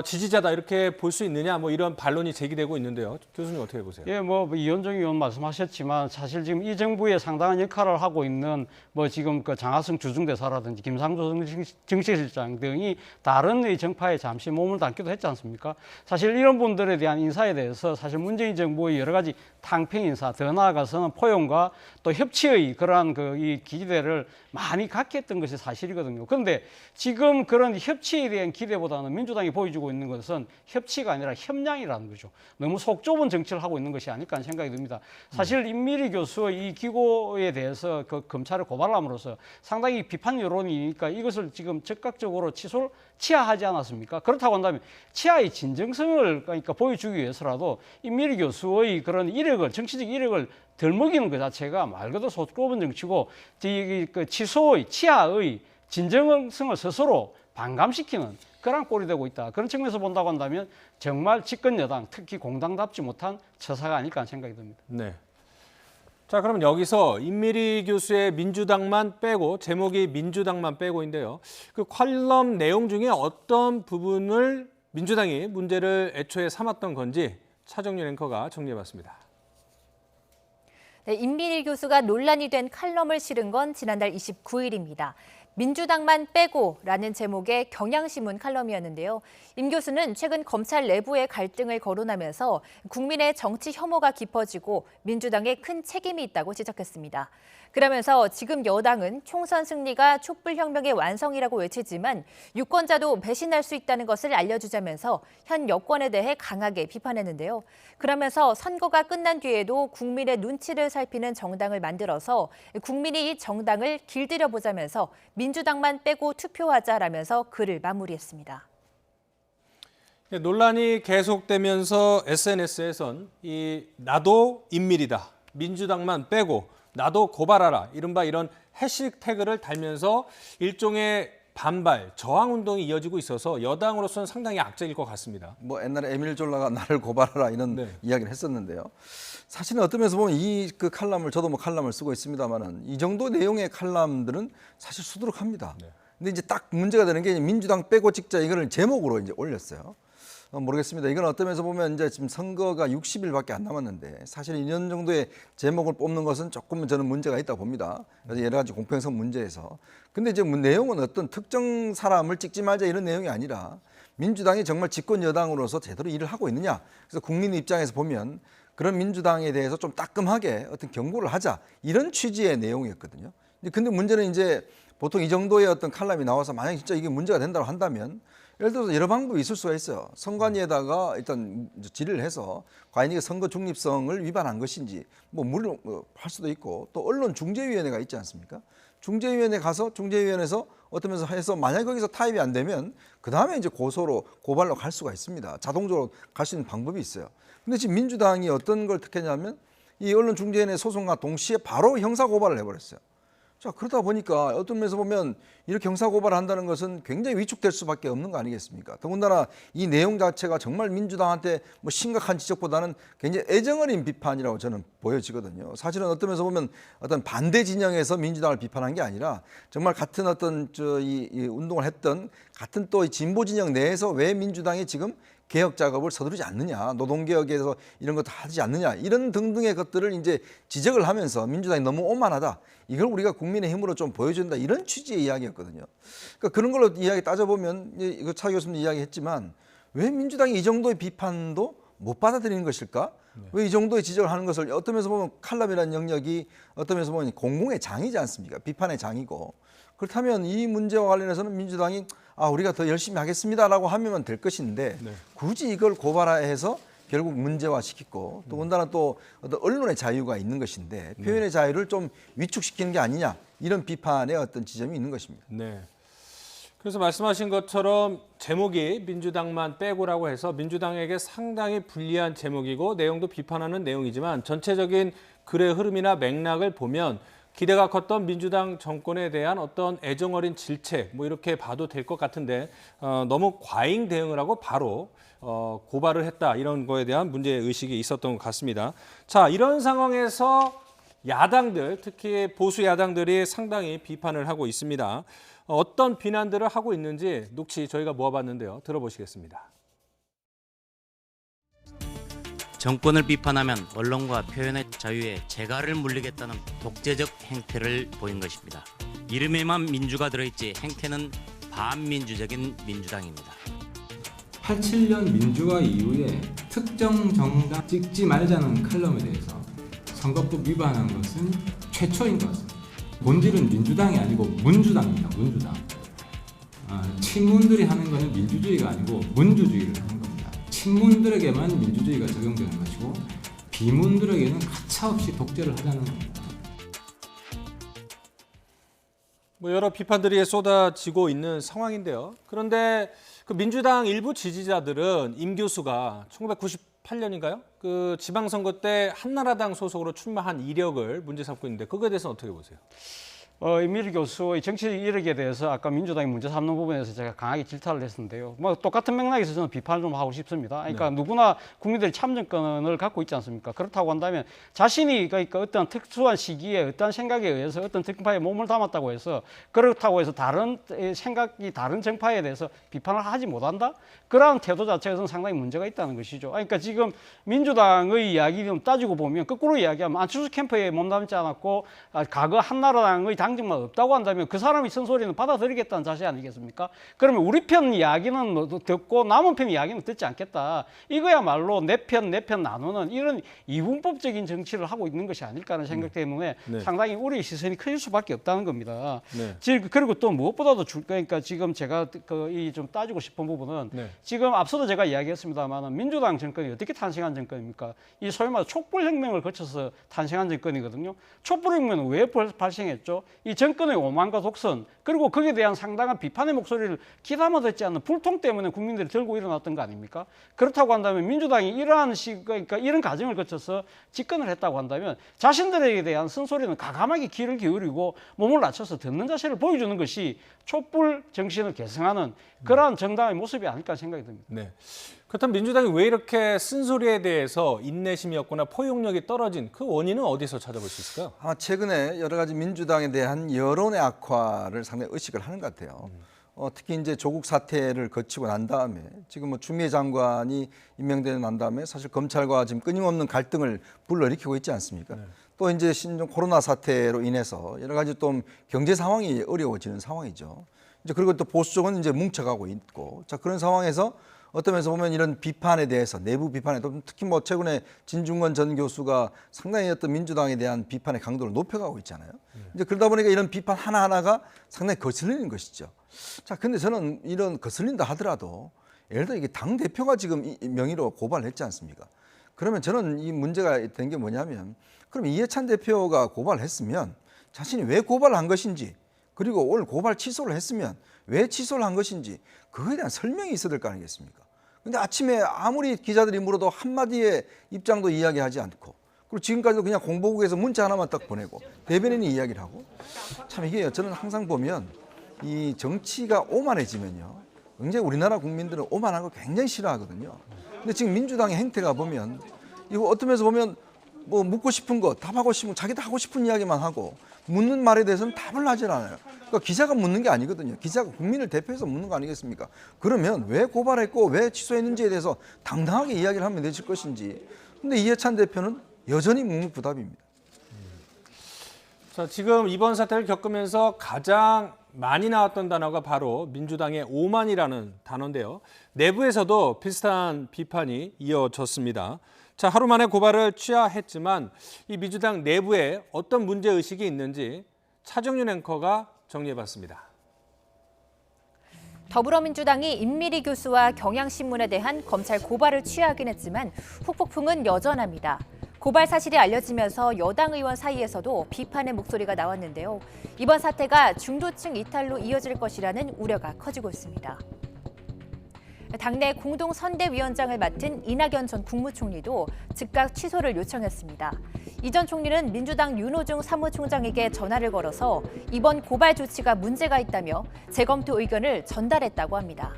지지자다 이렇게 볼 수 있느냐 뭐 이런 반론이 제기되고 있는데요. 교수님 어떻게 보세요? 예, 뭐 이현정 의원 말씀하셨지만 사실 지금 이 정부에 상당한 역할을 하고 있는 뭐 지금 그 장하성 주중대사라든지 김상조 정치실장 등이 다른 이 정파에 잠시 몸을 담기도 했지 않습니까? 사실 이런 분들에 대한 인사에 대해서 사실 문재인 정부의 여러 가지 탕평 인사, 더 나아가서는 포용과 또 협치의 그러한 이 기대를 많이 갖게 했던 것이 사실이거든요. 그런데 지금 그런 협치에 대한 기대보다는 민주당이 보여주고 있는 것은 협치가 아니라 협량이라는 거죠. 너무 속 좁은 정치를 하고 있는 것이 아닐까 하는 생각이 듭니다. 사실 임미리 교수의 이 기고에 대해서 그 검찰을 고발함으로써 상당히 비판 여론이니까 이것을 지금 적극적으로 치하하지 않았습니까? 그렇다고 한다면 치하의 진정성을 그러니까 보여주기 위해서라도 임미리 교수의 그런 이력을 정치적 이력을 덜 먹이는 것 자체가 말 그대로 속 좁은 정치고 그 치하의 진정성을 스스로 반감시키는 그런 꼴이 되고 있다. 그런 측면에서 본다고 한다면 정말 집권 여당, 특히 공당답지 못한 처사가 아닐까 하는 생각이 듭니다. 네. 자, 그럼 여기서 임미리 교수의 민주당만 빼고 제목이 민주당만 빼고인데요. 그 컬럼 내용 중에 어떤 부분을 민주당이 문제를 애초에 삼았던 건지 차정윤 앵커가 정리해봤습니다. 네, 임미리 교수가 논란이 된 칼럼을 실은 건 지난달 29일입니다. 민주당만 빼고라는 제목의 경향신문 칼럼이었는데요. 임 교수는 최근 검찰 내부의 갈등을 거론하면서 국민의 정치 혐오가 깊어지고 민주당에 큰 책임이 있다고 지적했습니다. 그러면서 지금 여당은 총선 승리가 촛불혁명의 완성이라고 외치지만 유권자도 배신할 수 있다는 것을 알려주자면서 현 여권에 대해 강하게 비판했는데요. 그러면서 선거가 끝난 뒤에도 국민의 눈치를 살피는 정당을 만들어서 국민이 이 정당을 길들여보자면서 민주당만 빼고 투표하자라면서 글을 마무리했습니다. 논란이 계속되면서 SNS에선 나도 인밀이다, 민주당만 빼고 나도 고발하라, 이른바 이런 해시태그를 달면서 일종의 반발, 저항 운동이 이어지고 있어서 여당으로서는 상당히 악재일 것 같습니다. 뭐 옛날에 에밀 졸라가 나를 고발하라 이런 이야기를 했었는데요. 사실은 어떤 면에서 보면 이 그 칼럼을 저도 뭐 칼럼을 쓰고 있습니다만은 이 정도 내용의 칼럼들은 사실 수두룩합니다. 근데 이제 딱 문제가 되는 게 민주당 빼고 찍자 이거를 제목으로 이제 올렸어요. 모르겠습니다. 이건 어떤 면에서 보면 이제 지금 선거가 60일밖에 안 남았는데 사실 2년 정도의 제목을 뽑는 것은 조금 저는 문제가 있다고 봅니다. 그래서 여러 가지 공평성 문제에서. 근데 이제 내용은 어떤 특정 사람을 찍지 말자 이런 내용이 아니라 민주당이 정말 집권 여당으로서 제대로 일을 하고 있느냐. 그래서 국민 입장에서 보면 그런 민주당에 대해서 좀 따끔하게 어떤 경고를 하자 이런 취지의 내용이었거든요. 근데 문제는 이제 보통 이 정도의 어떤 칼럼이 나와서 만약 진짜 이게 문제가 된다고 한다면 예를 들어서 여러 방법이 있을 수가 있어요. 선관위에다가 일단 질의를 해서 과연 이게 선거 중립성을 위반한 것인지 뭐 물론 할 수도 있고 또 언론중재위원회가 있지 않습니까? 중재위원회 가서 중재위원회에서 어떤 면에서 해서 만약 거기서 타협이 안 되면 그 다음에 이제 고소로 고발로 갈 수가 있습니다. 자동적으로 갈 수 있는 방법이 있어요. 근데 지금 민주당이 어떤 걸 택했냐면 이 언론중재위원회 소송과 동시에 바로 형사 고발을 해버렸어요. 자, 그러다 보니까 어떤 면에서 보면 이렇게 형사고발을 한다는 것은 굉장히 위축될 수밖에 없는 거 아니겠습니까? 더군다나 이 내용 자체가 정말 민주당한테 뭐 심각한 지적보다는 굉장히 애정어린 비판이라고 저는 보여지거든요. 사실은 어떤 면에서 보면 어떤 반대 진영에서 민주당을 비판한 게 아니라 정말 같은 어떤 이 운동을 했던 같은 또 진보 진영 내에서 왜 민주당이 지금 개혁 작업을 서두르지 않느냐, 노동개혁에서 이런 것도 하지 않느냐, 이런 등등의 것들을 이제 지적을 하면서 민주당이 너무 오만하다. 이걸 우리가 국민의힘으로 좀 보여준다. 이런 취지의 이야기였거든요. 그러니까 그런 걸로 이야기 따져보면, 이거 차 교수님 이야기했지만 왜 민주당이 이 정도의 비판도 못 받아들이는 것일까? 왜 이 정도의 지적을 하는 것을 어떤 면에서 보면 칼럼이라는 영역이 어떤 면에서 보면 공공의 장이지 않습니까? 비판의 장이고. 그렇다면 이 문제와 관련해서는 민주당이 우리가 더 열심히 하겠습니다라고 하면 될 것인데 굳이 이걸 고발해서 결국 문제화시키고 더군다나 또 어떤 언론의 자유가 있는 것인데 표현의 자유를 좀 위축시키는 게 아니냐 이런 비판의 어떤 지점이 있는 것입니다. 네. 그래서 말씀하신 것처럼 제목이 민주당만 빼고라고 해서 민주당에게 상당히 불리한 제목이고 내용도 비판하는 내용이지만 전체적인 글의 흐름이나 맥락을 보면 기대가 컸던 민주당 정권에 대한 어떤 애정어린 질책 뭐 이렇게 봐도 될 것 같은데 너무 과잉 대응을 하고 바로 고발을 했다 이런 거에 대한 문제의식이 있었던 것 같습니다. 자, 이런 상황에서 야당들 특히 보수 야당들이 상당히 비판을 하고 있습니다. 어떤 비난들을 하고 있는지 녹취 저희가 모아봤는데요. 들어보시겠습니다. 정권을 비판하면 언론과 표현의 자유에 재갈을 물리겠다는 독재적 행태를 보인 것입니다. 이름에만 민주가 들어있지 행태는 반민주적인 민주당입니다. 87년 민주화 이후에 특정 정당 찍지 말자는 칼럼에 대해서 선거법 위반한 것은 최초인 것 같습니다. 본질은 민주당이 아니고 문주당입니다. 문주당. 친문들이 하는 것은 민주주의가 아니고 문주주의를 하는 겁니다. 친문들에게만 민주주의가 적용되는 것이고 비문들에게는 가차없이 독재를 하자는 겁니다. 뭐 여러 비판들이 쏟아지고 있는 상황인데요. 그런데 그 민주당 일부 지지자들은 임 교수가 1998년인가요? 그 지방선거 때 한나라당 소속으로 출마한 이력을 문제 삼고 있는데 그거에 대해서는 어떻게 보세요? 임미리 교수의 정치 이력에 대해서 아까 민주당이 문제 삼는 부분에서 제가 강하게 질타를 했는데요. 뭐 똑같은 맥락에서 저는 비판을 좀 하고 싶습니다. 그러니까 누구나 국민들이 참정권을 갖고 있지 않습니까? 그렇다고 한다면 자신이 그러니까 어떤 특수한 시기에 어떤 생각에 의해서 어떤 정파에 몸을 담았다고 해서 그렇다고 해서 다른 생각이 다른 정파에 대해서 비판을 하지 못한다? 그러한 태도 자체에서는 상당히 문제가 있다는 것이죠. 그러니까 지금 민주당의 이야기 좀 따지고 보면 거꾸로 이야기하면 안철수 캠프에 몸담지 않았고 과거 한나라당의 당정만 없다고 한다면 그 사람이 쓴소리는 받아들이겠다는 자세 아니겠습니까? 그러면 우리 편 이야기는 듣고 남은 편 이야기는 듣지 않겠다. 이거야말로 내 편 나누는 이런 이분법적인 정치를 하고 있는 것이 아닐까 하는 생각 때문에 상당히 우리의 시선이 커질 수밖에 없다는 겁니다. 그리고 또 무엇보다도 그러니까 지금 제가 좀 따지고 싶은 부분은 지금 앞서도 제가 이야기했습니다만 민주당 정권이 어떻게 탄생한 정권입니까? 이 소위 말해 촛불혁명을 거쳐서 탄생한 정권이거든요. 촛불혁명은 왜 발생했죠? 이 정권의 오만과 독선 그리고 거기에 대한 상당한 비판의 목소리를 귀담아 듣지 않는 불통 때문에 국민들이 들고 일어났던 거 아닙니까? 그렇다고 한다면 민주당이 이러한 그러니까 이런 과정을 거쳐서 집권을 했다고 한다면 자신들에 대한 쓴소리는 과감하게 귀를 기울이고 몸을 낮춰서 듣는 자세를 보여주는 것이 촛불 정신을 계승하는 그러한 정당의 모습이 아닐까 생각이 듭니다. 네. 그렇다면 민주당이 왜 이렇게 쓴소리에 대해서 인내심이 없거나 포용력이 떨어진 그 원인은 어디서 찾아볼 수 있을까요? 최근에 여러 가지 민주당에 대한 여론의 악화를 상당히 의식을 하는 것 같아요. 특히 이제 조국 사태를 거치고 난 다음에 지금 뭐 추미애 장관이 임명되고 난 다음에 사실 검찰과 지금 끊임없는 갈등을 불러일으키고 있지 않습니까? 또 이제 신종 코로나 사태로 인해서 여러 가지 또 경제 상황이 어려워지는 상황이죠. 이제 그리고 또 보수 쪽은 이제 뭉쳐가고 있고, 자 그런 상황에서 어떤 면에서 보면 이런 비판에 대해서 내부 비판에도 특히 뭐 최근에 진중권 전 교수가 상당히 어떤 민주당에 대한 비판의 강도를 높여가고 있잖아요. 이제 그러다 보니까 이런 비판 하나하나가 상당히 거슬리는 것이죠. 자, 근데 저는 이런 거슬린다 하더라도 예를 들어 이게 당 대표가 지금 이 명의로 고발을 했지 않습니까? 그러면 저는 이 문제가 된 게 뭐냐면, 그럼 이해찬 대표가 고발을 했으면 자신이 왜 고발을 한 것인지, 그리고 오늘 고발 취소를 했으면 왜 취소를 한 것인지 그거에 대한 설명이 있어야 될 거 아니겠습니까? 근데 아침에 아무리 기자들이 물어도 한마디의 입장도 이야기하지 않고, 그리고 지금까지도 그냥 공보국에서 문자 하나만 딱 보내고 대변인이 이야기를 하고, 참 이게 저는 항상 보면 이 정치가 오만해지면요, 굉장히 우리나라 국민들은 오만한 걸 굉장히 싫어하거든요. 근데 지금 민주당의 행태가 보면 이거 어떤 면에서 보면 뭐 묻고 싶은 거 답하고 싶은 자기도 하고 싶은 이야기만 하고 묻는 말에 대해서는 답을 하질 않아요. 그러니까 기자가 묻는 게 아니거든요. 기자가 국민을 대표해서 묻는 거 아니겠습니까? 그러면 왜 고발했고 왜 취소했는지에 대해서 당당하게 이야기를 하면 되실 것인지. 근데 이해찬 대표는 여전히 묵묵부답입니다. 자, 지금 이번 사태를 겪으면서 가장 많이 나왔던 단어가 바로 민주당의 오만이라는 단어인데요. 내부에서도 비슷한 비판이 이어졌습니다. 자, 하루 만에 고발을 취하했지만 이 민주당 내부에 어떤 문제의식이 있는지 차정윤 앵커가 정리해봤습니다. 더불어민주당이 임미리 교수와 경향신문에 대한 검찰 고발을 취하하긴 했지만 후폭풍은 여전합니다. 고발 사실이 알려지면서 여당 의원 사이에서도 비판의 목소리가 나왔는데요. 이번 사태가 중도층 이탈로 이어질 것이라는 우려가 커지고 있습니다. 당내 공동선대위원장을 맡은 이낙연 전 국무총리도 즉각 취소를 요청했습니다. 이 전 총리는 민주당 윤호중 사무총장에게 전화를 걸어서 이번 고발 조치가 문제가 있다며 재검토 의견을 전달했다고 합니다.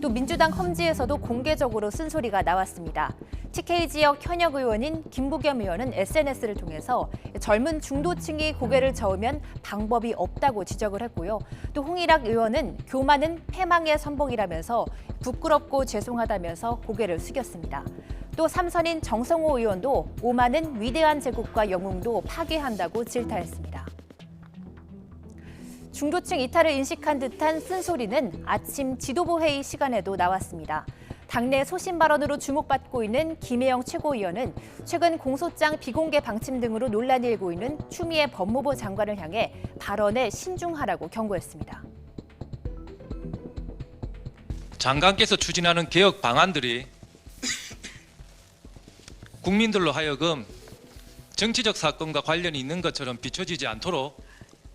또 민주당 험지에서도 공개적으로 쓴소리가 나왔습니다. TK 지역 현역 의원인 김부겸 의원은 SNS를 통해서 젊은 중도층이 고개를 저으면 방법이 없다고 지적을 했고요. 또 홍일학 의원은 교만은 패망의 선봉이라면서 부끄럽고 죄송하다면서 고개를 숙였습니다. 또 삼선인 정성호 의원도 오만은 위대한 제국과 영웅도 파괴한다고 질타했습니다. 중도층 이탈을 인식한 듯한 쓴소리는 아침 지도부 회의 시간에도 나왔습니다. 당내 소신 발언으로 주목받고 있는 김혜영 최고위원은 최근 공소장 비공개 방침 등으로 논란이 일고 있는 추미애 법무부 장관을 향해 발언에 신중하라고 경고했습니다. 장관께서 추진하는 개혁 방안들이 국민들로 하여금 정치적 사건과 관련이 있는 것처럼 비춰지지 않도록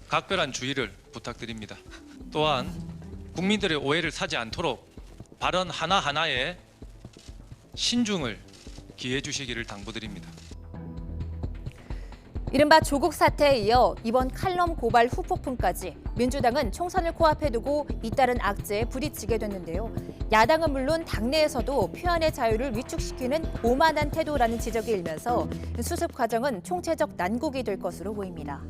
각별한 주의를 부탁드립니다. 또한 국민들의 오해를 사지 않도록 발언 하나하나에 신중을 기해 주시기를 당부드립니다. 이른바 조국 사태에 이어 이번 칼럼 고발 후폭풍까지 민주당은 총선을 코앞에 두고 잇따른 악재에 부딪히게 됐는데요. 야당은 물론 당내에서도 표현의 자유를 위축시키는 오만한 태도라는 지적이 일면서 수습 과정은 총체적 난국이 될 것으로 보입니다.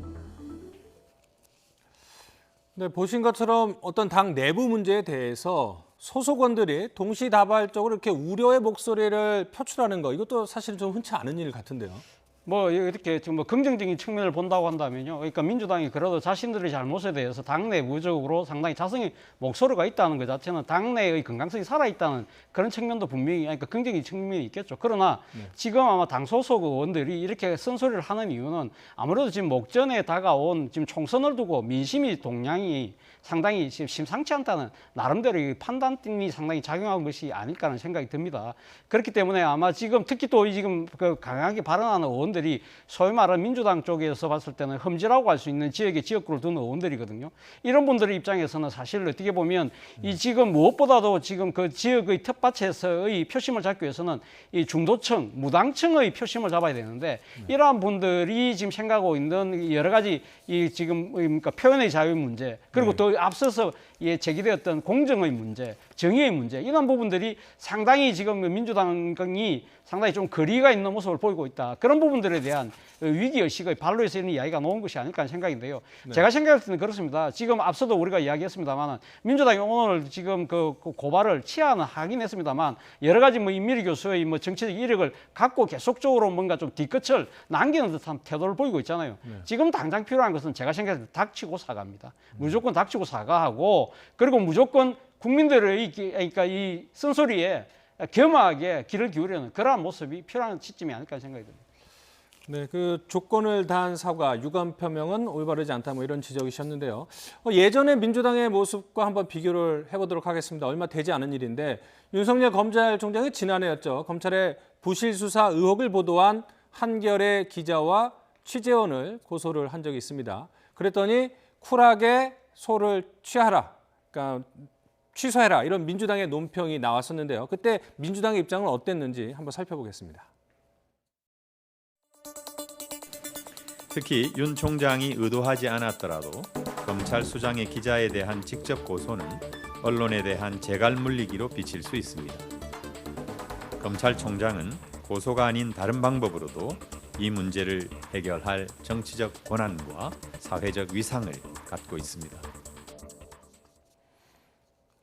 네, 보신 것처럼 어떤 당 내부 문제에 대해서 소속원들이 동시다발적으로 이렇게 우려의 목소리를 표출하는 거, 이것도 사실 좀 흔치 않은 일 같은데요. 뭐 이렇게 좀 긍정적인 측면을 본다고 한다면요. 그러니까 민주당이 그래도 자신들의 잘못에 대해서 당내부적으로 상당히 자성의 목소리가 있다는 것 자체는 당내의 건강성이 살아있다는 그런 측면도 분명히 그러니까 긍정적인 측면이 있겠죠. 그러나 지금 아마 당 소속 의원들이 이렇게 쓴소리를 하는 이유는 아무래도 지금 목전에 다가온 지금 총선을 두고 민심의 동향이 상당히 지금 심상치 않다는 나름대로 판단이 상당히 작용한 것이 아닐까 하는 생각이 듭니다. 그렇기 때문에 아마 지금 특히 또 지금 그 강하게 발언하는 의원들이 의원들이 소위 말하는 민주당 쪽에서 봤을 때는 흠지라고 할 수 있는 지역에 지역구를 두는 의원들이거든요. 이런 분들의 입장에서는 사실 어떻게 보면 이 지금 무엇보다도 지금 그 지역의 텃밭에서의 표심을 잡기 위해서는 이 중도층, 무당층의 표심을 잡아야 되는데 이러한 분들이 지금 생각하고 있는 여러 가지 이 지금 그러니까 표현의 자유 문제 그리고 또 앞서서 제기되었던 공정의 문제, 정의의 문제 이런 부분들이 상당히 지금 민주당이 상당히 좀 거리가 있는 모습을 보이고 있다. 그런 부분들에 대한 위기의식의 발로에서 있는 이야기가 나온 것이 아닐까 하는 생각인데요. 제가 생각할 때는 그렇습니다. 지금 앞서도 우리가 이야기했습니다만 민주당이 오늘 지금 그 고발을 취하는 하긴 했습니다만 여러 가지 뭐 임미리 교수의 뭐 정치적 이력을 갖고 계속적으로 뭔가 좀 뒤끝을 남기는 듯한 태도를 보이고 있잖아요. 지금 당장 필요한 것은 제가 생각할 때 닥치고 사과입니다. 무조건 닥치고 사과하고 그리고 무조건 국민들의 그러니까 이 쓴소리에 겸허하게 귀를 기울이는 그러한 모습이 필요한 시점이 아닐까 생각이 듭니다. 네, 그 조건을 다한 사과, 유감 표명은 올바르지 않다 뭐 이런 지적이셨는데요. 예전에 민주당의 모습과 한번 비교를 해보도록 하겠습니다. 얼마 되지 않은 일인데 윤석열 검찰총장이 지난해였죠. 검찰의 부실 수사 의혹을 보도한 한겨레 기자와 취재원을 고소를 한 적이 있습니다. 그랬더니 쿨하게 소를 취하라, 그러니까 취소해라 이런 민주당의 논평이 나왔었는데요. 그때 민주당의 입장은 어땠는지 한번 살펴보겠습니다. 특히 윤 총장이 의도하지 않았더라도 검찰 수장의 기자에 대한 직접 고소는 언론에 대한 재갈 물리기로 비칠 수 있습니다. 검찰총장은 고소가 아닌 다른 방법으로도 이 문제를 해결할 정치적 권한과 사회적 위상을 갖고 있습니다.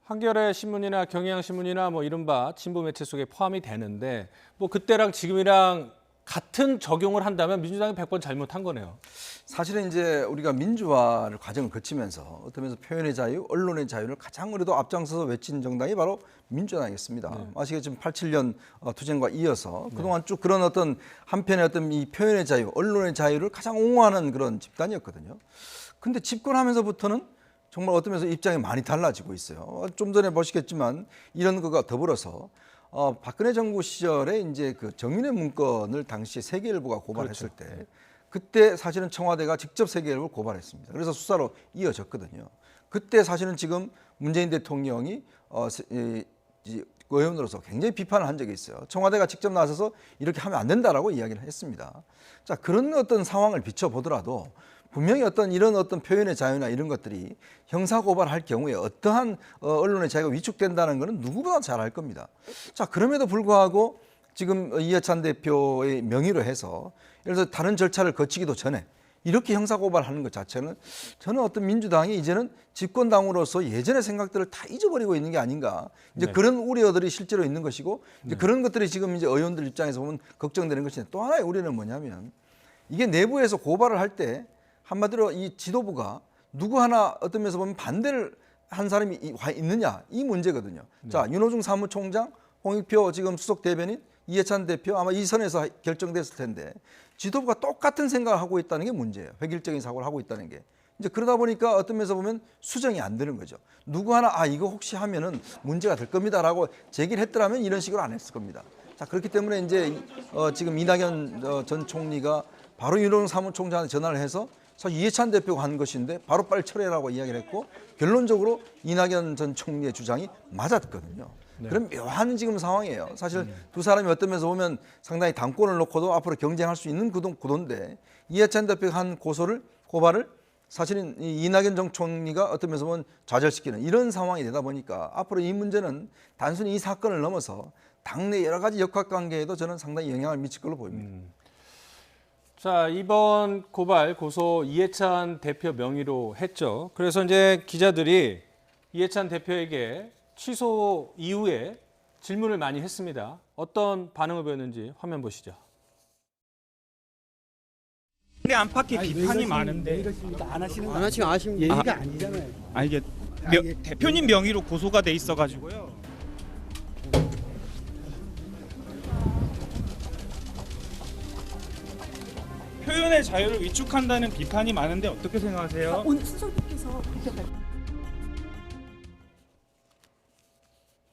한겨레 신문이나 경향신문이나 뭐 이른바 진보 매체 속에 포함이 되는데 뭐 그때랑 지금이랑 같은 적용을 한다면 민주당이 100번 잘못한 거네요. 사실은 이제 우리가 민주화를 과정을 거치면서 어떤 면에서 표현의 자유, 언론의 자유를 가장 그래도 앞장서서 외친 정당이 바로 민주당이었습니다. 아시겠지만 87년 투쟁과 이어서 그동안 쭉 그런 어떤 한편의 어떤 이 표현의 자유, 언론의 자유를 가장 옹호하는 그런 집단이었거든요. 근데 집권하면서부터는 정말 어떤 면에서 입장이 많이 달라지고 있어요. 좀 전에 보시겠지만 이런 것과 더불어서 박근혜 정부 시절에 이제 그 정윤회 문건을 당시에 세계일보가 고발했을 때 그때 사실은 청와대가 직접 세계일보를 고발했습니다. 그래서 수사로 이어졌거든요. 그때 사실은 지금 문재인 대통령이 의원으로서 굉장히 비판을 한 적이 있어요. 청와대가 직접 나서서 이렇게 하면 안 된다라고 이야기를 했습니다. 자, 그런 어떤 상황을 비춰보더라도 분명히 이런 어떤 표현의 자유나 이런 것들이 형사고발할 경우에 어떠한 언론의 자유가 위축된다는 것은 누구보다 잘 알 겁니다. 자, 그럼에도 불구하고 지금 이해찬 대표의 명의로 해서 예를 들어서 다른 절차를 거치기도 전에 이렇게 형사고발하는 것 자체는 저는 어떤 민주당이 이제는 집권당으로서 예전의 생각들을 다 잊어버리고 있는 게 아닌가. 이제 그런 우려들이 실제로 있는 것이고 이제 그런 것들이 지금 이제 의원들 입장에서 보면 걱정되는 것인데 또 하나의 우려는 뭐냐면 이게 내부에서 고발을 할 때 한마디로 이 지도부가 누구 하나 어떤 면에서 보면 반대를 한 사람이 있느냐 이 문제거든요. 자, 윤호중 사무총장, 홍익표 지금 수석 대변인, 이해찬 대표 아마 이 선에서 결정됐을 텐데 지도부가 똑같은 생각을 하고 있다는 게 문제예요. 획일적인 사고를 하고 있다는 게. 이제 그러다 보니까 어떤 면에서 보면 수정이 안 되는 거죠. 누구 하나 이거 혹시 하면은 문제가 될 겁니다라고 제기를 했더라면 이런 식으로 안 했을 겁니다. 자, 그렇기 때문에 이제 지금 이낙연 전 총리가 바로 윤호중 사무총장한테 전화를 해서 사실 이해찬 대표가 한 것인데 바로 빨리 철회라고 이야기를 했고 결론적으로 이낙연 전 총리의 주장이 맞았거든요. 그럼 묘한 지금 상황이에요. 사실 두 사람이 어떤 면에서 보면 상당히 당권을 놓고도 앞으로 경쟁할 수 있는 구도인데 이해찬 대표가 한 고발을 사실은 이낙연 전 총리가 어떤 면에서 보면 좌절시키는 이런 상황이 되다 보니까 앞으로 이 문제는 단순히 이 사건을 넘어서 당내 여러 가지 역학관계에도 저는 상당히 영향을 미칠 걸로 보입니다. 자, 이번 고소 이해찬 대표 명의로 했죠. 그래서 이제 기자들이 이해찬 대표에게 취소 이후에 질문을 많이 했습니다. 어떤 반응을 보였는지 화면 보시죠. 근데 안팎의 비판이 많은데 안 하시면 예의가 아니잖아요. 이게 대표님 명의로 고소가 돼 있어가지고요. 표현의 자유를 위축한다는 비판이 많은데 어떻게 생각하세요? 오늘 수석께서 그렇게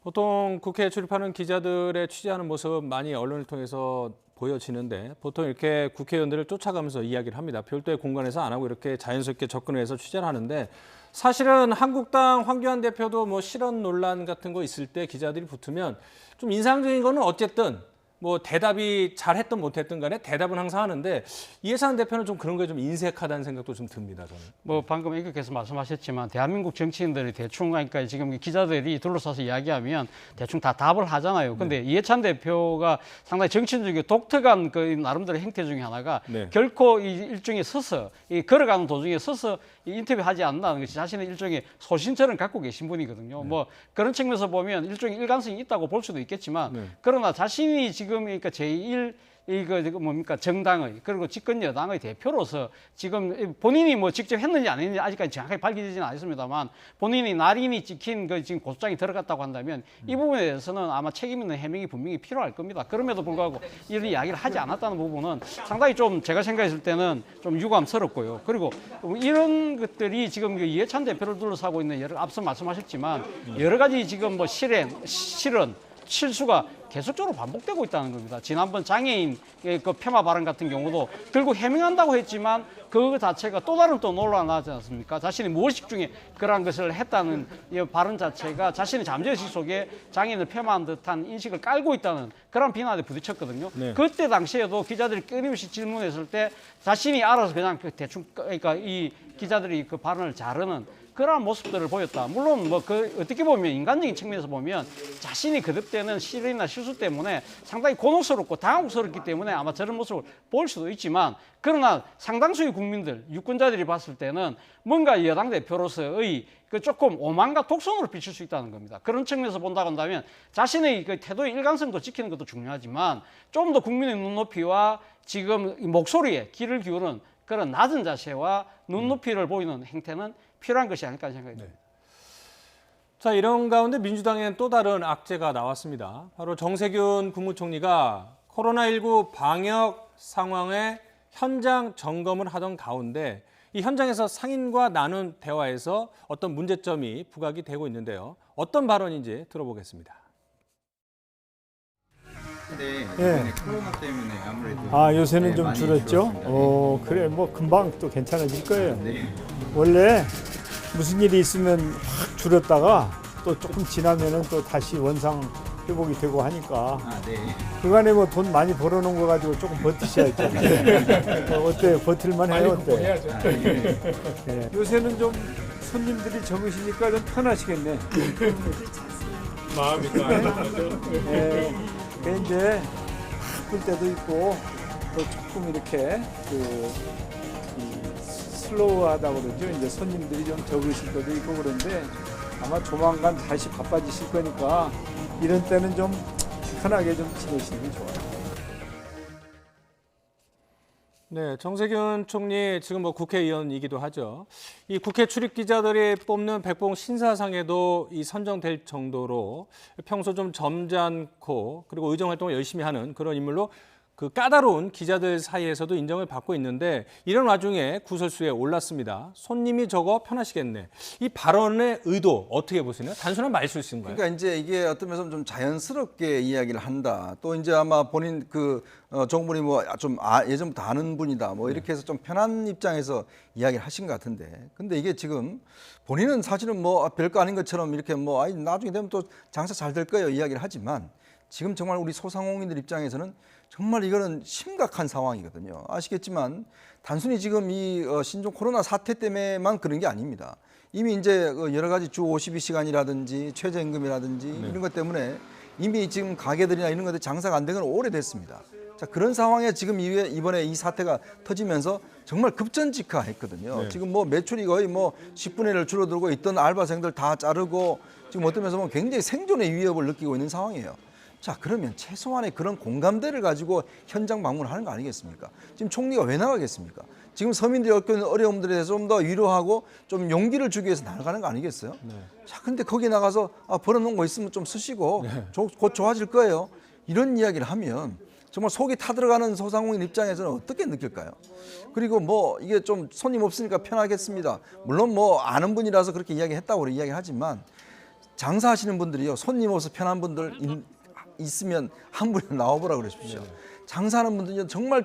보통 국회에 출입하는 기자들의 취재하는 모습 많이 언론을 통해서 보여지는데 보통 이렇게 국회의원들을 쫓아가면서 이야기를 합니다. 별도의 공간에서 안 하고 이렇게 자연스럽게 접근해서 취재를 하는데 사실은 한국당 황교안 대표도 뭐 실언 논란 같은 거 있을 때 기자들이 붙으면 좀 인상적인 거는 어쨌든 뭐 대답이 잘했든 못했든 간에 대답은 항상 하는데 이해찬 대표는 좀 그런 거에 좀 인색하다는 생각도 좀 듭니다. 저는. 뭐 방금 임국께서 말씀하셨지만 대한민국 정치인들이 대충 그러니까 지금 기자들이 둘러싸서 이야기하면 대충 다 답을 하잖아요. 근데 이해찬 대표가 상당히 정치인적인 독특한 그 나름대로 행태 중에 하나가 결코 이 일종의 서서 이 걸어가는 도중에 서서 인터뷰하지 않는다는 것이 자신의 일종의 소신처럼 갖고 계신 분이거든요. 뭐 그런 측면에서 보면 일종의 일관성이 있다고 볼 수도 있겠지만 그러나 자신이 지금 그러니까 제1 이거 뭡니까 정당의 그리고 집권 여당의 대표로서 지금 본인이 뭐 직접 했는지 안 했는지 아직까지 정확하게 밝혀지지는 않습니다만 본인이 날인이 찍힌 그 지금 고소장이 들어갔다고 한다면 이 부분에 대해서는 아마 책임 있는 해명이 분명히 필요할 겁니다. 그럼에도 불구하고 이런 이야기를 하지 않았다는 부분은 상당히 좀 제가 생각했을 때는 좀 유감스럽고요. 그리고 이런 것들이 지금 이해찬 대표를 둘러싸고 있는 여러 앞서 말씀하셨지만 여러 가지 지금 뭐 실언 실수가 계속적으로 반복되고 있다는 겁니다. 지난번 장애인 그 폄하 발언 같은 경우도 결국 해명한다고 했지만 그 자체가 또 다른 또 논란이 나지 않습니까? 자신이 무의식 중에 그러한 것을 했다는 이 발언 자체가 자신의 잠재의식 속에 장애인을 폄하한 듯한 인식을 깔고 있다는 그런 비난에 부딪혔거든요. 그때 당시에도 기자들이 끊임없이 질문했을 때 자신이 알아서 그냥 대충 그러니까 이 기자들이 그 발언을 자르는 그러한 모습들을 보였다. 물론 뭐 그 어떻게 보면 인간적인 측면에서 보면 자신이 거듭되는 실언이나 실수 때문에 상당히 곤혹스럽고 당혹스럽기 때문에 아마 저런 모습을 볼 수도 있지만 그러나 상당수의 국민들, 유권자들이 봤을 때는 뭔가 여당 대표로서의 그 조금 오만과 독선으로 비칠 수 있다는 겁니다. 그런 측면에서 본다고 한다면 자신의 그 태도의 일관성도 지키는 것도 중요하지만 좀 더 국민의 눈높이와 지금 목소리에 귀를 기울은 그런 낮은 자세와 눈높이를 보이는 행태는 필요한 것이 아닐까 생각이 듭니다. 자, 이런 가운데 민주당엔 또 다른 악재가 나왔습니다. 바로 정세균 국무총리가 코로나19 방역 상황의 현장 점검을 하던 가운데 이 현장에서 상인과 나눈 대화에서 어떤 문제점이 부각이 되고 있는데요. 어떤 발언인지 들어보겠습니다. 네. 코로나 때문에 아무래도 요새는 좀 줄었죠. 그래 뭐 금방 또 괜찮아질 거예요. 원래 무슨 일이 있으면 확 줄었다가 또 조금 지나면은 또 다시 원상 회복이 되고 하니까 그간에 뭐 돈 많이 벌어놓은 거 가지고 조금 버티셔야죠. 어때요? 버틸만 해요? 어때? 요새는 좀 손님들이 적으시니까 좀 편하시겠네. 마음이 이제 바쁠 때도 있고 또 조금 이렇게 슬로우하다고 그러죠. 이제 손님들이 좀 적으실 때도 있고 그런데 아마 조만간 다시 바빠지실 거니까 이런 때는 좀 편하게 좀 지내시는 게 좋아요. 네, 정세균 총리 지금 뭐 국회의원이기도 하죠. 이 국회 출입 기자들이 뽑는 백봉 신사상에도 이 선정될 정도로 평소 좀 점잖고 그리고 의정 활동을 열심히 하는 그런 인물로 그 까다로운 기자들 사이에서도 인정을 받고 있는데 이런 와중에 구설수에 올랐습니다. 손님이 적어 편하시겠네. 이 발언의 의도 어떻게 보시나요? 단순한 말실수인가요? 그러니까 이제 이게 어떤 면에서 좀 자연스럽게 이야기를 한다. 또 이제 아마 본인 정부니 뭐 좀 예전부터 아는 분이다. 뭐 이렇게 해서 좀 편한 입장에서 이야기를 하신 것 같은데. 근데 이게 지금 본인은 사실은 뭐 별거 아닌 것처럼 이렇게 뭐 나중에 되면 또 장사 잘 될 거예요 이야기를 하지만 지금 정말 우리 소상공인들 입장에서는 정말 이거는 심각한 상황이거든요. 아시겠지만 단순히 지금 이 신종 코로나 사태 때문에만 그런 게 아닙니다. 이미 이제 여러 가지 주 52시간이라든지 최저임금이라든지 이런 것 때문에 이미 지금 가게들이나 이런 것들 장사가 안 된 건 오래됐습니다. 자, 그런 상황에 지금 이번에 이 사태가 터지면서 정말 급전직하했거든요. 지금 뭐 매출이 거의 뭐 10분의 1을 줄어들고 있던 알바생들 다 자르고 지금 어떤 면에서 보면 굉장히 생존의 위협을 느끼고 있는 상황이에요. 자, 그러면 최소한의 그런 공감대를 가지고 현장 방문을 하는 거 아니겠습니까? 지금 총리가 왜 나가겠습니까? 지금 서민들이 겪는 어려움들에 대해서 좀 더 위로하고 좀 용기를 주기 위해서 나가는 거 아니겠어요? 자, 근데 거기 나가서 벌어놓은 거 있으면 좀 쓰시고 곧 좋아질 거예요. 이런 이야기를 하면 정말 속이 타들어가는 소상공인 입장에서는 어떻게 느낄까요? 그리고 뭐 이게 좀 손님 없으니까 편하겠습니다. 물론 뭐 아는 분이라서 그렇게 이야기했다고 이야기하지만 장사하시는 분들이요. 손님 없어서 편한 분들 있으면 한 분이 나와보라 그러십시오. 장사하는 분들은 정말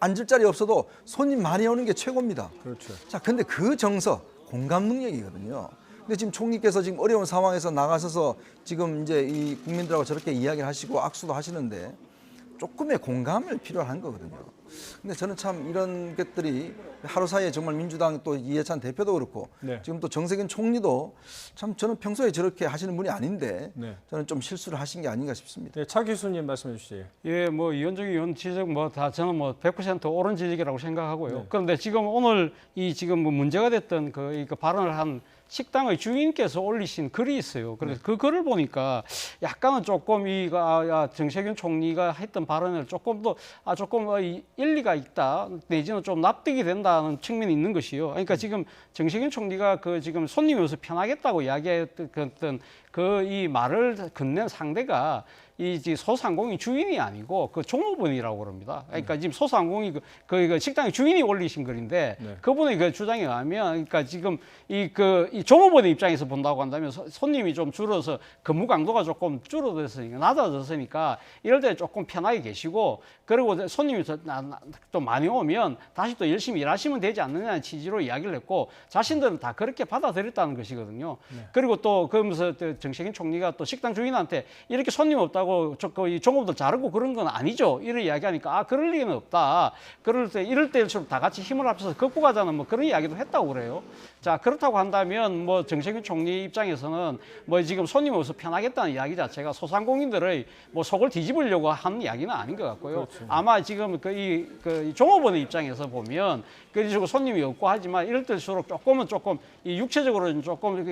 앉을 자리 없어도 손님 많이 오는 게 최고입니다. 그렇죠. 자, 근데 그 정서 공감 능력이거든요. 근데 지금 총리께서 지금 어려운 상황에서 나가셔서 지금 이제 이 국민들하고 저렇게 이야기를 하시고 악수도 하시는데 조금의 공감을 필요한 거거든요. 근데 저는 참 이런 것들이 하루 사이에 정말 민주당 또 이해찬 대표도 그렇고 네. 지금 또 정세균 총리도 참 저는 평소에 저렇게 하시는 분이 아닌데 네. 저는 좀 실수를 하신 게 아닌가 싶습니다. 네, 차 교수님 말씀해 주시죠. 예, 뭐 이현정 의원 지적 뭐 다 저는 뭐 100% 옳은 지적이라고 생각하고요. 네. 그런데 지금 오늘 이 지금 뭐 문제가 됐던 그 발언을 한 식당의 주인께서 올리신 글이 있어요. 그래서 그 글을 보니까 약간은 조금 정세균 총리가 했던 발언을 조금 더 조금 일리가 있다 내지는 좀 납득이 된다는 측면이 있는 것이요. 그러니까 지금 정세균 총리가 그 지금 손님이 와서 편하겠다고 이야기했던 그 이 말을 건넨 상대가 이 소상공인 주인이 아니고 그 종업원이라고 그럽니다. 그러니까 지금 소상공인 그 식당의 주인이 올리신 글인데 네. 그분의 그 주장에 의하면 그러니까 지금 이 종업원의 입장에서 본다고 한다면 손님이 좀 줄어서 근무 강도가 조금 줄어들었으니까 낮아졌으니까 이럴 때 조금 편하게 계시고 그리고 손님이 좀 많이 오면 다시 또 열심히 일하시면 되지 않느냐는 취지로 이야기를 했고 자신들은 다 그렇게 받아들였다는 것이거든요. 네. 그리고 또 그러면서 정세균 총리가 또 식당 주인한테 이렇게 손님 없다고 이 종업원들 자르고 그런 건 아니죠. 이런 이야기하니까 그럴 리는 없다. 이럴 때일수록 다 같이 힘을 합쳐서 극복하자는 뭐 그런 이야기도 했다고 그래요. 자, 그렇다고 한다면 뭐 정세균 총리 입장에서는 뭐 지금 손님 없어서 편하겠다는 이야기 자체가 소상공인들의 뭐 속을 뒤집으려고 하는 이야기는 아닌 것 같고요. 그렇죠. 아마 지금 이 종업원의 입장에서 보면 그리고 손님이 없고 하지만 이럴 때일수록 조금 이 육체적으로 조금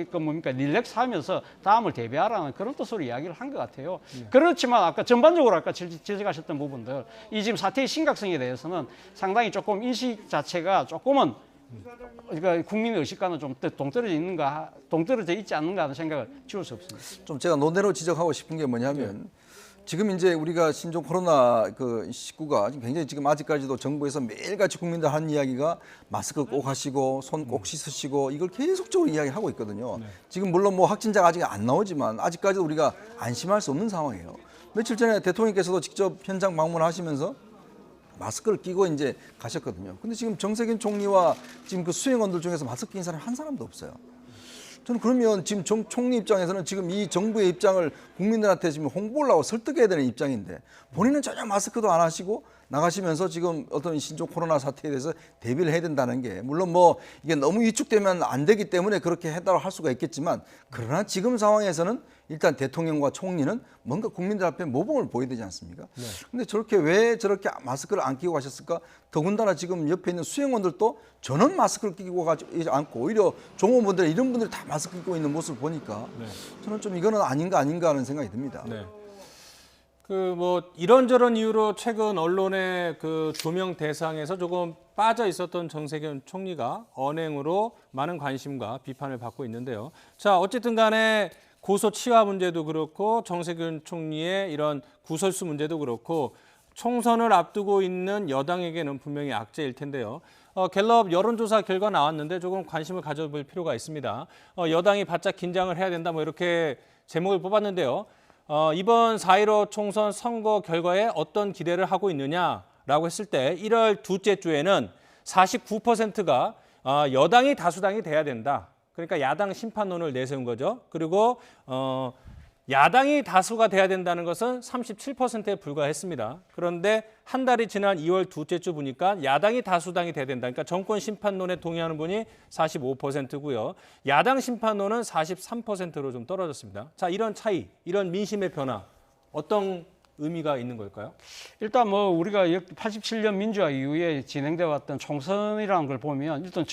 릴렉스하면서 다음을 대비하라는 그런 뜻으로 이야기를 한 것 같아요. 네. 그렇지만 아까 전반적으로 아까 지적하셨던 부분들 이 지금 사태의 심각성에 대해서는 상당히 조금 인식 자체가 조금은 그러니까 국민의 의식과는 좀 동떨어져 있지 않는가 하는 생각을 지울 수 없습니다. 좀 제가 논대로 지적하고 싶은 게 뭐냐면 지금 이제 우리가 신종 코로나 19가 굉장히 지금 아직까지도 정부에서 매일같이 국민들 하는 이야기가 마스크 꼭 하시고 손 꼭 씻으시고 이걸 계속적으로 이야기하고 있거든요. 네. 지금 물론 뭐 확진자가 아직 안 나오지만 아직까지도 우리가 안심할 수 없는 상황이에요. 며칠 전에 대통령께서도 직접 현장 방문하시면서 마스크를 끼고 이제 가셨거든요. 근데 지금 정세균 총리와 지금 그 수행원들 중에서 마스크 낀 사람이 한 사람도 없어요. 저는 그러면 지금 총리 입장에서는 지금 이 정부의 입장을 국민들한테 지금 홍보를 하고 설득해야 되는 입장인데 본인은 전혀 마스크도 안 하시고 나가시면서 지금 어떤 신종 코로나 사태에 대해서 대비를 해야 된다는 게 물론 뭐 이게 너무 위축되면 안 되기 때문에 그렇게 해달라고 할 수가 있겠지만 그러나 지금 상황에서는 일단 대통령과 총리는 뭔가 국민들 앞에 모범을 보여야 되지 않습니까? 네. 근데 왜 저렇게 마스크를 안 끼고 가셨을까? 더군다나 지금 옆에 있는 수행원들도 전원 마스크를 끼고 가지 않고 오히려 종업원들 이런 분들이 다 마스크 끼고 있는 모습을 보니까 네. 저는 좀 이거는 아닌가 하는 생각이 듭니다. 네. 뭐 이런저런 이유로 최근 언론의 그 조명 대상에서 조금 빠져 있었던 정세균 총리가 언행으로 많은 관심과 비판을 받고 있는데요. 자, 어쨌든 간에 고소 치하 문제도 그렇고 정세균 총리의 이런 구설수 문제도 그렇고 총선을 앞두고 있는 여당에게는 분명히 악재일 텐데요. 갤럽 여론조사 결과 나왔는데 조금 관심을 가져볼 필요가 있습니다. 여당이 바짝 긴장을 해야 된다 뭐 이렇게 제목을 뽑았는데요. 이번 4.15 총선 선거 결과에 어떤 기대를 하고 있느냐라고 했을 때 1월 둘째 주에는 49%가 여당이 다수당이 돼야 된다. 그러니까 야당 심판론을 내세운 거죠. 그리고 야당이 다수가 돼야 된다는 것은 37%에 불과했습니다. 그런데 한 달이 지난 2월 둘째 주 보니까 야당이 다수당이 돼야 된다. 그러니까 정권 심판론에 동의하는 분이 45%고요. 야당 심판론은 43%로 좀 떨어졌습니다. 자, 이런 차이, 이런 민심의 변화 어떤 의미가 있는 걸까요? 일단 뭐 우리가 87년 민주화 이후에 진행되어 왔던 총선이라는 걸 보면 일단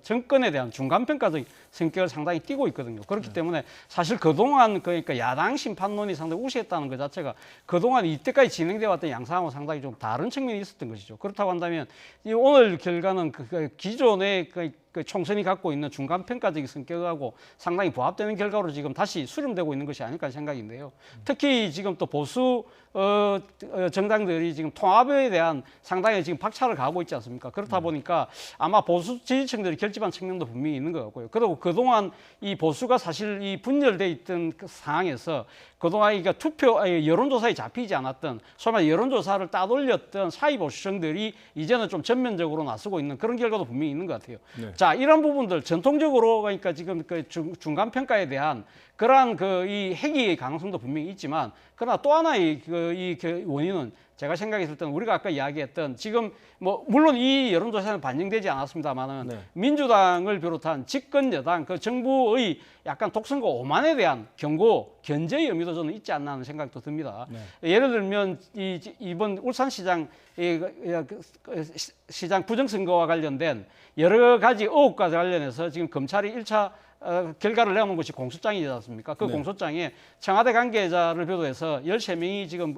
정권에 대한 중간평가적 성격을 상당히 띠고 있거든요. 그렇기 때문에 사실 그동안 그러니까 야당 심판론이 상당히 우세했다는 것 자체가 그동안 이때까지 진행되어 왔던 양상하고 상당히 좀 다른 측면이 있었던 것이죠. 그렇다고 한다면 오늘 결과는 기존의 그 총선이 갖고 있는 중간 평가적인 성격하고 상당히 부합되는 결과로 지금 다시 수렴되고 있는 것이 아닐까 생각인데요. 특히 지금 또 보수 정당들이 지금 통합에 대한 상당히 지금 박차를 가하고 있지 않습니까? 그렇다 보니까 아마 보수 지지층들이 결집한 측면도 분명히 있는 것 같고요. 그리고 그동안 이 보수가 사실 이 분열돼 있던 그 상황에서 그동안 그러니까 여론조사에 잡히지 않았던 소위 말해 여론조사를 따돌렸던 사이 보수층들이 이제는 좀 전면적으로 나서고 있는 그런 결과도 분명히 있는 것 같아요. 네. 자, 이런 부분들 전통적으로 그러니까 지금 그 중간 평가에 대한 그러한 이 회귀의 가능성도 분명히 있지만 그러나 또 하나의 그 원인은 제가 생각했을 때는 우리가 아까 이야기했던 지금 뭐 물론 이 여론조사는 반영되지 않았습니다만은 네. 민주당을 비롯한 집권 여당 그 정부의 약간 독선과 오만에 대한 경고, 견제의 의미도 저는 있지 않나 하는 생각도 듭니다. 네. 예를 들면 이번 울산시장 시장 부정선거와 관련된 여러 가지 의혹과 관련해서 지금 검찰이 1차 결과를 내놓은 것이 공소장이지 않습니까? 그 네. 공소장에 청와대 관계자를 비롯해서 13명이 지금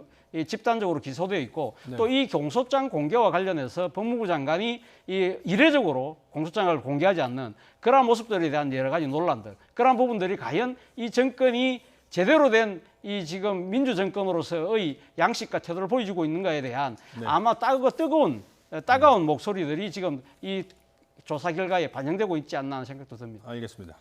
집단적으로 기소되어 있고 네. 또 이 공소장 공개와 관련해서 법무부 장관이 이례적으로 공소장을 공개하지 않는 그러한 모습들에 대한 여러 가지 논란들, 그러한 부분들이 과연 이 정권이 제대로 된 이 지금 민주정권으로서의 양식과 태도를 보여주고 있는가에 대한 네. 아마 따가운 목소리들이 지금 이 조사 결과에 반영되고 있지 않나 하는 생각도 듭니다. 알겠습니다.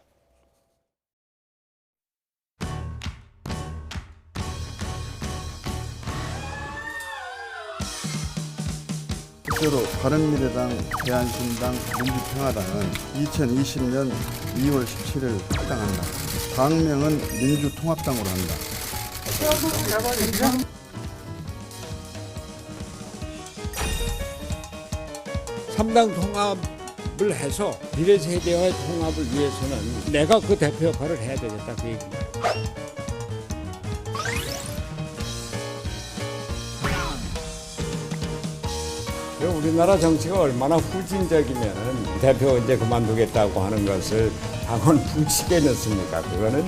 실제로 바른미래당, 대한신당, 민주평화당은 2020년 2월 17일 합당한다. 당명은 민주통합당으로 한다. 3당 통합을 해서 미래세대와의 통합을 위해서는 내가 그 대표 역할을 해야 되겠다 그 얘기입니다. 우리나라 정치가 얼마나 후진적이면 대표 이제 그만두겠다고 하는 것을 당원 불식에 넣습니까? 그거는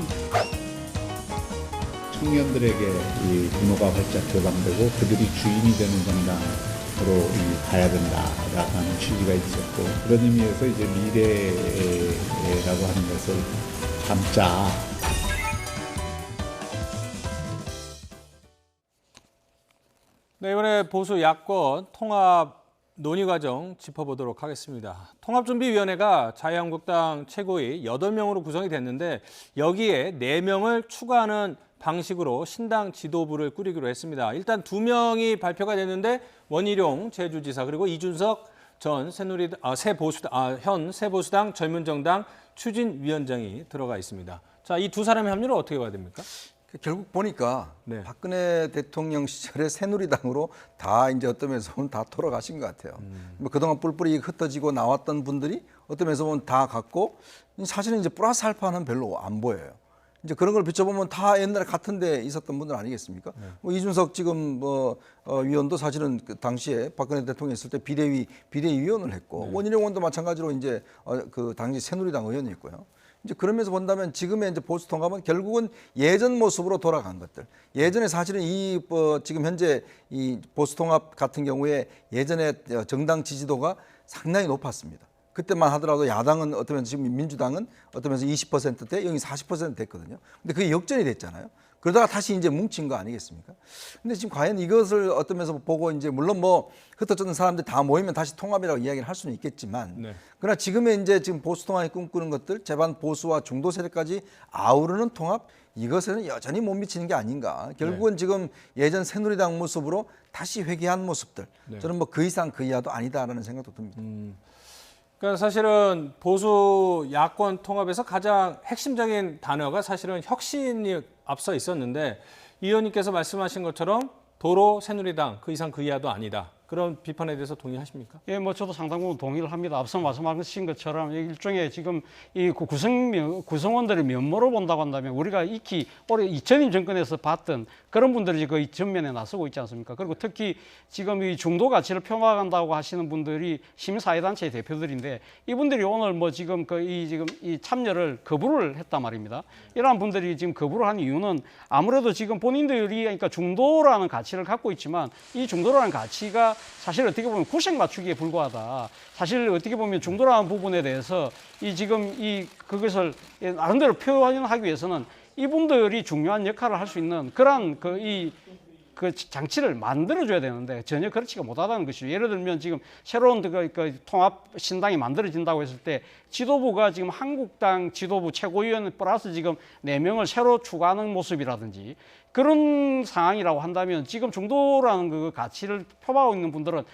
청년들에게 이 분노가 활짝 개방되고 그들이 주인이 되는 정당으로 가야 된다라고 하는 취지가 있었고 그런 의미에서 이제 미래라고 하는 것을 담자. 네, 이번에 보수 야권 통합 논의 과정 짚어보도록 하겠습니다. 통합준비위원회가 자유한국당 최고위 8명으로 구성이 됐는데 여기에 4명을 추가하는 방식으로 신당 지도부를 꾸리기로 했습니다. 일단 2명이 발표가 됐는데 원희룡 제주지사 그리고 이준석 전 현 새보수당 젊은정당 추진위원장이 들어가 있습니다. 자, 이 두 사람의 합류를 어떻게 봐야 됩니까? 결국 보니까 네. 박근혜 대통령 시절에 새누리당으로 다 이제 어떤 면에서 보면 다 돌아가신 것 같아요. 뭐 그동안 뿔뿔이 흩어지고 나왔던 분들이 어떤 면에서 보면 다 갔고 사실은 이제 플러스 알파는 별로 안 보여요. 이제 그런 걸 비춰보면 다 옛날에 같은 데 있었던 분들 아니겠습니까? 네. 뭐 이준석 지금 위원도 사실은 그 당시에 박근혜 대통령 있을 때 비대위원을 했고 네. 원희룡 의원도 마찬가지로 이제 그 당시 새누리당 의원이었고요. 이제 그러면서 본다면 지금의 이제 보수 통합은 결국은 예전 모습으로 돌아간 것들. 예전에 사실은 지금 현재 이 보수 통합 같은 경우에 예전에 정당 지지도가 상당히 높았습니다. 그때만 하더라도 야당은 어떤 면에서 지금 민주당은 어떤 면에서 20%대, 여기 40% 됐거든요. 근데 그게 역전이 됐잖아요. 그러다가 다시 이제 뭉친 거 아니겠습니까? 근데 지금 과연 이것을 어떤 면에서 보고 이제 물론 뭐 흩어졌던 사람들 다 모이면 다시 통합이라고 이야기를 할 수는 있겠지만 네. 그러나 지금의 이제 지금 보수 통합이 꿈꾸는 것들 재반 보수와 중도 세력까지 아우르는 통합 이것에는 여전히 못 미치는 게 아닌가. 결국은 네. 지금 예전 새누리당 모습으로 다시 회귀한 모습들 네. 저는 뭐 그 이상 그 이하도 아니다라는 생각도 듭니다. 그러니까 사실은 보수 야권 통합에서 가장 핵심적인 단어가 사실은 혁신이 앞서 있었는데 이 의원님께서 말씀하신 것처럼 도로 새누리당 그 이상 그 이하도 아니다. 그런 비판에 대해서 동의하십니까? 예, 뭐 저도 상당 부분 동의를 합니다. 앞서 말씀하신 것처럼 일종의 지금 이 구성원들의 면모로 본다고 한다면 우리가 익히 올해 2000년 정권에서 봤던 그런 분들이 거의 전면에 나서고 있지 않습니까? 그리고 특히 지금 이 중도 가치를 폄하한다고 하시는 분들이 시민사회단체 대표들인데 이분들이 오늘 뭐 지금 이 참여를 거부를 했단 말입니다. 이러한 분들이 지금 거부를 한 이유는 아무래도 지금 본인들이 그러니까 중도라는 가치를 갖고 있지만 이 중도라는 가치가 사실 어떻게 보면 구색 맞추기에 불과하다. 사실 어떻게 보면 중도라는 부분에 대해서 이 지금 그것을 나름대로 표현하기 위해서는 이분들이 중요한 역할을 할 수 있는 그런 그 장치를 만들어줘야 되는데 전혀 그렇지가 못하다는 것이죠. 예를 들면 지금 새로운 그 통합 신당이 만들어진다고 했을 때 지도부가 지금 한국당 지도부 최고위원 플러스 지금 4명을 새로 추가하는 모습이라든지 그런 상황이라고 한다면 지금 중도라는 그 가치를 표방하고 있는 분들은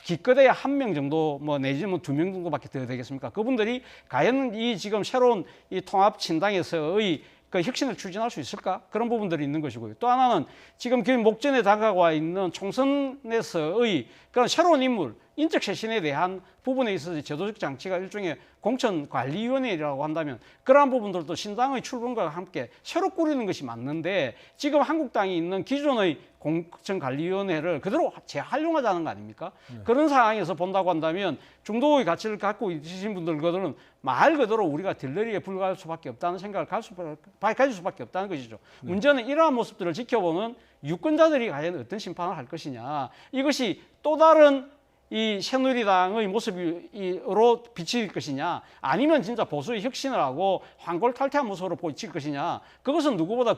기껏해야 1명 정도 뭐 내지는 2명 정도밖에 더 되겠습니까? 그분들이 과연 이 지금 새로운 이 통합 신당에서의 그 혁신을 추진할 수 있을까? 그런 부분들이 있는 것이고요. 또 하나는 지금 그 목전에 다가와 있는 총선에서의 그런 새로운 인물, 인적 쇄신에 대한 부분에 있어서 제도적 장치가 일종의 공천관리위원회라고 한다면 그러한 부분들도 신당의 출범과 함께 새로 꾸리는 것이 맞는데 지금 한국당이 있는 기존의 공천관리위원회를 그대로 재활용하자는 거 아닙니까? 그런 상황에서 본다고 한다면 중도의 가치를 갖고 있으신 분들은 말 그대로 우리가 딜러리에 불과할 수밖에 없다는 생각을 가질 수밖에 없다는 것이죠. 문제는 이러한 모습들을 지켜보는 유권자들이 과연 어떤 심판을 할 것이냐. 이것이 또 다른 이 새누리당의 모습으로 비칠 것이냐 아니면 진짜 보수의 혁신을 하고 황골탈퇴한 모습으로 비칠 것이냐 그것은 누구보다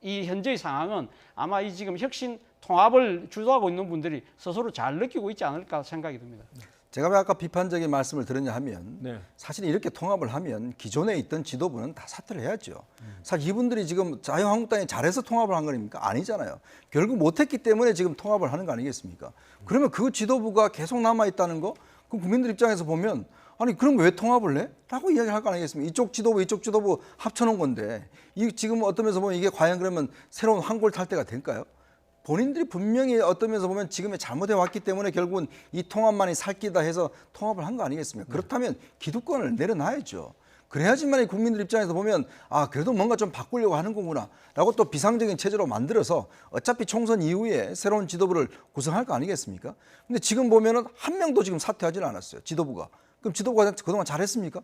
이 현재의 상황은 아마 이 지금 혁신 통합을 주도하고 있는 분들이 스스로 잘 느끼고 있지 않을까 생각이 듭니다. 제가 왜 아까 비판적인 말씀을 드렸냐 하면 사실 이렇게 통합을 하면 기존에 있던 지도부는 다 사퇴를 해야죠. 사실 이분들이 지금 자유한국당이 잘해서 통합을 한 거니까 아니잖아요. 결국 못했기 때문에 지금 통합을 하는 거 아니겠습니까? 그러면 그 지도부가 계속 남아있다는 거 그럼 국민들 입장에서 보면 아니 그럼 왜 통합을 해? 라고 이야기를 할 거 아니겠습니까? 이쪽 지도부 합쳐놓은 건데 지금 어떤 면에서 보면 이게 과연 그러면 새로운 황골탈퇴가 될까요? 본인들이 분명히 어떤 면에서 보면 지금의 잘못해 왔기 때문에 결국은 이 통합만이 살 길이다 해서 통합을 한 거 아니겠습니까? 그렇다면 기득권을 내려놔야죠. 그래야지만 국민들 입장에서 보면 아 그래도 뭔가 좀 바꾸려고 하는 거구나 라고 또 비상적인 체제로 만들어서 어차피 총선 이후에 새로운 지도부를 구성할 거 아니겠습니까? 근데 지금 보면은 한 명도 지금 사퇴하지는 않았어요. 지도부가. 그럼 지도부가 그동안 잘했습니까?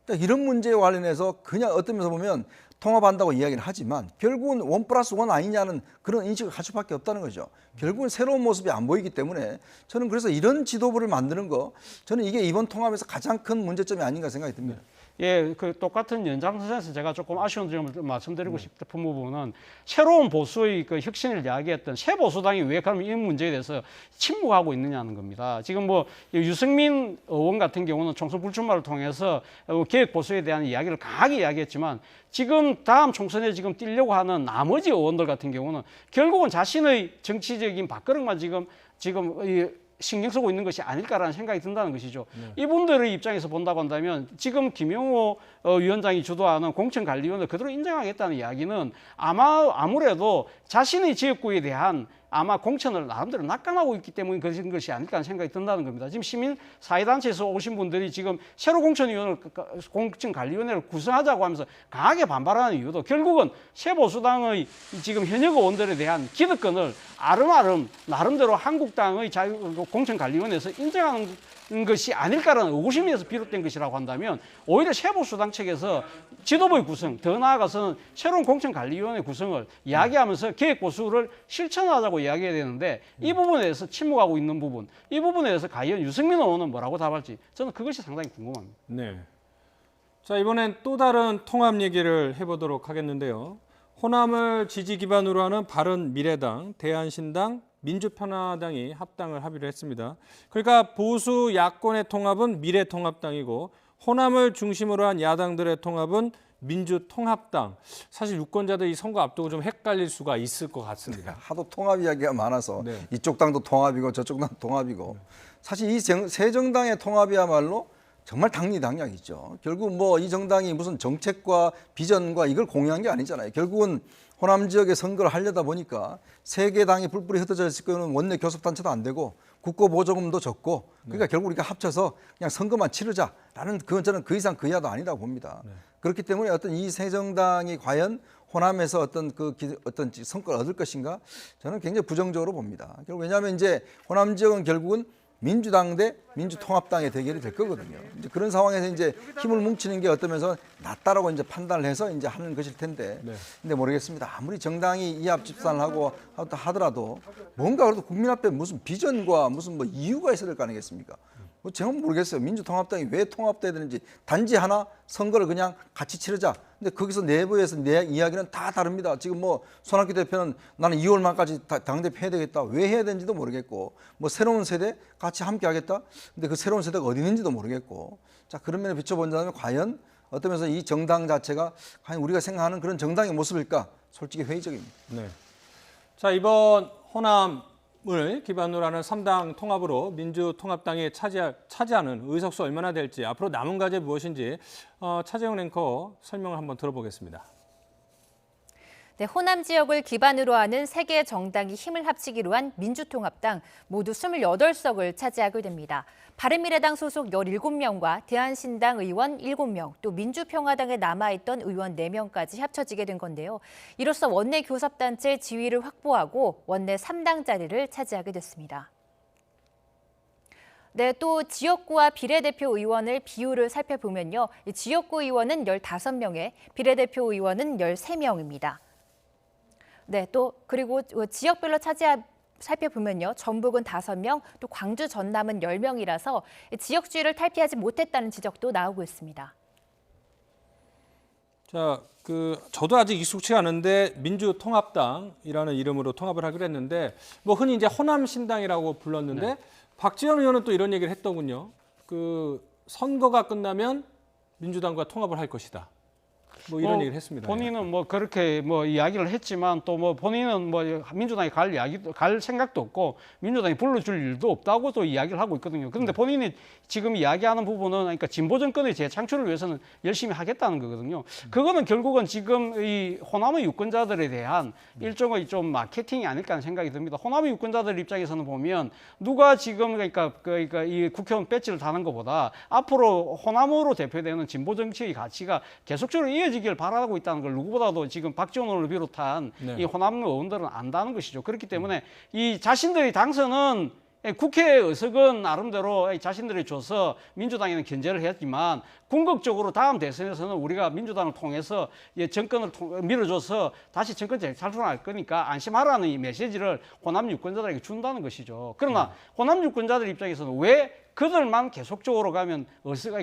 그러니까 이런 문제에 관련해서 그냥 어떤 면에서 보면 통합한다고 이야기를 하지만 결국은 1+1 아니냐는 그런 인식을 할 수밖에 없다는 거죠. 결국은 새로운 모습이 안 보이기 때문에 저는 그래서 이런 지도부를 만드는 거 저는 이게 이번 통합에서 가장 큰 문제점이 아닌가 생각이 듭니다. 예, 그 똑같은 연장선에서 제가 조금 아쉬운 점을 말씀드리고 싶은 부분은 새로운 보수의 그 혁신을 이야기했던 새 보수당이 왜 그럼 이 문제에 대해서 침묵하고 있느냐는 겁니다. 지금 뭐 유승민 의원 같은 경우는 총선 불출마를 통해서 개혁 보수에 대한 이야기를 강하게 이야기했지만 지금 다음 총선에 지금 뛰려고 하는 나머지 의원들 같은 경우는 결국은 자신의 정치적인 밥그릇만 지금 신경 쓰고 있는 것이 아닐까라는 생각이 든다는 것이죠. 이분들의 입장에서 본다고 한다면 지금 김영호 위원장이 주도하는 공천관리위원회를 그대로 인정하겠다는 이야기는 아무래도 자신의 지역구에 대한 아마 공천을 나름대로 낙관하고 있기 때문에 그런 것이 아닐까 하는 생각이 든다는 겁니다. 지금 시민사회단체에서 오신 분들이 지금 새로 공천관리위원회를 구성하자고 하면서 강하게 반발하는 이유도 결국은 새보수당의 지금 현역 의원들에 대한 기득권을 아름아름 나름대로 한국당의 공천관리위원회에서 인정하는 것이 아닐까라는 의구심에서 비롯된 것이라고 한다면 오히려 새보수당 측에서 지도부의 구성, 더 나아가서는 새로운 공천관리위원회 구성을 이야기하면서 계획보수를 실천하자고 이야기해야 되는데 이 부분에 대해서 침묵하고 있는 부분, 이 부분에 대해서 과연 유승민 의원은 뭐라고 답할지 저는 그것이 상당히 궁금합니다. 네. 자, 이번엔 또 다른 통합 얘기를 해보도록 하겠는데요. 호남을 지지 기반으로 하는 바른미래당, 대한신당, 민주평화당이 합당을 합의를 했습니다. 그러니까 보수 야권의 통합은 미래통합당이고 호남을 중심으로 한 야당들의 통합은 민주통합당. 사실 유권자들 이 선거 앞두고 좀 헷갈릴 수가 있을 것 같습니다. 하도 통합 이야기가 많아서 이쪽 당도 통합이고 저쪽 당도 통합이고 사실 이 세 정당의 통합이야말로 정말 당리당략이죠. 결국 뭐 이 정당이 무슨 정책과 비전과 이걸 공유한 게 아니잖아요. 결국은 호남 지역에 선거를 하려다 보니까 세 개 당이 뿔뿔이 흩어져 있을 거는 원내 교섭단체도 안 되고 국고 보조금도 적고 그러니까 결국 우리가 합쳐서 그냥 선거만 치르자라는 그건 저는 그 이상 그 이하도 아니라고 봅니다. 그렇기 때문에 어떤 이 세 정당이 과연 호남에서 어떤 성과를 얻을 것인가 저는 굉장히 부정적으로 봅니다. 왜냐하면 이제 호남 지역은 결국은 민주당 대 민주통합당의 대결이 될 거거든요. 이제 그런 상황에서 이제 힘을 뭉치는 게 어떤 면에서 낫다라고 이제 판단을 해서 이제 하는 것일 텐데, 근데 모르겠습니다. 아무리 정당이 이합 집산을 하고 하더라도 뭔가 그래도 국민 앞에 무슨 비전과 무슨 뭐 이유가 있어야 될 거 아니겠습니까? 뭐 제가 모르겠어요. 민주통합당이 왜 통합돼야 되는지. 단지 하나 선거를 그냥 같이 치르자. 근데 거기서 내부에서 내 이야기는 다 다릅니다. 지금 뭐 손학규 대표는 나는 2월 말까지 당대표 해야 되겠다. 왜 해야 되는지도 모르겠고, 뭐 새로운 세대 같이 함께 하겠다. 근데 그 새로운 세대가 어디 있는지도 모르겠고. 자, 그런 면에 비춰본다면 과연 어떤 면에서 이 정당 자체가 과연 우리가 생각하는 그런 정당의 모습일까? 솔직히 회의적입니다. 네. 자, 이번 호남을 기반으로 하는 3당 통합으로 민주통합당이 차지하는 의석수 얼마나 될지, 앞으로 남은 과제 무엇인지 차재영 앵커 설명을 한번 들어보겠습니다. 네, 호남 지역을 기반으로 하는 3개 정당이 힘을 합치기로 한 민주통합당 모두 28석을 차지하게 됩니다. 바른미래당 소속 17명과 대한신당 의원 7명, 또 민주평화당에 남아있던 의원 4명까지 합쳐지게 된 건데요. 이로써 원내 교섭단체 지위를 확보하고 원내 3당 자리를 차지하게 됐습니다. 네, 또 지역구와 비례대표 의원을 비율을 살펴보면요. 지역구 의원은 15명에 비례대표 의원은 13명입니다. 네, 또 그리고 지역별로 살펴보면요. 전북은 5명, 또 광주, 전남은 10명이라서 지역주의를 탈피하지 못했다는 지적도 나오고 있습니다. 자, 저도 아직 익숙치 않은데 민주통합당이라는 이름으로 통합을 하기로 했는데, 뭐 흔히 이제 호남신당이라고 불렀는데, 박지원 의원은 또 이런 얘기를 했더군요. 선거가 끝나면 민주당과 통합을 할 것이다. 뭐 이런 얘기를 했습니다. 본인은 뭐 그렇게 뭐 이야기를 했지만 또 뭐 본인은 뭐 민주당이 갈 생각도 없고 민주당이 불러줄 일도 없다고 또 이야기를 하고 있거든요. 그런데 본인이 지금 이야기하는 부분은 그러니까 진보 정권의 재창출을 위해서는 열심히 하겠다는 거거든요. 그거는 결국은 지금 이 호남의 유권자들에 대한 일종의 좀 마케팅이 아닐까 하는 생각이 듭니다. 호남의 유권자들 입장에서는 보면 누가 지금 그러니까 이 국회의원 배지를 다는 것보다 앞으로 호남으로 대표되는 진보 정치의 가치가 계속적으로 이어지길 바라고 있다는 걸 누구보다도 지금 박지원 의원을 비롯한 이 호남 의원들은 안다는 것이죠. 그렇기 때문에 이 자신들의 당선은 국회 의석은 나름대로 자신들이 줘서 민주당에는 견제를 했지만 궁극적으로 다음 대선에서는 우리가 민주당을 통해서 정권을 밀어줘서 다시 정권 재창출할 거니까 안심하라는 이 메시지를 호남 유권자들에게 준다는 것이죠. 그러나 호남 유권자들 입장에서는 왜 그들만 계속적으로 가면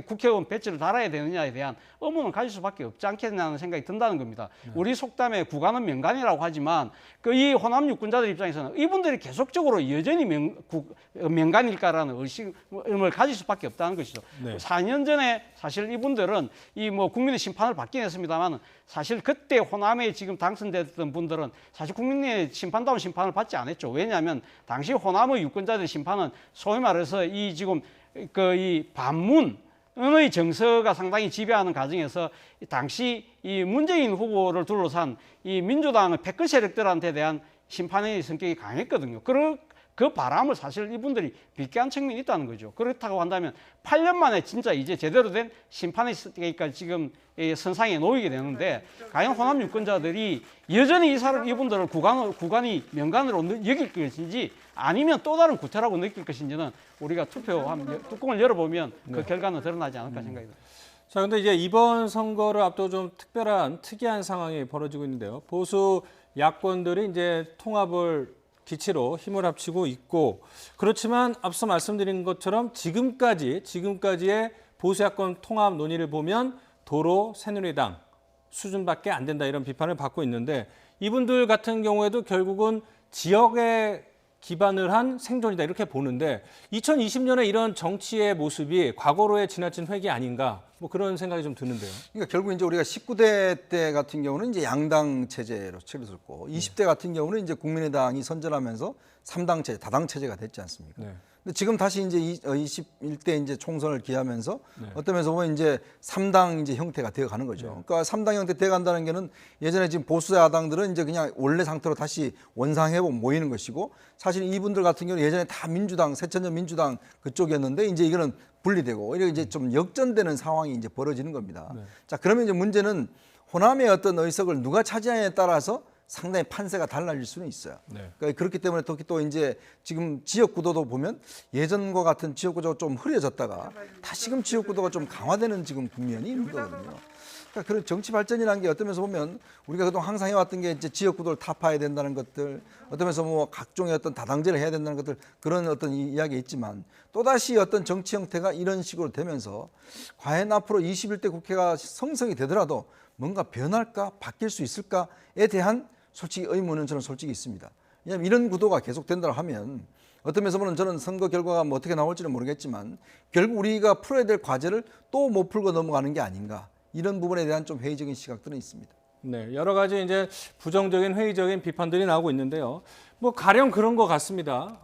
국회의원 배지를 달아야 되느냐에 대한 의문을 가질 수밖에 없지 않겠냐는 생각이 든다는 겁니다. 우리 속담에 구간은 명간이라고 하지만 이 호남 유권자들 입장에서는 이분들이 계속적으로 여전히 명간일까라는 의심을 가질 수밖에 없다는 것이죠. 4년 전에 사실 이분들은 이 뭐 국민의 심판을 받긴 했습니다만 사실 그때 호남에 지금 당선됐던 분들은 사실 국민의 심판다운 심판을 받지 않았죠. 왜냐하면 당시 호남의 유권자들의 심판은 소위 말해서 이 지금 이 반문의 정서가 상당히 지배하는 과정에서 당시 이 문재인 후보를 둘러싼 이 민주당의 패권 세력들한테 대한 심판의 성격이 강했거든요. 그 바람을 사실 이분들이 빗게 측면이 있다는 거죠. 그렇다고 한다면 8년 만에 진짜 이제 제대로 된 심판의 그러니까 지금 선상에 놓이게 되는데 과연 호남 유권자들이 여전히 이분들을 구간이 명간으로 여길 것인지 아니면 또 다른 구태라고 느낄 것인지는 우리가 뚜껑을 열어보면 그 결과는 드러나지 않을까 생각이 듭니다. 자, 근데 이제 이번 선거를 앞두고 좀 특이한 상황이 벌어지고 있는데요. 보수 야권들이 이제 통합을 기치로 힘을 합치고 있고, 그렇지만 앞서 말씀드린 것처럼 지금까지의 보수 야권 통합 논의를 보면 도로 새누리당 수준밖에 안 된다, 이런 비판을 받고 있는데, 이분들 같은 경우에도 결국은 지역에 기반을 한 생존이다, 이렇게 보는데 2020년에 이런 정치의 모습이 과거로의 지나친 회귀 아닌가, 뭐 그런 생각이 좀 드는데요. 그러니까 결국 이제 우리가 19대 때 같은 경우는 이제 양당 체제로 치러졌고 20대 같은 경우는 이제 국민의당이 선전하면서 3당 체제, 다당 체제가 됐지 않습니까? 근데 지금 다시 이제 21대 이제 총선을 기하면서 어떤 면에서 보면 이제 3당 이제 형태가 되어 가는 거죠. 그러니까 3당 형태 되어 간다는 게는 예전에 지금 보수 야당들은 이제 그냥 원래 상태로 다시 원상회복 모이는 것이고, 사실 이분들 같은 경우는 예전에 다 민주당, 새천년 민주당 그쪽이었는데 이제 이거는 분리되고 오히려 이제 좀 역전되는 상황이 이제 벌어지는 겁니다. 자, 그러면 이제 문제는 호남의 어떤 의석을 누가 차지하냐에 따라서 상당히 판세가 달라질 수는 있어요. 네. 그러니까 그렇기 때문에 또 이제 지금 지역 구도도 보면 예전과 같은 지역 구조가 좀 흐려졌다가 다시금 지역 구도가 좀 강화되는 지금 국면이 있는 거거든요. 그러니까 그런 정치 발전이라는 게 어떤 면에서 보면 우리가 그동안 항상 해왔던 게 이제 지역 구도를 타파해야 된다는 것들, 어떤 면에서 뭐 각종의 어떤 다당제를 해야 된다는 것들 그런 어떤 이야기가 있지만 또다시 어떤 정치 형태가 이런 식으로 되면서 과연 앞으로 21대 국회가 성성이 되더라도 뭔가 변할까 바뀔 수 있을까에 대한 솔직히 의문은 저는 솔직히 있습니다. 왜냐하면 이런 구도가 계속된다고 하면 어떤 면에서 보면 저는 선거 결과가 뭐 어떻게 나올지는 모르겠지만 결국 우리가 풀어야 될 과제를 또 못 풀고 넘어가는 게 아닌가 이런 부분에 대한 좀 회의적인 시각들은 있습니다. 네, 여러 가지 이제 부정적인 회의적인 비판들이 나오고 있는데요. 뭐 가령 그런 것 같습니다.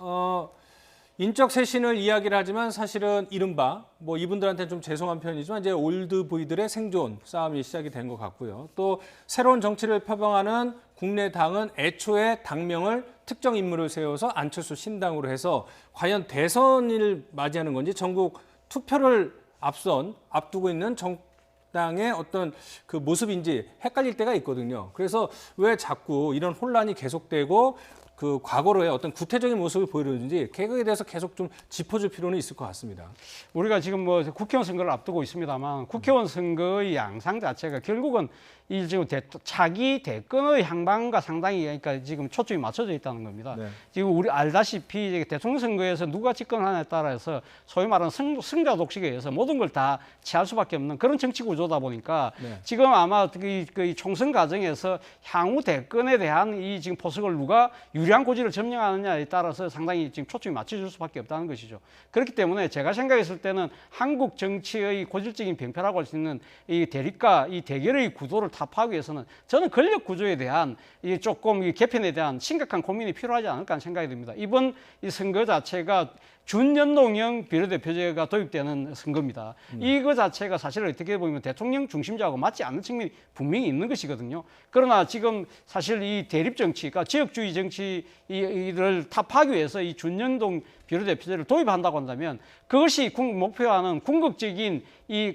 인적 쇄신을 이야기를 하지만 사실은 이른바 뭐 이분들한테 좀 죄송한 편이지만 이제 올드보이들의 생존 싸움이 시작이 된 것 같고요. 또 새로운 정치를 표방하는 국내 당은 애초에 당명을 특정 인물을 세워서 안철수 신당으로 해서 과연 대선을 맞이하는 건지 전국 투표를 앞두고 있는 정당의 어떤 그 모습인지 헷갈릴 때가 있거든요. 그래서 왜 자꾸 이런 혼란이 계속되고 그 과거로의 어떤 구태적인 모습을 보여주는지 개혁에 대해서 계속 좀 짚어줄 필요는 있을 것 같습니다. 우리가 지금 뭐 국회의원 선거를 앞두고 있습니다만 국회의원 선거의 양상 자체가 결국은 이 지금 차기 대권의 향방과 상당히 그러니까 지금 초점이 맞춰져 있다는 겁니다. 네. 지금 우리 알다시피 대통령 선거에서 누가 집권하냐에 따라서 소위 말하는 승자 독식에 의해서 모든 걸 다 취할 수밖에 없는 그런 정치 구조다 보니까 네. 지금 아마 이 총선 과정에서 향후 대권에 대한 이 지금 포석을 누가 유리한 고지를 점령하느냐에 따라서 상당히 지금 초점이 맞춰질 수밖에 없다는 것이죠. 그렇기 때문에 제가 생각했을 때는 한국 정치의 고질적인 병폐라고 할 수 있는 이 대립과 이 대결의 구도를 타파하기 위해서는 저는 권력 구조에 대한 이 조금 이 개편에 대한 심각한 고민이 필요하지 않을까 하는 생각이 듭니다. 이번 이 선거 자체가 준연동형 비례대표제가 도입되는 선거입니다. 이거 자체가 사실 어떻게 보면 대통령 중심제하고 맞지 않는 측면이 분명히 있는 것이거든요. 그러나 지금 사실 이 대립 정치가 지역주의 정치를 타파하기 위해서 이 준연동 비례대표제를 도입한다고 한다면 그것이 목표하는 궁극적인 이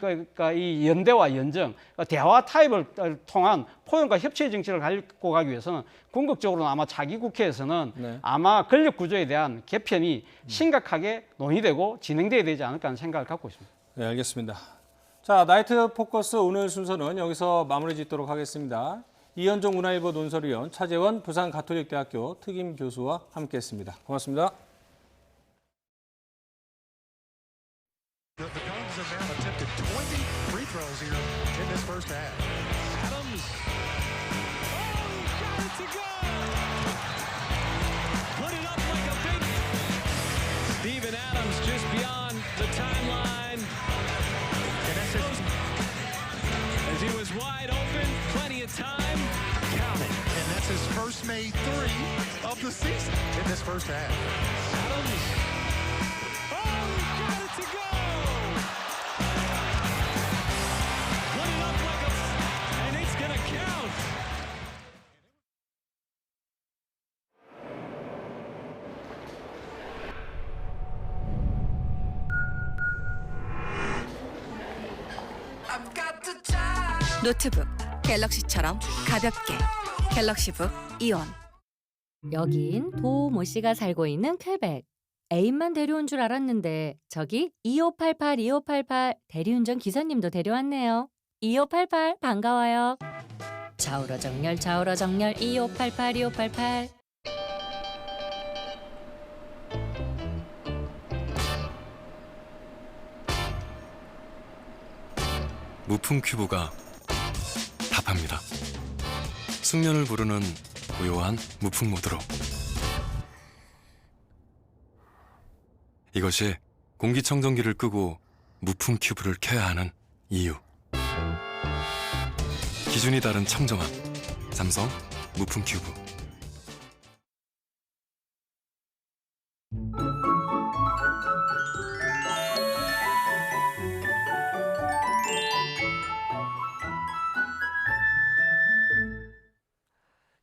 연대와 연정, 대화 타입을 통한 포용과 협치의 정치를 갖고 가기 위해서는 궁극적으로는 아마 차기 국회에서는 네. 아마 권력 구조에 대한 개편이 심각하게 논의되고 진행돼야 되지 않을까 하는 생각을 갖고 있습니다. 네, 알겠습니다. 자, 나이트 포커스 오늘 순서는 여기서 마무리 짓도록 하겠습니다. 이현종 문화일보 논설위원, 차재원 부산가톨릭대학교 특임 교수와 함께했습니다. 고맙습니다. The Cubs have now attempted 20 free throws here in this first half. Adams. Oh, got it to go! Put it up like a big... Steven Adams just beyond the timeline. And that's it. As he was wide open, plenty of time. Count it. And that's his first made three of the season in this first half. Adams. Oh, got it to go! 노트북 갤럭시처럼 가볍게 갤럭시북 이온. 여긴 도모 씨가 살고 있는 퀘벡. 애인만 데려온 줄 알았는데 저기 2588 대리운전 기사님도 데려왔네요. 2588 반가워요. 좌우로 정렬 2588. 무풍 큐브가 답합니다. 숙련을 부르는 고요한 무풍 모드로. 이것이 공기청정기를 끄고 무풍 큐브를 켜야 하는 이유. 기준이 다른 청정함. 삼성 무풍 큐브.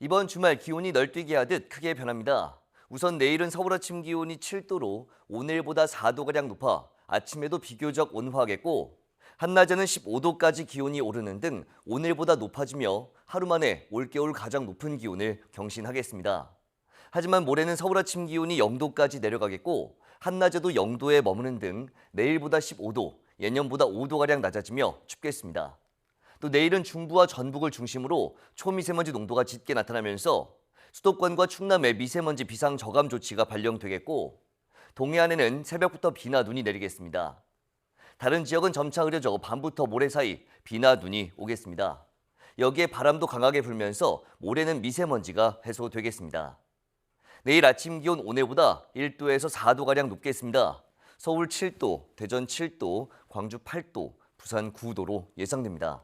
이번 주말 기온이 널뛰기 하듯 크게 변합니다. 우선 내일은 서울 아침 기온이 7도로 오늘보다 4도가량 높아 아침에도 비교적 온화하겠고 한낮에는 15도까지 기온이 오르는 등 오늘보다 높아지며 하루 만에 올겨울 가장 높은 기온을 경신하겠습니다. 하지만 모레는 서울 아침 기온이 0도까지 내려가겠고 한낮에도 0도에 머무는 등 내일보다 15도, 예년보다 5도가량 낮아지며 춥겠습니다. 또 내일은 중부와 전북을 중심으로 초미세먼지 농도가 짙게 나타나면서 수도권과 충남에 미세먼지 비상 저감 조치가 발령되겠고 동해안에는 새벽부터 비나 눈이 내리겠습니다. 다른 지역은 점차 흐려져 밤부터 모레 사이 비나 눈이 오겠습니다. 여기에 바람도 강하게 불면서 모레는 미세먼지가 해소되겠습니다. 내일 아침 기온 오늘보다 1도에서 4도가량 높겠습니다. 서울 7도, 대전 7도, 광주 8도, 부산 9도로 예상됩니다.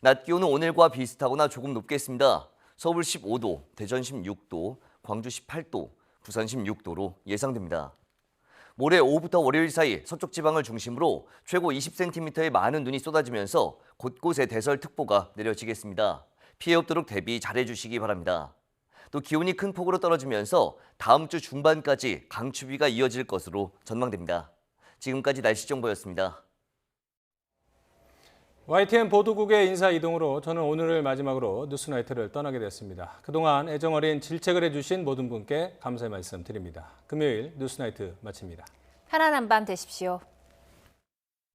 낮 기온은 오늘과 비슷하거나 조금 높겠습니다. 서울 15도, 대전 16도, 광주 18도, 부산 16도로 예상됩니다. 모레 오후부터 월요일 사이 서쪽 지방을 중심으로 최고 20cm의 많은 눈이 쏟아지면서 곳곳에 대설특보가 내려지겠습니다. 피해 없도록 대비 잘해주시기 바랍니다. 또 기온이 큰 폭으로 떨어지면서 다음 주 중반까지 강추위가 이어질 것으로 전망됩니다. 지금까지 날씨 정보였습니다. YTN 보도국의 인사 이동으로 저는 오늘을 마지막으로 뉴스나이트를 떠나게 됐습니다. 그동안 애정어린 질책을 해주신 모든 분께 감사의 말씀 드립니다. 금요일 뉴스나이트 마칩니다. 편안한 밤 되십시오.